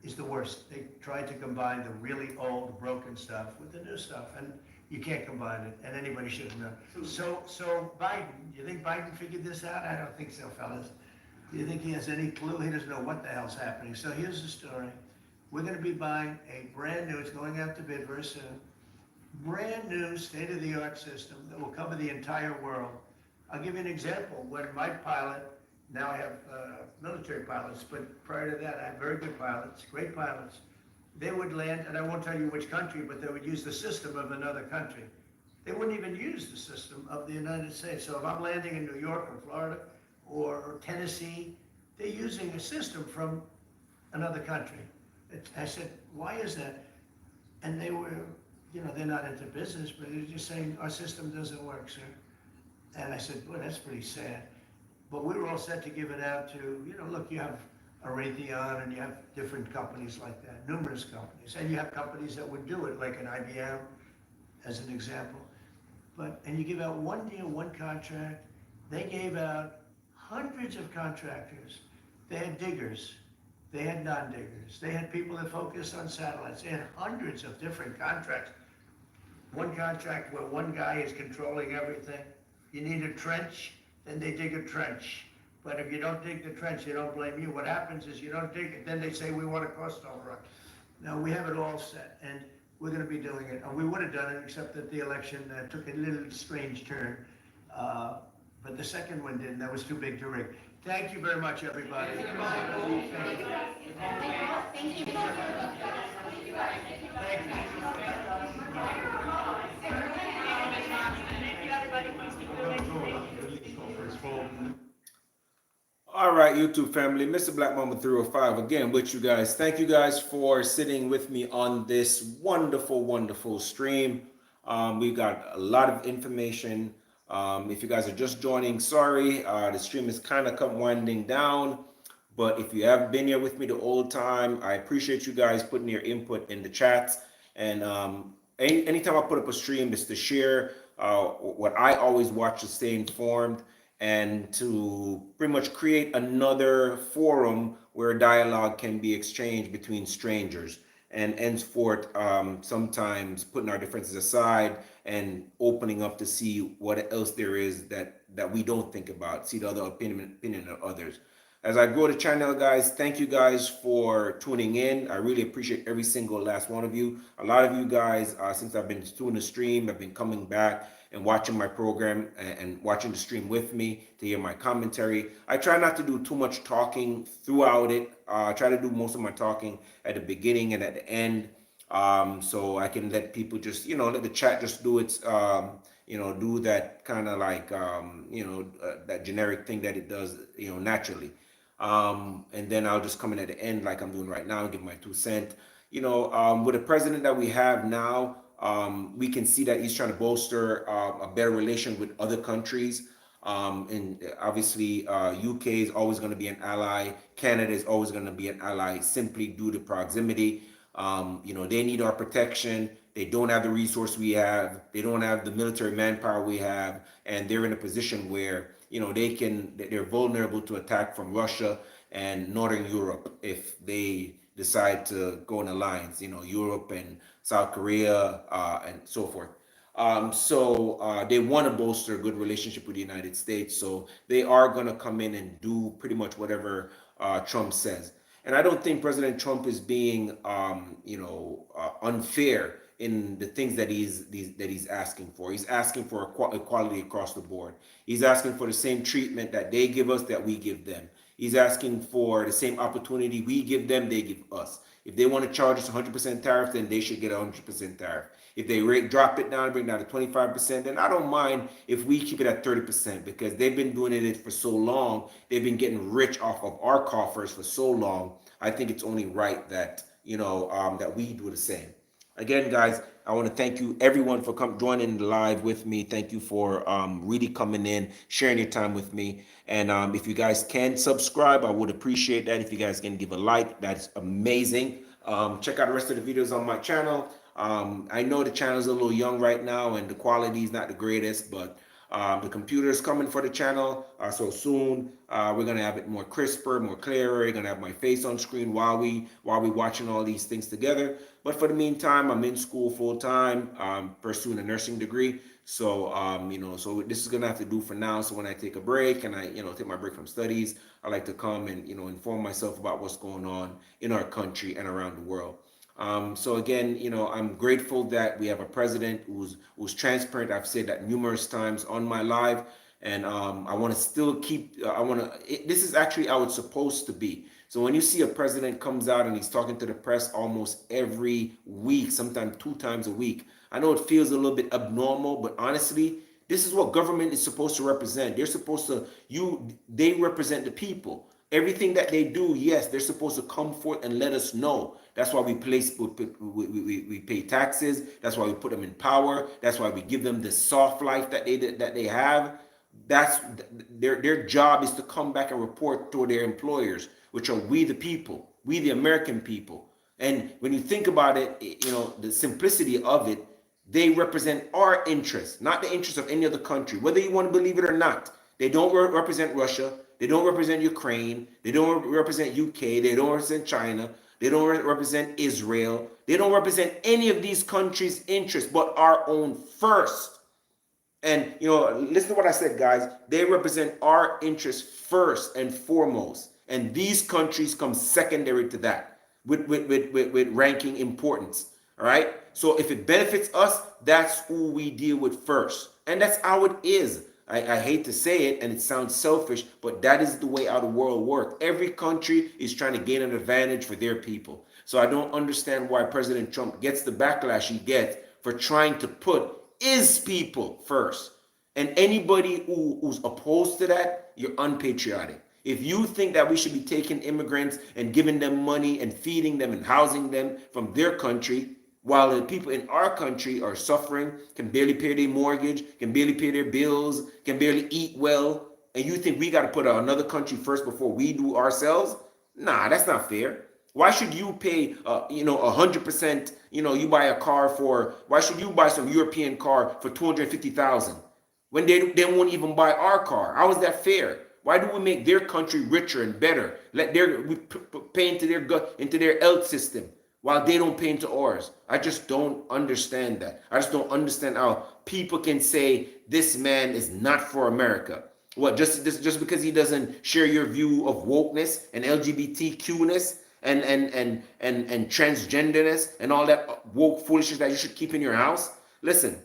is the worst. They tried to combine the really old, broken stuff with the new stuff. And you can't combine it, and anybody should know. So Biden, you think Biden figured this out? I don't think so, fellas. Do you think he has any clue? He doesn't know what the hell's happening. So here's the story. We're gonna be buying a brand new, it's going out to bid very soon, brand new state-of-the-art system that will cover the entire world. I'll give you an example. When my pilot, now I have military pilots, but prior to that, I had very good pilots, great pilots. They would land, and I won't tell you which country, but they would use the system of another country. They wouldn't even use the system of the United States. So if I'm landing in New York or Florida or Tennessee, they're using a system from another country. I said, why is that? And they were, you know, they're not into business, but they're just saying, our system doesn't work, sir. And I said, boy, that's pretty sad. But we were all set to give it out to, you know, look, you have Aviation and you have different companies like that, numerous companies. And you have companies that would do it, like an IBM, as an example. But, and you give out one deal, one contract. They gave out hundreds of contractors. They had diggers. They had non-diggers. They had people that focused on satellites. They had hundreds of different contracts. One contract where one guy is controlling everything. You need a trench, then they dig a trench. But if you don't dig the trench, they don't blame you. What happens is you don't dig it, then they say we want a cost overrun. Now, we have it all set, and we're going to be doing it. And we would have done it, except that the election took a little strange turn. But the second one didn't. That was too big to rig. Thank you very much, everybody. Thank you. Thank you. All right, YouTube family, Mr. Black Mama 305 again with you guys. Thank you guys for sitting with me on this wonderful, wonderful stream. We got a lot of information. If you guys are just joining, sorry, the stream is kind of winding down. But if you have been here with me the whole time, I appreciate you guys putting your input in the chats. And anytime I put up a stream, it's to share what I always watch to stay informed and to pretty much create another forum where dialogue can be exchanged between strangers. And henceforth, sometimes putting our differences aside and opening up to see what else there is that we don't think about, see the other opinion of others. As I grow the channel, guys, thank you guys for tuning in. I really appreciate every single last one of you. A lot of you guys, since I've been doing the stream, have been coming back and watching my program and watching the stream with me to hear my commentary. I try not to do too much talking throughout it. I try to do most of my talking at the beginning and at the end, so I can let people just, you know, let the chat just do its, you know, do that kind of like, you know, that generic thing that it does, you know, naturally. And then I'll just come in at the end like I'm doing right now and give my 2 cents. With the president that we have now, we can see that he's trying to bolster a better relation with other countries. And obviously, UK is always going to be an ally. Canada is always going to be an ally simply due to proximity. They need our protection. They don't have the resource we have. They don't have the military manpower we have. And they're in a position where, they're vulnerable to attack from Russia and Northern Europe if they decide to go in alliance, Europe and South Korea and so forth. So they want to bolster a good relationship with the United States. So they are going to come in and do pretty much whatever Trump says. And I don't think President Trump is being, unfair in the things that he's asking for. He's asking for equality across the board. He's asking for the same treatment that they give us that we give them. He's asking for the same opportunity we give them, they give us. If they want to charge us 100% tariff, then they should get 100% tariff. If they drop it down, bring it down to 25%, then I don't mind if we keep it at 30% because they've been doing it for so long. They've been getting rich off of our coffers for so long. I think it's only right that, that we do the same. Again, guys, I want to thank you, everyone, for joining the live with me. Thank you for really coming in, sharing your time with me. And if you guys can subscribe, I would appreciate that. If you guys can give a like, that's amazing. Check out the rest of the videos on my channel. I know the channel is a little young right now and the quality is not the greatest, but the computer is coming for the channel. So soon we're going to have it more crisper, more clearer. You're going to have my face on screen while we watching all these things together. But for the meantime, I'm in school full time, pursuing a nursing degree. So, so this is going to have to do for now. So when I take a break and I, take my break from studies, I like to come and, inform myself about what's going on in our country and around the world. So again, I'm grateful that we have a president who's transparent. I've said that numerous times on my live, and I want to still keep. This is actually how it's supposed to be. So when you see a president comes out and he's talking to the press almost every week, sometimes 2 times a week, I know it feels a little bit abnormal, but honestly, this is what government is supposed to represent. They're supposed to they represent the people. Everything that they do, yes, they're supposed to come forth and let us know. That's why we pay taxes. That's why we put them in power. That's why we give them the soft life that they have. That's their job is to come back and report to their employers, which are we the people, we the American people. And when you think about it, the simplicity of it, they represent our interests, not the interests of any other country, whether you want to believe it or not. They don't represent Russia. They don't represent Ukraine. They don't represent UK. They don't represent China. They don't represent Israel. They don't represent any of these countries' interests, but our own first. And, listen to what I said, guys. They represent our interests first and foremost. And these countries come secondary to that with ranking importance. All right. So if it benefits us, that's who we deal with first. And that's how it is. I hate to say it, and it sounds selfish, but that is the way how the world works. Every country is trying to gain an advantage for their people. So I don't understand why President Trump gets the backlash he gets for trying to put his people first. And anybody who's opposed to that, you're unpatriotic. If you think that we should be taking immigrants and giving them money and feeding them and housing them from their country, while the people in our country are suffering, can barely pay their mortgage, can barely pay their bills, can barely eat well, and you think we got to put another country first before we do ourselves? Nah, that's not fair. Why should you pay, 100%, you buy a car why should you buy some European car for $250,000 when they won't even buy our car? How is that fair? Why do we make their country richer and better? We pay into their health system, while they don't pay into ours. I just don't understand that. I just don't understand how people can say this man is not for America. What, just because he doesn't share your view of wokeness and LGBTQ-ness and transgenderness and all that woke foolishness that you should keep in your house? Listen,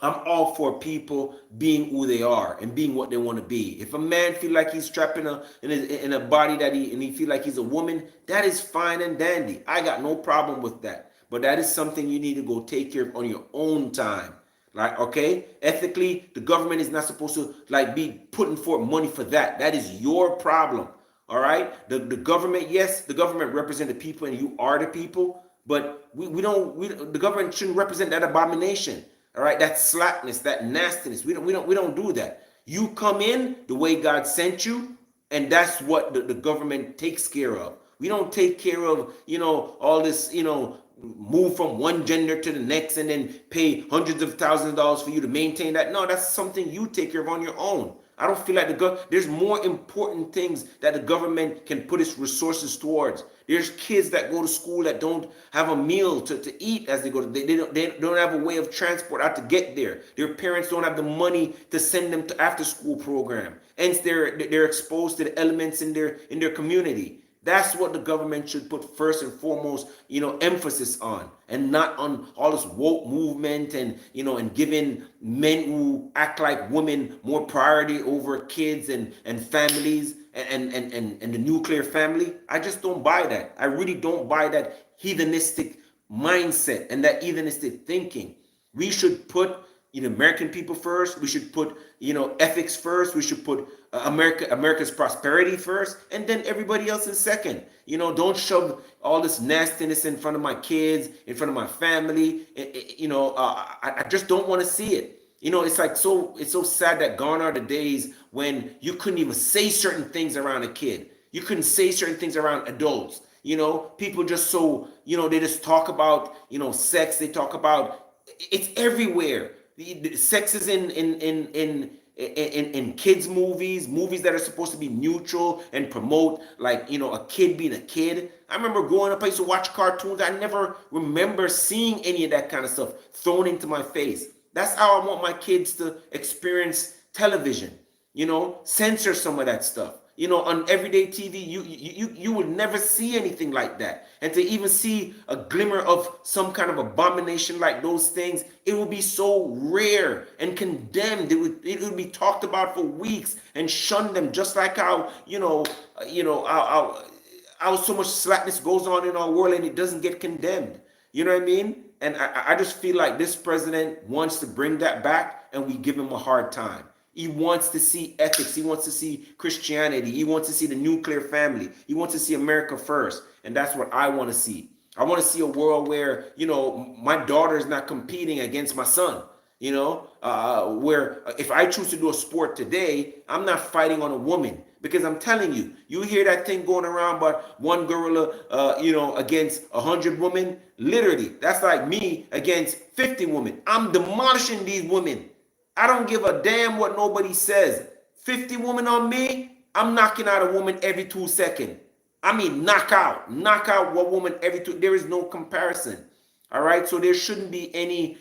I'm all for people being who they are and being what they want to be. If a man feel like he's trapped in a body and he feel like he's a woman, that is fine and dandy. I got no problem with that. But that is something you need to go take care of on your own time. Like, okay, ethically, the government is not supposed to be putting forth money for that. That is your problem. All right. The government, yes, the government represents the people and you are the people, but the government shouldn't represent that abomination. All right. That slackness, that nastiness. We don't do that. You come in the way God sent you, and that's what the government takes care of. We don't take care of, all this, move from one gender to the next and then pay hundreds of thousands of dollars for you to maintain that. No, that's something you take care of on your own. I don't feel like there's more important things that the government can put its resources towards. There's kids that go to school that don't have a meal to eat as they go. They don't have a way of transport out to get there. Their parents don't have the money to send them to after school program. Hence, they're exposed to the elements in their community. That's what the government should put first and foremost, emphasis on, and not on all this woke movement and giving men who act like women more priority over kids and families and the nuclear family. I just don't buy that. I really don't buy that heathenistic mindset and that heathenistic thinking. We should put American people first. We should put ethics first. We should put America's prosperity first, and then everybody else is second. Don't shove all this nastiness in front of my kids, in front of my family. I just don't want to see it. It's so sad that gone are the days when you couldn't even say certain things around a kid. You couldn't say certain things around adults. People just they just talk about sex. They talk about it's everywhere. The sex is in kids movies that are supposed to be neutral and promote a kid being a kid. I remember growing up, I used to watch cartoons. I never remember seeing any of that kind of stuff thrown into my face. That's how I want my kids to experience television. Censor some of that stuff. On everyday TV, you would never see anything like that. And to even see a glimmer of some kind of abomination like those things, it would be so rare and condemned. It would be talked about for weeks and shunned them, just like how how so much slackness goes on in our world and it doesn't get condemned. You know what I mean? And I just feel like this president wants to bring that back, and we give him a hard time. He wants to see ethics. He wants to see Christianity. He wants to see the nuclear family. He wants to see America first. And that's what I want to see. I want to see a world where, my daughter is not competing against my son, where if I choose to do a sport today, I'm not fighting on a woman. Because I'm telling you, you hear that thing going around about one gorilla, against 100 women. Literally, that's like me against 50 women. I'm demolishing these women. I don't give a damn what nobody says. 50 women on me, I'm knocking out a woman every 2 seconds. I mean, knock out one woman every two. There is no comparison. All right, so there shouldn't be any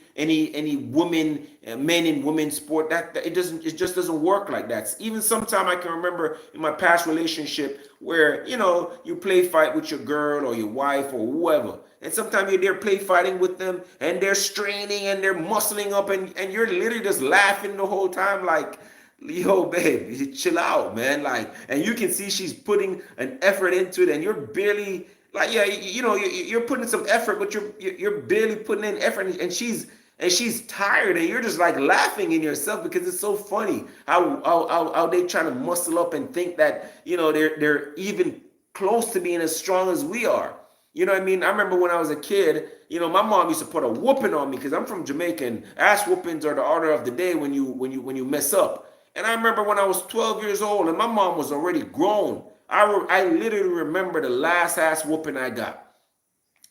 women, men in women's sport. That it just doesn't work like that. Even sometime I can remember in my past relationship where you play fight with your girl or your wife or whoever, and sometimes you're there play fighting with them, and they're straining and they're muscling up, and you're literally just laughing the whole time, like, yo, babe, chill out, man. Like, and you can see she's putting an effort into it, and you're barely. Like, yeah, you're putting some effort, but you're barely putting in effort, and she's tired, and you're just like laughing in yourself because it's so funny how they trying to muscle up and think that they're even close to being as strong as we are. You know what I mean? I remember when I was a kid, my mom used to put a whooping on me because I'm from Jamaica, and ass whoopings are the order of the day when you mess up. And I remember when I was 12 years old, and my mom was already grown. I literally remember the last ass whooping I got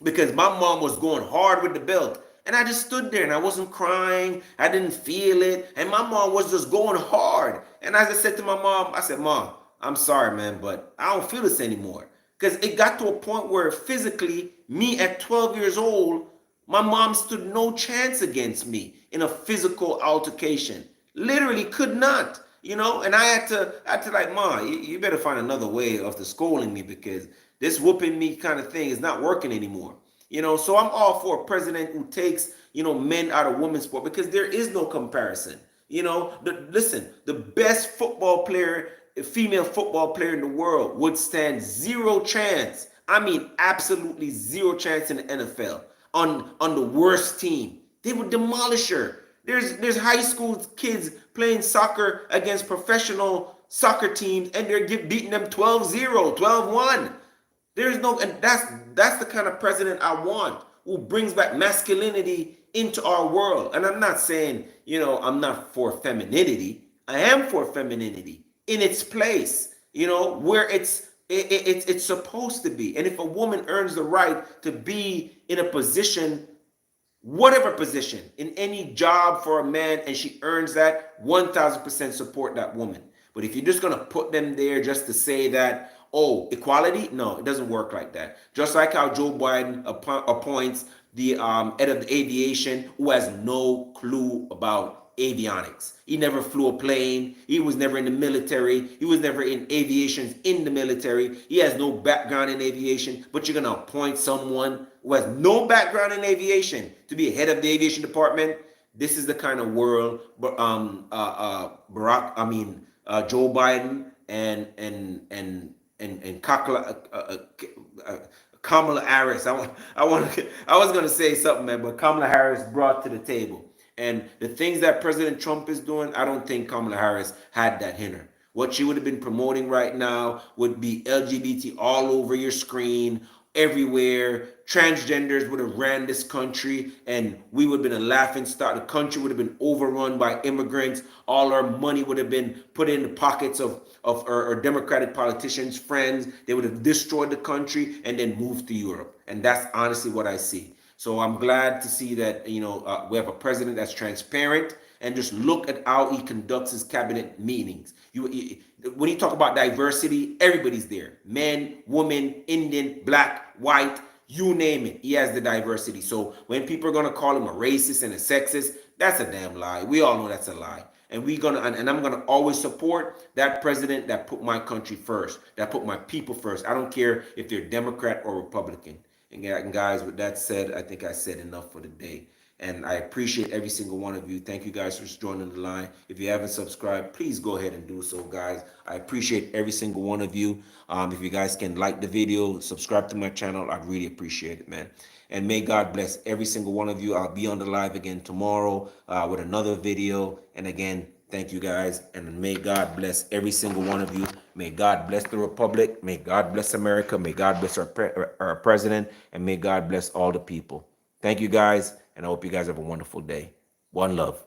because my mom was going hard with the belt, and I just stood there and I wasn't crying. I didn't feel it, and my mom was just going hard. And as I said to my mom, I said, "Mom, I'm sorry, man, but I don't feel this anymore." Because it got to a point where physically, me at 12 years old, my mom stood no chance against me in a physical altercation. Literally could not. And I had to like, Ma, you better find another way of the scolding me because this whooping me kind of thing is not working anymore. So I'm all for a president who takes, men out of women's sport because there is no comparison. Listen, the best female football player in the world would stand zero chance. I mean, absolutely zero chance in the NFL on the worst team. They would demolish her. There's high school kids playing soccer against professional soccer teams, and they're beating them 12-0, 12-1. There's no, and that's the kind of president I want, who brings back masculinity into our world. And I'm not saying, I'm not for femininity. I am for femininity in its place, where it's supposed to be. And if a woman earns the right to be in a position, whatever position, in any job for a man, and she earns that, 1000% support that woman. But if you're just going to put them there just to say that, oh, equality, no, it doesn't work like that. Just like how Joe Biden appoints the head of the aviation, who has no clue about avionics. He never flew a plane. He was never in the military. He was never in aviation in the military. He has no background in aviation, but you're going to appoint someone who has no background in aviation to be head of the aviation department. This is the kind of world Joe Biden and Kamala Harris. I was gonna say something, man, but Kamala Harris brought to the table. And the things that President Trump is doing, I don't think Kamala Harris had that in her. What she would have been promoting right now would be LGBT all over your screen, everywhere. Transgenders would have ran this country, and we would have been a laughing stock. The country would have been overrun by immigrants. All our money would have been put in the pockets of our Democratic politicians' friends. They would have destroyed the country and then moved to Europe. And that's honestly what I see. So I'm glad to see that, we have a president that's transparent, and just look at how he conducts his cabinet meetings. When you talk about diversity, everybody's there. Men, women, Indian, black, white, you name it. He has the diversity. So when people are going to call him a racist and a sexist, that's a damn lie. We all know that's a lie. And I'm gonna always support that president that put my country first, that put my people first. I don't care if they're Democrat or Republican. And guys, with that said, I think I said enough for the day. And I appreciate every single one of you. Thank you guys for joining the line. If you haven't subscribed, please go ahead and do so, guys. I appreciate every single one of you. If you guys can like the video, subscribe to my channel, I'd really appreciate it, man. And may God bless every single one of you. I'll be on the live again tomorrow with another video. And again, thank you guys. And may God bless every single one of you. May God bless the Republic. May God bless America. May God bless our president. And may God bless all the people. Thank you guys. And I hope you guys have a wonderful day. One love.